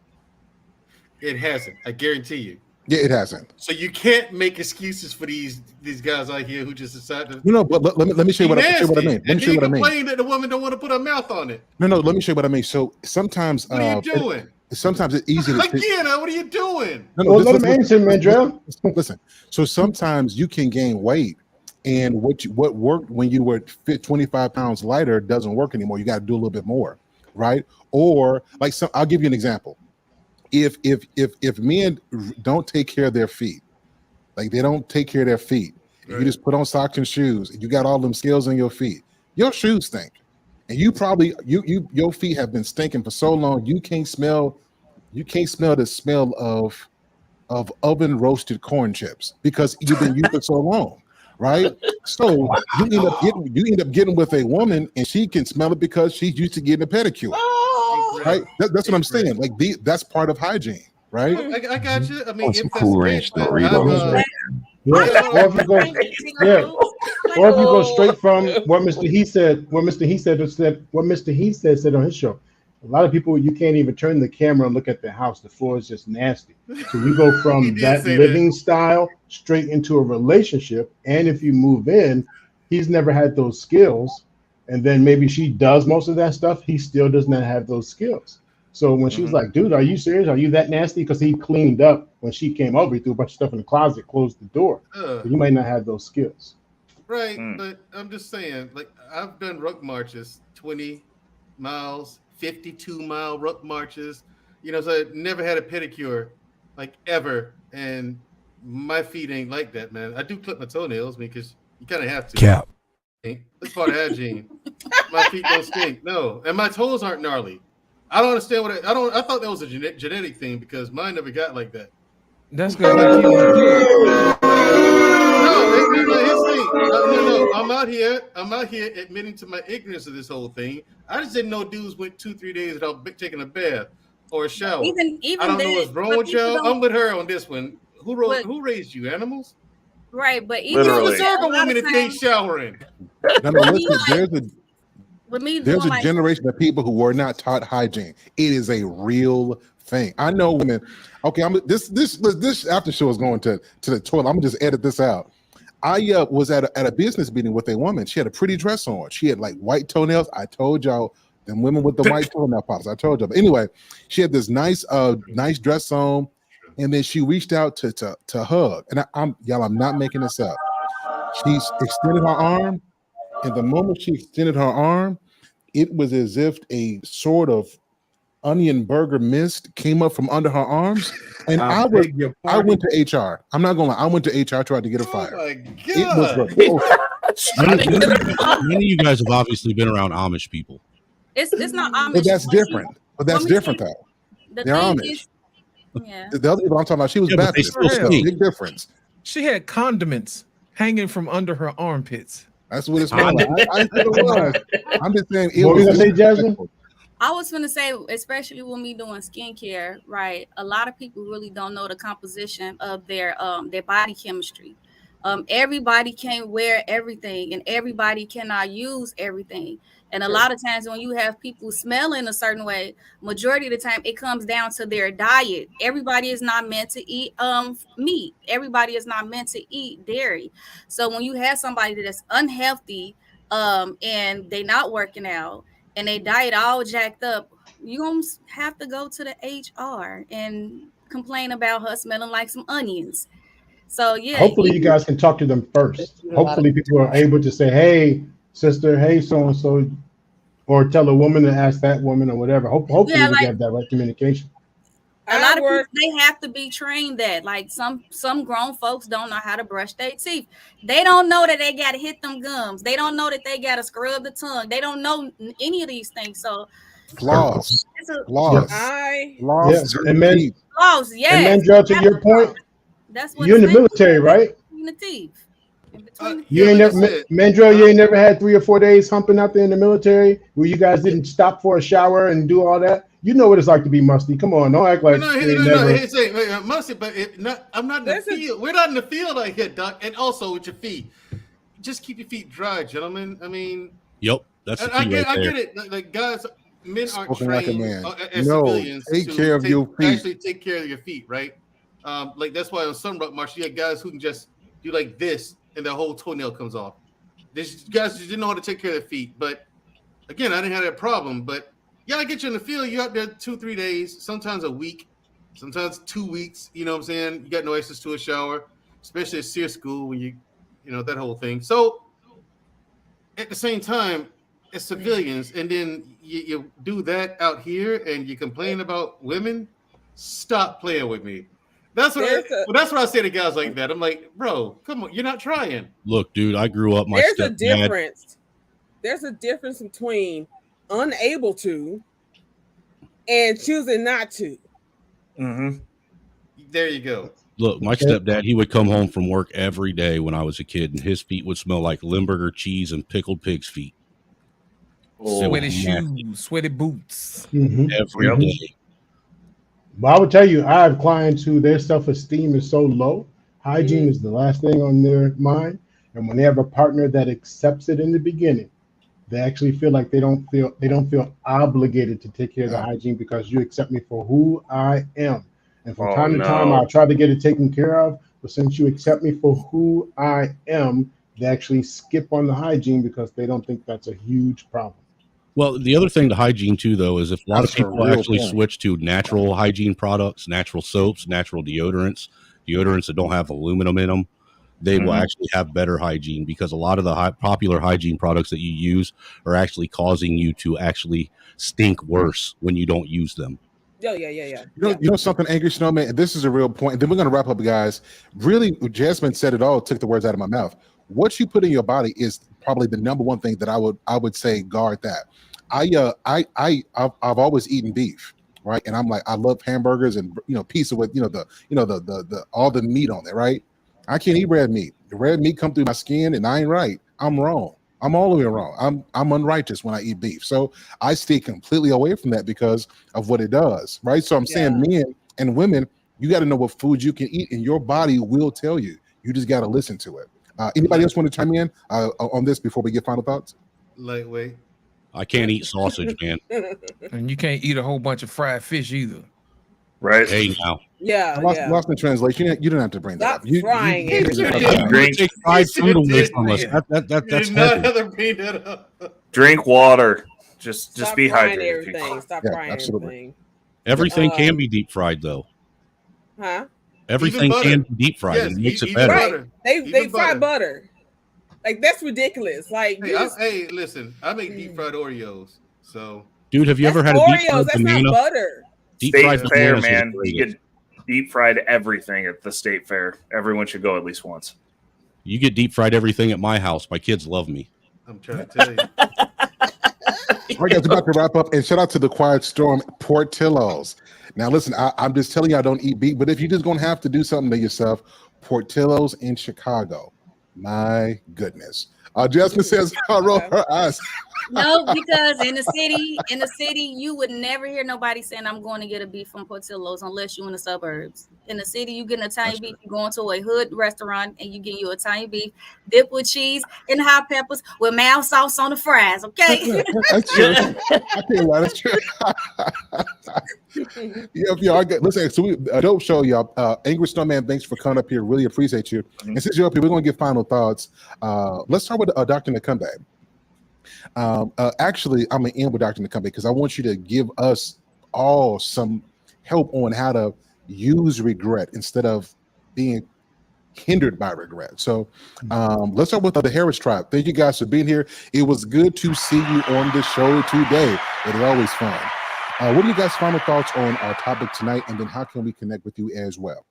It hasn't. I guarantee you. Yeah, it hasn't. So you can't make excuses for these guys out here who just decide to. But let me show you what I mean. Let me show you what I mean. Complain that the woman don't want to put her mouth on it. No. Let me show you what I mean. So sometimes, what are you doing? Sometimes it's easy to again. What are you doing? Let him answer, Mandrell. Listen. So sometimes you can gain weight, and what worked when you were fit 25 pounds lighter doesn't work anymore. You got to do a little bit more, right? Or like I'll give you an example. If men don't take care of their feet, like they don't take care of their feet, right. You just put on socks and shoes, and you got all them scales on your feet, your shoes stink. and you probably your feet have been stinking for so long you can't smell the smell of oven roasted corn chips because you've been used for so long, right? So you end up getting with a woman and she can smell it because she's used to getting a pedicure, right? That's what I'm saying. Like that's part of hygiene, right? I got you. I mean, some if that's Cool the Ranch case, Doritos right Yeah, or if you go, or if you go straight from what Mr. He said, what Mr. He said on his show. A lot of people, you can't even turn the camera and look at their house. The floor is just nasty. So you go He from did that say living style straight into a relationship. And if you move in, he's never had those skills. And then maybe she does most of that stuff. He still does not have those skills. So when she was like, dude, are you serious? Are you that nasty? Because he cleaned up when she came over, he threw a bunch of stuff in the closet, closed the door. So you might not have those skills. Right, but I'm just saying, like I've done ruck marches, 20 miles, 52-mile ruck marches. You know, so I never had a pedicure, like ever, and my feet ain't like that, man. I do clip my toenails because you kind of have to. Cap. That's part of hygiene. My feet don't stink, no, and my toes aren't gnarly. I don't understand what I thought that was a genetic thing because mine never got like that. That's because they keep you good. No, here's the thing. No. I'm out here admitting to my ignorance of this whole thing. I just didn't know dudes went 2-3 days without taking a bath or a shower. Even I don't know what's wrong with y'all. I'm with her on this one. Who raised you, animals? Right, but even Literally. a Circle lot women of if they times, showering. No, listen, with me there's doing a my generation of people who were not taught hygiene. It is a real thing. I know women. Okay, this after show is going to the toilet. I'm gonna just edit this out. I was at a business meeting with a woman. She had a pretty dress on. She had like white toenails. I told y'all, them women with the white toenail polish. I told y'all. But anyway, she had this nice dress on, and then she reached out to hug. And I'm not making this up. She extended her arm, and the moment she extended her arm, it was as if a sort of onion burger mist came up from under her arms. And I went to HR. I'm not gonna lie, I went to HR, tried to get her fired. My It was God. Many of you guys have obviously been around Amish people. it's not Amish. But that's different. But that's different though. The They're thing Amish. is, yeah. The other people I'm talking about, she was Yeah, but they Baptist. still There's a stink. big difference. She had condiments hanging from under her armpits. That's what it's called. I said it was. I'm just saying it What were was you gonna say, Jasmine? disrespectful. I was gonna say, especially when me doing skincare, right? A lot of people really don't know the composition of their body chemistry. Everybody can't wear everything, and everybody cannot use everything. And a lot of times when you have people smelling a certain way, majority of the time it comes down to their diet. Everybody is not meant to eat meat. Everybody is not meant to eat dairy. So when you have somebody that's unhealthy and they not working out and they diet all jacked up, you gonna have to go to the HR and complain about her smelling like some onions. So yeah, Hopefully, you guys can talk to them first. Hopefully, people are able to say, "Hey, sister, hey, so and so," or tell a woman to ask that woman or whatever. Hopefully, Yeah, we like- can have that right communication. a lot of people, they have to be trained that. Like some grown folks don't know how to brush their teeth. They don't know that they got to hit them gums. They don't know that they got to scrub the tongue. They don't know any of these things. So Floss. it's a- Floss. I Floss. Yeah, and men, Floss, yes. and Mandrell, to your point, That's what you're in the it's military, right? between the teeth. In between the You ain't like I never, said, Mandrell, you ain't never had 3 or 4 days humping out there in the military where you guys didn't stop for a shower and do all that. You know what it's like to be musty. Come on, don't act like No, you ain't never. he's saying musty, but I'm not in the field. We're not in the field out here, Doc. And also with your feet, just keep your feet dry, gentlemen. I mean, Yep, that's the key I get, right there. I get it. Like guys, men aren't Spoken like a trained man. as No, civilians take to care of your feet. actually take care of your feet, right? Like that's why on some ruck march you have guys who can just do like this and their whole toenail comes off. These guys just didn't know how to take care of their feet. But again, I didn't have that problem. But yeah, I get you in the field. You're out there 2-3 days, sometimes a week, sometimes 2 weeks. You know what I'm saying? You got no access to a shower, especially at SEER school when you know that whole thing. So at the same time, as civilians, and then you do that out here, and you complain about women. Stop playing with me. That's what that's what I say to guys like that. I'm like, bro, come on, you're not trying. Look, dude, I grew up. My There's a stepdad. difference. There's a difference between unable to, and choosing not to. Mm-hmm. There you go. Look, my stepdad, he would come home from work every day when I was a kid, and his feet would smell like Limburger cheese and pickled pig's feet. Sweaty shoes, sweaty boots. Every day. But I would tell you, I have clients who their self-esteem is so low, hygiene is the last thing on their mind. And when they have a partner that accepts it in the beginning, they actually feel like they don't feel obligated to take care of the hygiene because you accept me for who I am. And from time to time, I'll try to get it taken care of. But since you accept me for who I am, they actually skip on the hygiene because they don't think that's a huge problem. Well, the other thing to hygiene too, though, is if a lot That's of a people real actually point. switch to natural hygiene products, natural soaps, natural deodorants that don't have aluminum in them, they will actually have better hygiene, because a lot of the popular hygiene products that you use are actually causing you to actually stink worse when you don't use them. Yeah. You know something, Angry Snowman, and this is a real point, and then we're going to wrap up, guys. Really, Jasmine said it all, took the words out of my mouth. What you put in your body is probably the number one thing that I would say guard that. I've always eaten beef, right? And I'm like, I love hamburgers and pizza with the all the meat on there, right? I can't eat red meat. The red meat come through my skin, and I ain't right. I'm wrong. I'm all the way wrong. I'm unrighteous when I eat beef. So I stay completely away from that because of what it does, right? So I'm saying, men and women, you got to know what foods you can eat, and your body will tell you. You just got to listen to it. Anybody else want to chime in on this before we get final thoughts? Lightweight. I can't eat sausage, man. And you can't eat a whole bunch of fried fish either. Right. Hey, now. Yeah. Lost in translation. You didn't have to bring that up. You frying take fried food away from us. That's heavy. Drink water. Just be frying hydrated. everything. Stop frying everything. Everything can be deep fried, though. Huh? Everything can be deep fried, and it makes it better. Right. They fry butter. Like, that's ridiculous. Like, Hey, listen, I make deep fried Oreos. So, dude, have you ever had a deep Oreos? fried That's banana? not butter. Deep State fried fair, bananas is man. the You greatest. get deep fried everything at the state fair. Everyone should go at least once. You get deep fried everything at my house. My kids love me. I'm trying to tell you. All right, guys, about to wrap up, and shout out to the Quiet Storm Portillo's. Now, listen, I'm just telling you, I don't eat beef, but if you're just going to have to do something to yourself, Portillo's in Chicago. My goodness. Jasmine says, I roll her eyes. No, because in the city, you would never hear nobody saying, I'm going to get a beef from Portillo's unless you're in the suburbs. In the city, you get an Italian beef, you go into a hood restaurant and you get your Italian beef dipped with cheese and hot peppers with mild sauce on the fries, okay? That's true. I can't lie, that's true. Listen, so a dope show, y'all. Angry Snowman, thanks for coming up here. Really appreciate you. And since you're up here, we're going to get final thoughts. Let's start with Dr. Nakumbe. Actually, I'm going to end with Dr. Nakumbe because I want you to give us all some help on how to use regret instead of being hindered by regret. So let's start with the Harris tribe. Thank you guys for being here. It was good to see you on the show today. It is always fun. What are you guys' final thoughts on our topic tonight? And then how can we connect with you as well?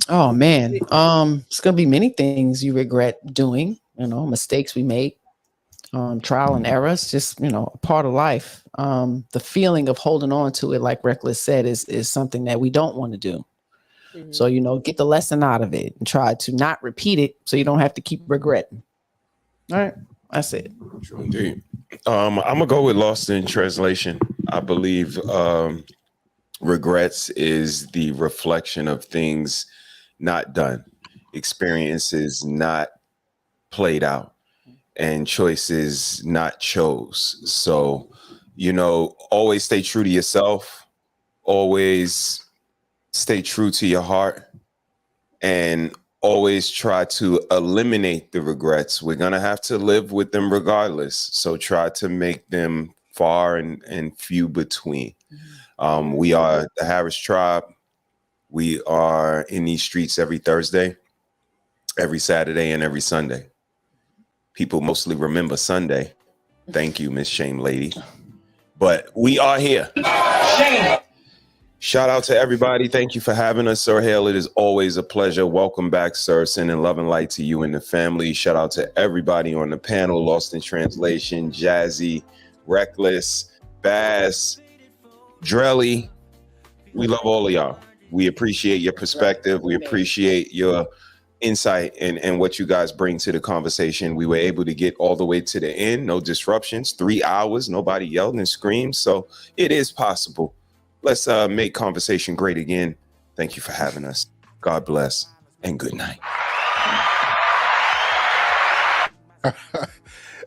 Oh man, it's gonna be many things you regret doing. Mistakes we make, trial and error. It's just a part of life. The feeling of holding on to it, like Reckless said, is something that we don't want to do. Mm-hmm. So get the lesson out of it and try to not repeat it, so you don't have to keep regretting. All right, that's it. True indeed. I'm gonna go with Lost in Translation. I believe regrets is the reflection of things not done, experiences not played out, and choices not chose. So, always stay true to yourself, always stay true to your heart, and always try to eliminate the regrets. We're going to have to live with them regardless. So try to make them far and few between. We are the Harris tribe. We are in these streets every Thursday, every Saturday, and every Sunday. People mostly remember Sunday. Thank you, Miss Shame Lady. But we are here. Shame. Shout out to everybody. Thank you for having us, Sir HALE. It is always a pleasure. Welcome back, sir. Sending love and light to you and the family. Shout out to everybody on the panel, Lost in Translation, Jazzy, Reckless, Bass, Drelly. We love all of y'all. We appreciate your perspective. We appreciate your insight and what you guys bring to the conversation. We were able to get all the way to the end, no disruptions, 3 hours, nobody yelled and screamed. So it is possible. Let's make conversation great again. Thank you for having us. God bless and good night.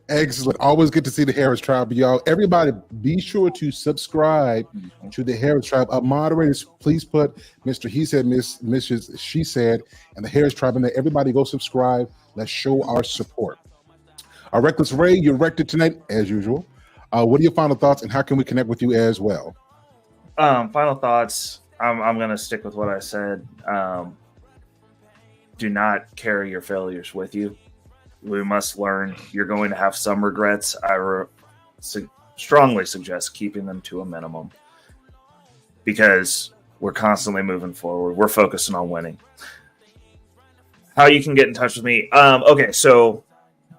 Excellent. Always good to see the Harris Tribe, y'all. Everybody, be sure to subscribe to the Harris Tribe. Moderators, please put Mr. He Said, Mrs. She Said, and the Harris Tribe in there. Everybody go subscribe. Let's show our support. Reckless Ray, you wrecked it tonight, as usual. What are your final thoughts, and how can we connect with you as well? Final thoughts. I'm going to stick with what I said. Do not carry your failures with you. We must learn. You're going to have some regrets. I strongly suggest keeping them to a minimum because we're constantly moving forward. We're focusing on winning. How you can get in touch with me? Okay, so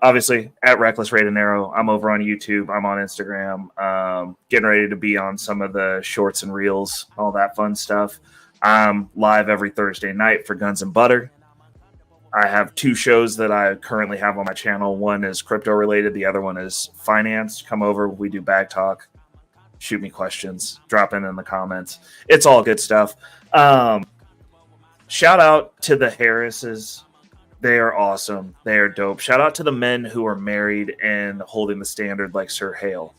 obviously at Reckless Raid and Arrow. I'm over on YouTube. I'm on Instagram. Getting ready to be on some of the shorts and reels, all that fun stuff. I'm live every Thursday night for Guns and Butter. I have 2 shows that I currently have on my channel. One is crypto related. The other one is finance. Come over. We do bag talk. Shoot me questions. Drop in the comments. It's all good stuff. Shout out to the Harrises. They are awesome. They are dope. Shout out to the men who are married and holding the standard like Sir HALE.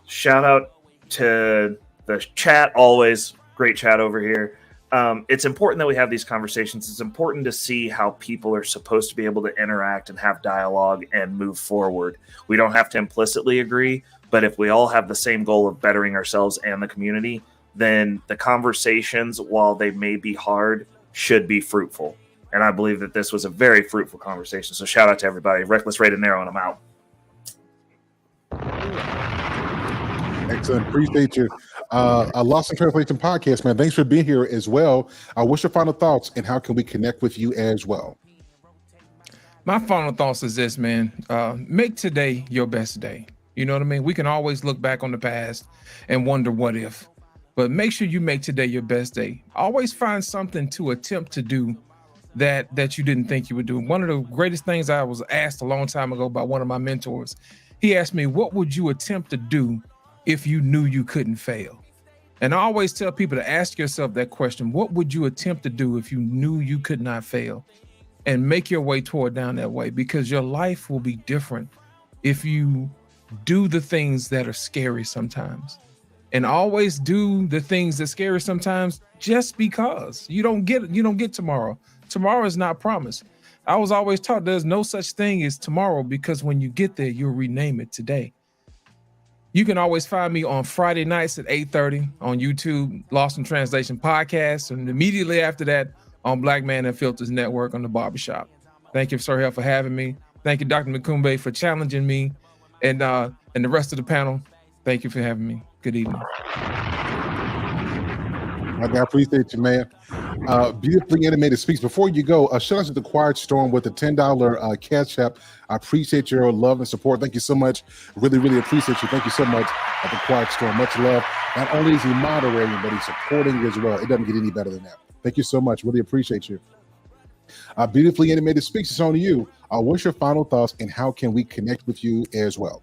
Shout out to the chat. Always great chat over here. It's important that we have these conversations. It's important to see how people are supposed to be able to interact and have dialogue and move forward. We don't have to implicitly agree, but if we all have the same goal of bettering ourselves and the community, then the conversations, while they may be hard, should be fruitful. And I believe that this was a very fruitful conversation. So shout out to everybody. Reckless, Raid, and Narrow, and I'm out. Excellent. Appreciate you. A Lost in Translation podcast, man. Thanks for being here as well. What's your final thoughts, and how can we connect with you as well? My final thoughts is this, man. Make today your best day. You know what I mean? We can always look back on the past and wonder what if, but make sure you make today your best day. Always find something to attempt to do that you didn't think you would do. One of the greatest things I was asked a long time ago by one of my mentors, he asked me, what would you attempt to do if you knew you couldn't fail? And I always tell people to ask yourself that question. What would you attempt to do if you knew you could not fail? And make your way toward down that way, because your life will be different if you do the things that are scary sometimes. And always do the things that are scary sometimes just because you don't get tomorrow. Tomorrow is not promised. I was always taught there's no such thing as tomorrow, because when you get there, you'll rename it today. You can always find me on Friday nights at 8:30 on YouTube, Lost in Translation podcast, and immediately after that on Black Man and Filters Network on the Barbershop. Thank you, Sir HALE, for having me. Thank you, Dr. Makumbe, for challenging me, and the rest of the panel. Thank you for having me. Good evening. I appreciate you, man. Beautifully Animated Speaks. Before you go, shout out to the Quiet Storm with the $10 cash app. I appreciate your love and support. Thank you so much. Really, really appreciate you. Thank you so much at the Quiet Storm. Much love. Not only is he moderating, but he's supporting as well. It doesn't get any better than that. Thank you so much. Really appreciate you. Beautifully Animated Speaks. It's on to you. What's your final thoughts, and how can we connect with you as well?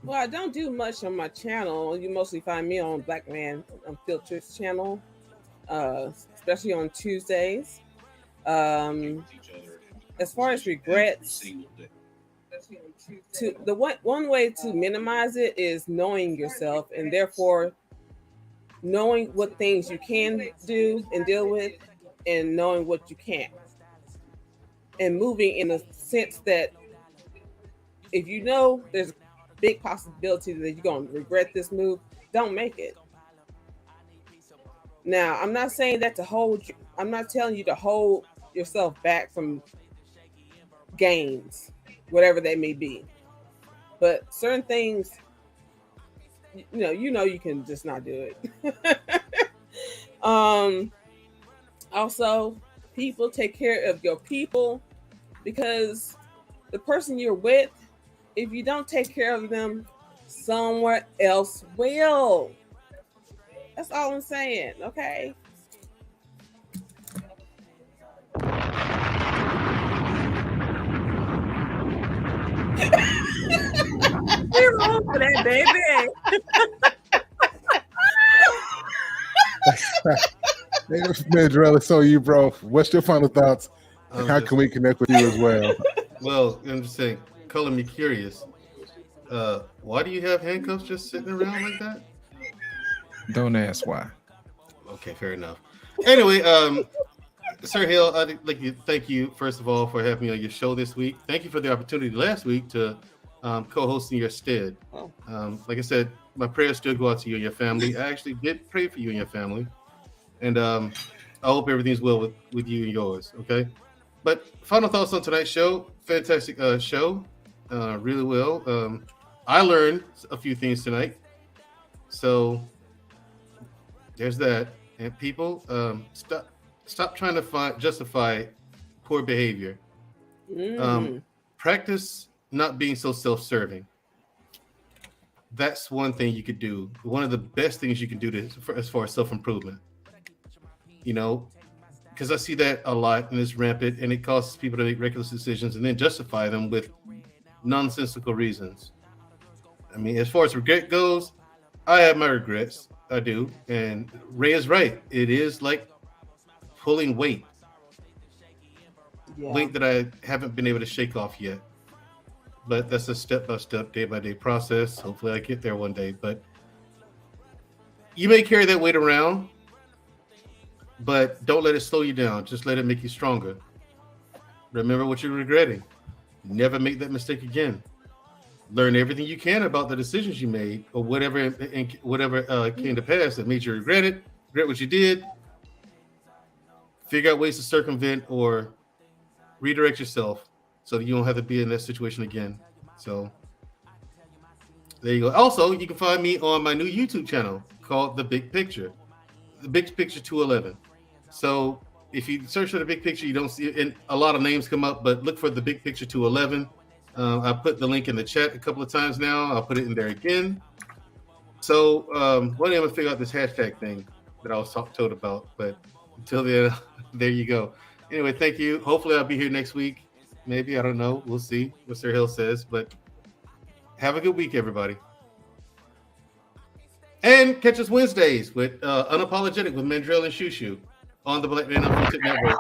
Well, I don't do much on my channel. You mostly find me on Black Man Filters channel, especially on Tuesdays. As far as regrets, one way to minimize it is knowing yourself, and therefore knowing what things you can do and deal with, and knowing what you can't, and moving in a sense that if you know there's a big possibility that you're going to regret this move, don't make it. Now, I'm not saying that I'm not telling you to hold yourself back from gains, whatever they may be. But certain things, you know you can just not do it. Also, people, take care of your people, because the person you're with, if you don't take care of them, Somewhere else will. That's all I'm saying. Okay. We're wrong for that, baby. Man, Jarrell, it's on you, bro. What's your final thoughts? And how can we connect with you as well? Well, I'm just saying, color me curious. Why do you have handcuffs just sitting around like that? Don't ask why. Okay, fair enough. Anyway, Sir Hale, I'd like to thank you, first of all, for having me on your show this week. Thank you for the opportunity last week to co-host in your stead. Like I said, my prayers still go out to you and your family. I actually did pray for you and your family. And I hope everything's well with you and yours, okay? But final thoughts on tonight's show. Fantastic show. Really well. I learned a few things tonight. So there's that. And people, stop trying to justify poor behavior. Practice not being so self-serving. That's one thing you could do. One of the best things you can do as far as self-improvement. You know, because I see that a lot and it's rampant, and it causes people to make reckless decisions and then justify them with nonsensical reasons. I mean, as far as regret goes, I have my regrets. I do. And Ray is right. It is like pulling weight. Weight that I haven't been able to shake off yet. But that's a step-by-step, day-by-day process. Hopefully I get there one day. But you may carry that weight around, but don't let it slow you down. Just let it make you stronger. Remember what you're regretting. Never make that mistake again. Learn everything you can about the decisions you made or whatever came to pass that made you regret what you did. Figure out ways to circumvent or redirect yourself so that you don't have to be in that situation again. So there you go. Also, you can find me on my new YouTube channel called The Big Picture. The Big Picture 211. So if you search for The Big Picture, you don't see it, and a lot of names come up, but look for The Big Picture 211. I put the link in the chat a couple of times now. I'll put it in there again. So one day I'm gonna figure out this hashtag thing that I was told about, but until then, there you go. Anyway, thank you. Hopefully I'll be here next week. Maybe, I don't know. We'll see what Sir Hill says, but have a good week, everybody. And catch us Wednesdays with Unapologetic with Mandrell and Shushu on the Black Man Unfiltered Network.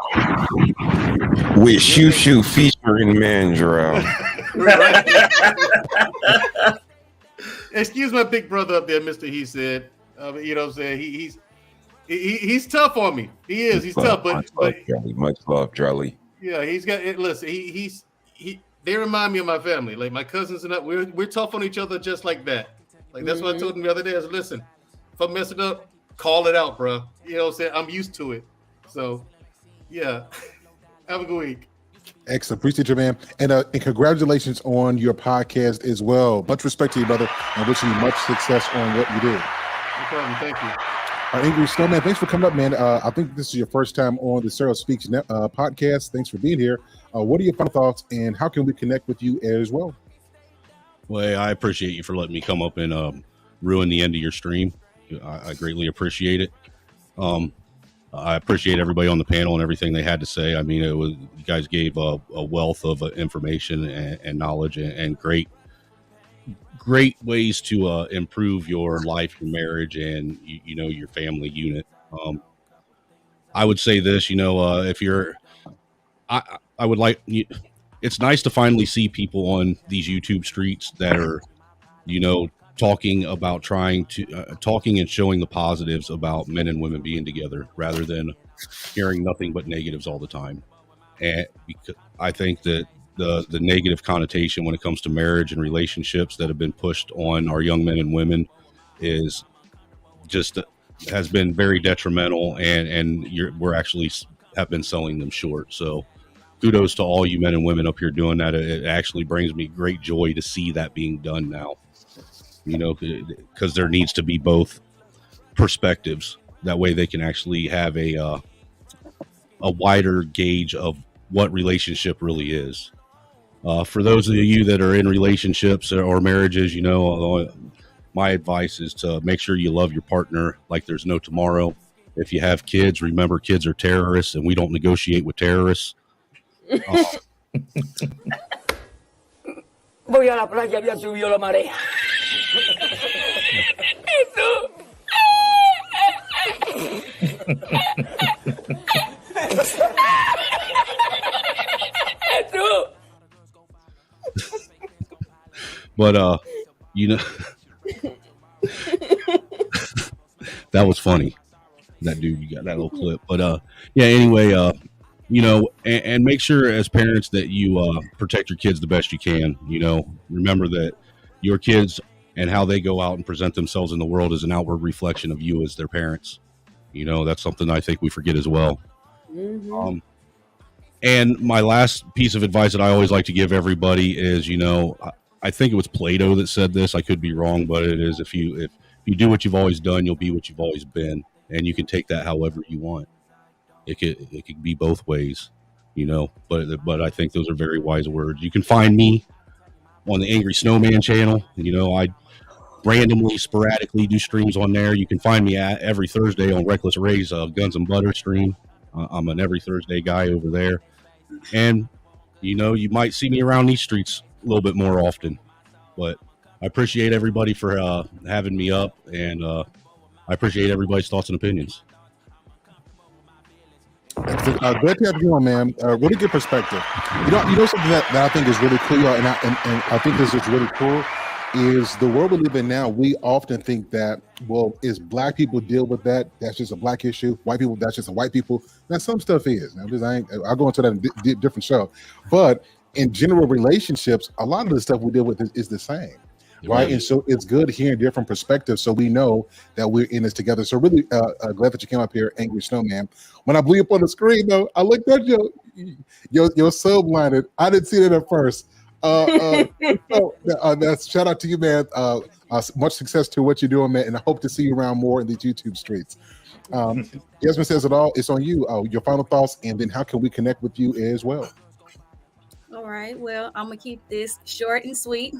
With Shushu featuring Mandrell. Excuse my big brother up there, Mr. He said. You know what I'm saying? He's tough on me. He is. He's tough, but much love, Drelly. Yeah, he's got it. Listen, they remind me of my family. Like my cousins and I, we're tough on each other just like that. Like that's what I told him the other day. I said, listen, if I mess it up, call it out, bro. You know what I'm saying? I'm used to it. So yeah. Have a good week. Excellent. Appreciate you, man. And congratulations on your podcast as well. Much respect to you, brother, and wishing you much success on what you do. No problem. Thank you. Angry Snowman, thanks for coming up, man. I think this is your first time on the Sarah Speaks podcast. Thanks for being here. What are your final thoughts, and how can we connect with you as well? Well, I appreciate you for letting me come up and ruin the end of your stream. I greatly appreciate it. I appreciate everybody on the panel and everything they had to say. I mean, you guys gave a wealth of information and knowledge and great ways to improve your life, your marriage, and you know, your family unit. I would say this, you know, if you're, I would like, it's nice to finally see people on these YouTube streets that are, you know, talking and showing the positives about men and women being together rather than hearing nothing but negatives all the time. And because I think that the negative connotation when it comes to marriage and relationships that have been pushed on our young men and women is just has been very detrimental, and we're actually have been selling them short. So kudos to all you men and women up here doing that. It actually brings me great joy to see that being done now. You know, because there needs to be both perspectives. That way they can actually have a wider gauge of what relationship really is. For those of you that are in relationships or marriages, my advice is to make sure you love your partner like there's no tomorrow. If you have kids, remember kids are terrorists and we don't negotiate with terrorists. Voy a la playa, había subido la marea. But that was funny. That dude, you got that little clip. But anyway, and make sure as parents that you protect your kids the best you can. Remember that your kids and how they go out and present themselves in the world is an outward reflection of you as their parents. That's something I think we forget as well. Mm-hmm. And my last piece of advice that I always like to give everybody is, I think it was Plato that said this. I could be wrong, but it is if you do what you've always done, you'll be what you've always been, and you can take that however you want. It could be both ways, But I think those are very wise words. You can find me on the Angry Snowman channel. I randomly, sporadically do streams on there. You can find me every Thursday on Reckless Ray's Guns and Butter stream. I'm an every Thursday guy over there, and you might see me around these streets a little bit more often. But I appreciate everybody for having me up, and I appreciate everybody's thoughts and opinions. Glad to have you on, man. Really good perspective. Something that I think is really cool, and I think this is really cool, is the world we live in now. We often think that, well, is black people deal with that? That's just a black issue. White people, that's just a white people. Now, some stuff is. Now, I'll go into that in a different show. But in general relationships, a lot of the stuff we deal with is the same. Right. And so it's good hearing different perspectives so we know that we're in this together. So really glad that you came up here, Angry Snowman. When I blew up on the screen, though, I looked at your sub line. I didn't see that at first. That's shout out to you, man. Much success to what you're doing, man. And I hope to see you around more in these YouTube streets. Yasmin says it all. It's on you. Your final thoughts, and then how can we connect with you as well? All right. Well, I'm going to keep this short and sweet.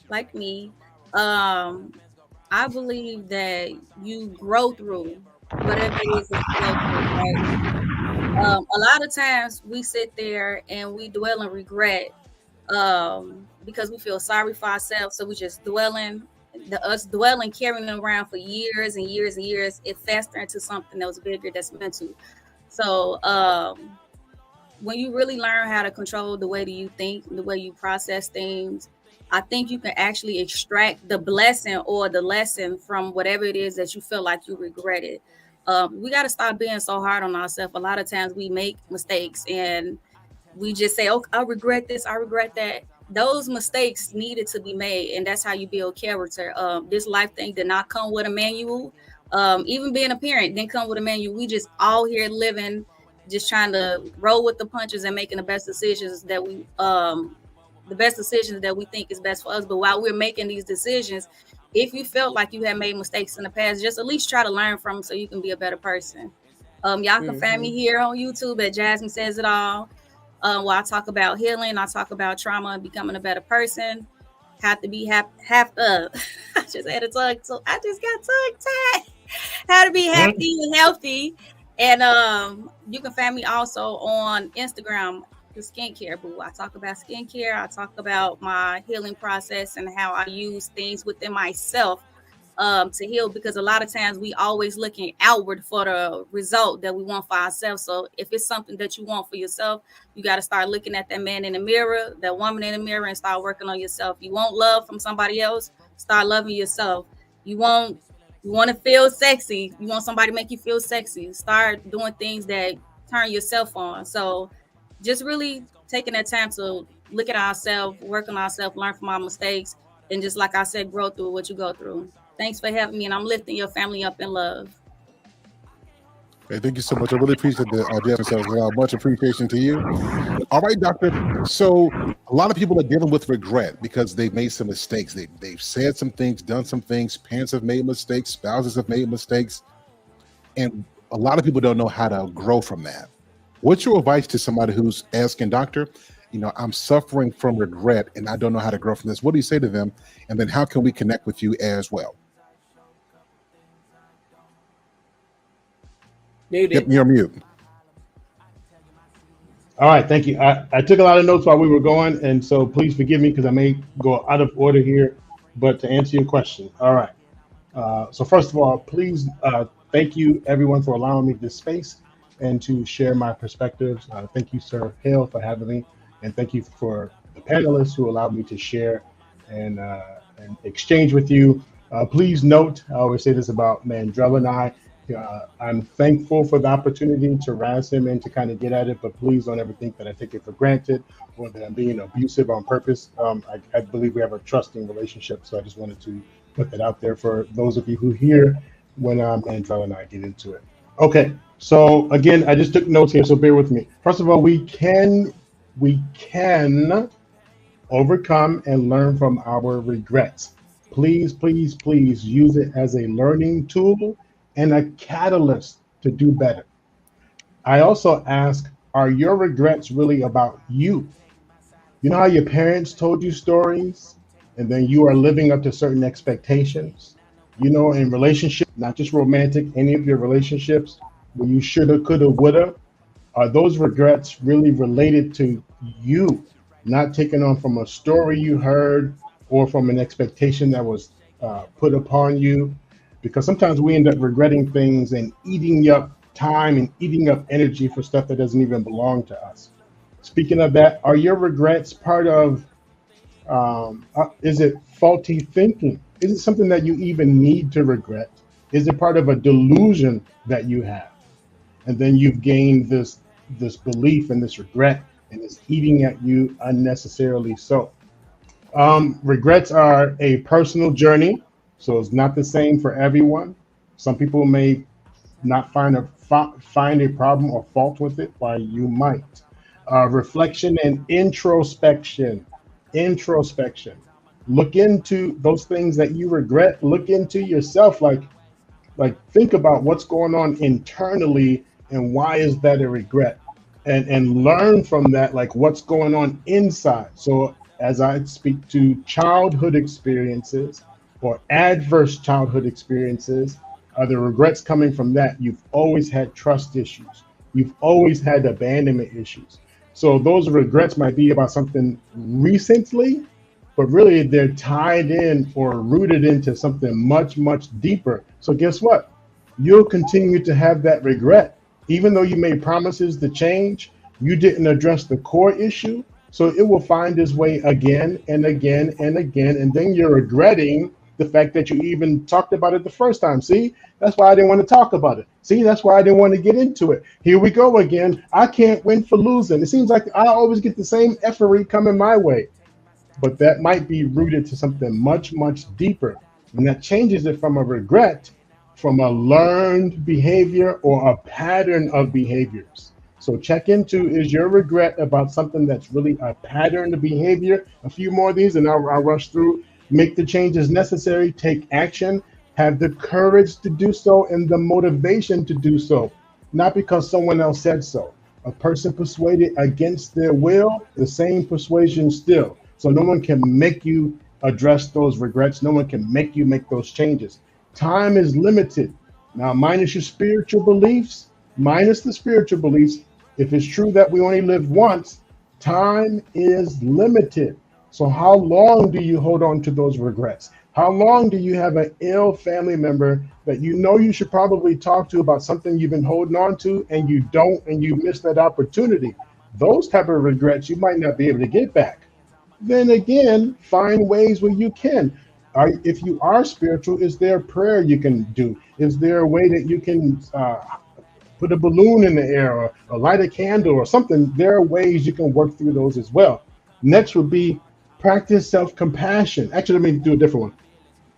Like me, I believe that you grow through whatever it is that you go through, right? A lot of times we sit there and we dwell in regret because we feel sorry for ourselves. So we just dwelling, carrying it around for years and years and years. It festers into something that was bigger that's meant to. So when you really learn how to control the way that you think, the way you process things, I think you can actually extract the blessing or the lesson from whatever it is that you feel like you regretted. We got to stop being so hard on ourselves. A lot of times we make mistakes and we just say, oh, I regret this, I regret that. Those mistakes needed to be made, and that's how you build character. This life thing did not come with a manual. Even being a parent didn't come with a manual. We just all here living, just trying to roll with the punches and making the best decisions that we think is best for us. But while we're making these decisions, if you felt like you had made mistakes in the past, just at least try to learn from them so you can be a better person. Y'all can find me here on YouTube at Jasmine Says It All. Where I talk about healing, I talk about trauma and becoming a better person. Have to be I just had a tongue, so I just got tongue tied. How to be happy and healthy. And you can find me also on Instagram, the Skincare Boo. I talk about skincare. I talk about my healing process and how I use things within myself to heal, because a lot of times we always looking outward for the result that we want for ourselves. So if it's something that you want for yourself, you got to start looking at that man in the mirror, that woman in the mirror, and start working on yourself. You want love from somebody else, start loving yourself. You want to feel sexy, you want somebody to make you feel sexy, start doing things that turn yourself on. So just really taking that time to look at ourselves, work on ourselves, learn from our mistakes, and just like I said, grow through what you go through. Thanks for having me, and I'm lifting your family up in love. Hey, thank you so much. I really appreciate the much appreciation to you. All right, doctor. So a lot of people are dealing with regret because they've made some mistakes. They've said some things, done some things. Parents have made mistakes. Spouses have made mistakes. And a lot of people don't know how to grow from that. What's your advice to somebody who's asking, doctor, I'm suffering from regret and I don't know how to grow from this. What do you say to them? And then how can we connect with you as well? Yep, you're mute. All right, thank you. I took a lot of notes while we were going, and so please forgive me because I may go out of order here. But to answer your question, all right. So first of all, please thank you everyone for allowing me this space and to share my perspectives. Thank you, Sir HALE, for having me, and thank you for the panelists who allowed me to share and exchange with you. Please note, I always say this about Mandrell and I. I'm thankful for the opportunity to razz him and to kind of get at it, but please don't ever think that I take it for granted or that I'm being abusive on purpose. I believe we have a trusting relationship, so I just wanted to put that out there for those of you who hear when Mandrell and I get into it. Okay, so again, I just took notes here, so bear with me. First of all, we can overcome and learn from our regrets. Please, please, please use it as a learning tool and a catalyst to do better. I also ask, are your regrets really about you? You know how your parents told you stories and then you are living up to certain expectations? In relationship, not just romantic, any of your relationships where you shoulda, coulda, woulda, are those regrets really related to you, not taken on from a story you heard or from an expectation that was put upon you? Because sometimes we end up regretting things and eating up time and eating up energy for stuff that doesn't even belong to us. Speaking of that, are your regrets part of, is it faulty thinking? Is it something that you even need to regret? Is it part of a delusion that you have? And then you've gained this belief and this regret, and it's eating at you unnecessarily so. Regrets are a personal journey, so it's not the same for everyone. Some people may not find a problem or fault with it, while you might. Reflection and introspection. Look into those things that you regret. Look into yourself, like think about what's going on internally and why is that a regret, and learn from that, like what's going on inside. So as I speak to childhood experiences or adverse childhood experiences, are the regrets coming from that? You've always had trust issues. You've always had abandonment issues. So those regrets might be about something recently, but really they're tied in or rooted into something much, much deeper. So guess what? You'll continue to have that regret. Even though you made promises to change, you didn't address the core issue. So it will find its way again and again and again. And then you're regretting the fact that you even talked about it the first time. See, that's why I didn't want to talk about it. See, that's why I didn't want to get into it. Here we go again. I can't win for losing. It seems like I always get the same effery coming my way. But that might be rooted to something much, much deeper. And that changes it from a regret, from a learned behavior or a pattern of behaviors. So check into, is your regret about something that's really a pattern of behavior? A few more of these and I'll rush through. Make the changes necessary, take action, have the courage to do so and the motivation to do so, not because someone else said so. A person persuaded against their will, the same persuasion still. So no one can make you address those regrets. No one can make you make those changes. Time is limited. Now, minus your spiritual beliefs, minus the spiritual beliefs, if it's true that we only live once, time is limited. So how long do you hold on to those regrets? How long do you have an ill family member that you know you should probably talk to about something you've been holding on to and you don't, and you miss that opportunity? Those type of regrets you might not be able to get back. Then again, find ways where you can. If you are spiritual, is there a prayer you can do? Is there a way that you can put a balloon in the air or light a candle or something? There are ways you can work through those as well. Next would be practice self-compassion. Actually, let me do a different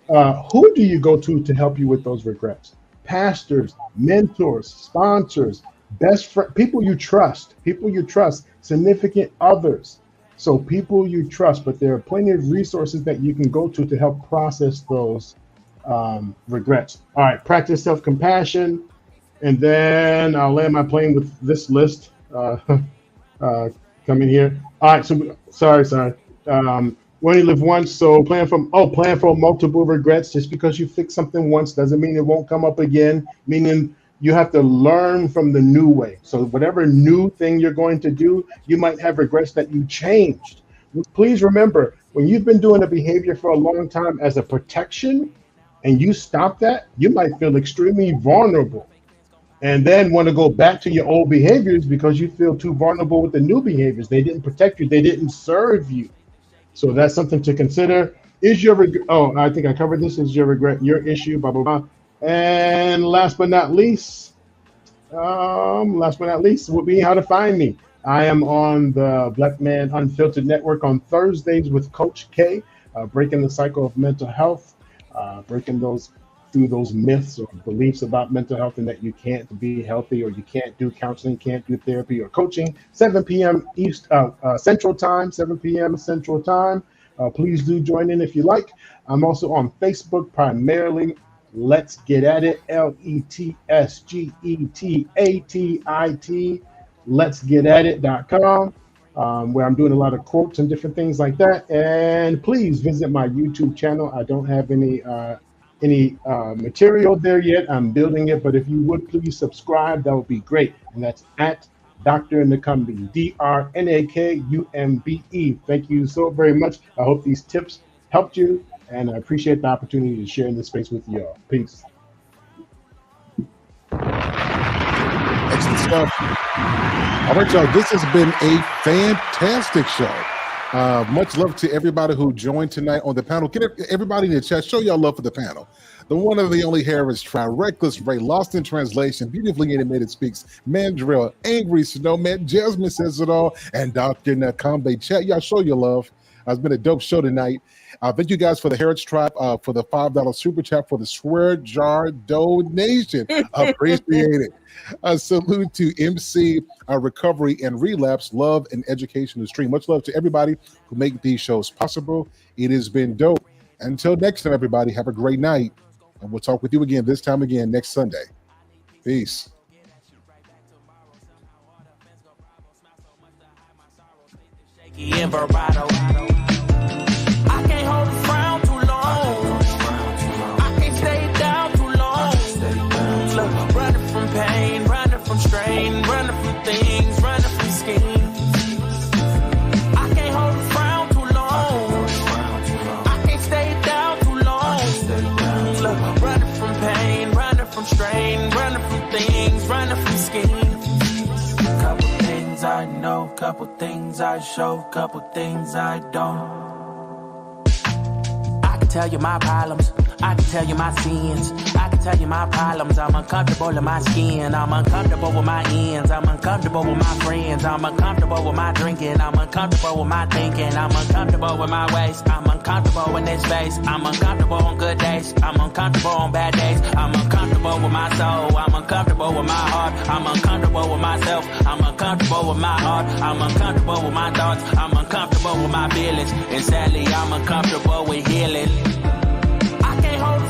one. Who do you go to help you with those regrets? Pastors, mentors, sponsors, best friends, people you trust, significant others. So people you trust, but there are plenty of resources that you can go to help process those regrets. All right, practice self-compassion. And then I'll land my plane with this list. Because come in here. All right, so sorry. We only live once, so plan for multiple regrets. Just because you fix something once doesn't mean it won't come up again. Meaning you have to learn from the new way. So whatever new thing you're going to do, you might have regrets that you changed. Please remember, when you've been doing a behavior for a long time as a protection, and you stop that, you might feel extremely vulnerable, and then want to go back to your old behaviors because you feel too vulnerable with the new behaviors. They didn't protect you. They didn't serve you. So that's something to consider. Is your regret? Oh, I think I covered this. Is your regret your issue? Blah blah blah. And last but not least, would be how to find me. I am on the Black Man Unfiltered Network on Thursdays with Coach K, breaking the cycle of mental health, breaking through those myths or beliefs about mental health and that you can't be healthy or you can't do counseling, can't do therapy or coaching. 7 p.m. Central Time, 7 p.m. Central Time. Please do join in if you like. I'm also on Facebook, primarily Let's Get At It, LETSGETATIT, letsgetatit.com, where I'm doing a lot of quotes and different things like that. And please visit my YouTube channel. I don't have any material there yet. I'm building it, but if you would please subscribe, that would be great. And that's at Dr. Nakumbe, DRNAKUMBE. Thank you so very much. I hope these tips helped you, and I appreciate the opportunity to share in this space with you all. Peace. Excellent stuff. All right, y'all, this has been a fantastic show. Much love to everybody who joined tonight on the panel. Get everybody in the chat. Show y'all love for the panel. The one of the only Harris Trial, Reckless Ray, Lost in Translation, Beautifully Animated Speaks, Mandrill, Angry Snowman, Jasmine Says It All, and Dr. Nakumbe. Chat, y'all show your love. It's been a dope show tonight. Thank you guys for the Heritage Tribe, for the $5 super chat, for the swear jar donation. Appreciate it. A salute to MC Recovery and Relapse, Love and Education Stream. Much love to everybody who make these shows possible. It has been dope. Until next time, everybody, have a great night. And we'll talk with you again this time again next Sunday. Peace. I can't hold a frown too long. I can't stay down too long. Look, running from pain, running from strain, running from things, running from schemes. I can't hold a frown too long. I can't stay down too long. Look, running from pain, running from strain, running from things, running from schemes. Couple things I know, couple things I show, couple things I don't. I can tell you my problems, I can tell you my sins, I can tell you my problems. I'm uncomfortable in my skin, I'm uncomfortable with my ends, I'm uncomfortable with my friends, I'm uncomfortable with my drinking, I'm uncomfortable with my thinking, I'm uncomfortable with my ways, I'm uncomfortable in this space, I'm uncomfortable on good days, I'm uncomfortable on bad days, I'm uncomfortable with my soul, I'm uncomfortable with my heart, I'm uncomfortable with myself, I'm uncomfortable with my heart, I'm uncomfortable with my thoughts, I'm uncomfortable with my feelings, and sadly I'm uncomfortable with healing. I can't hold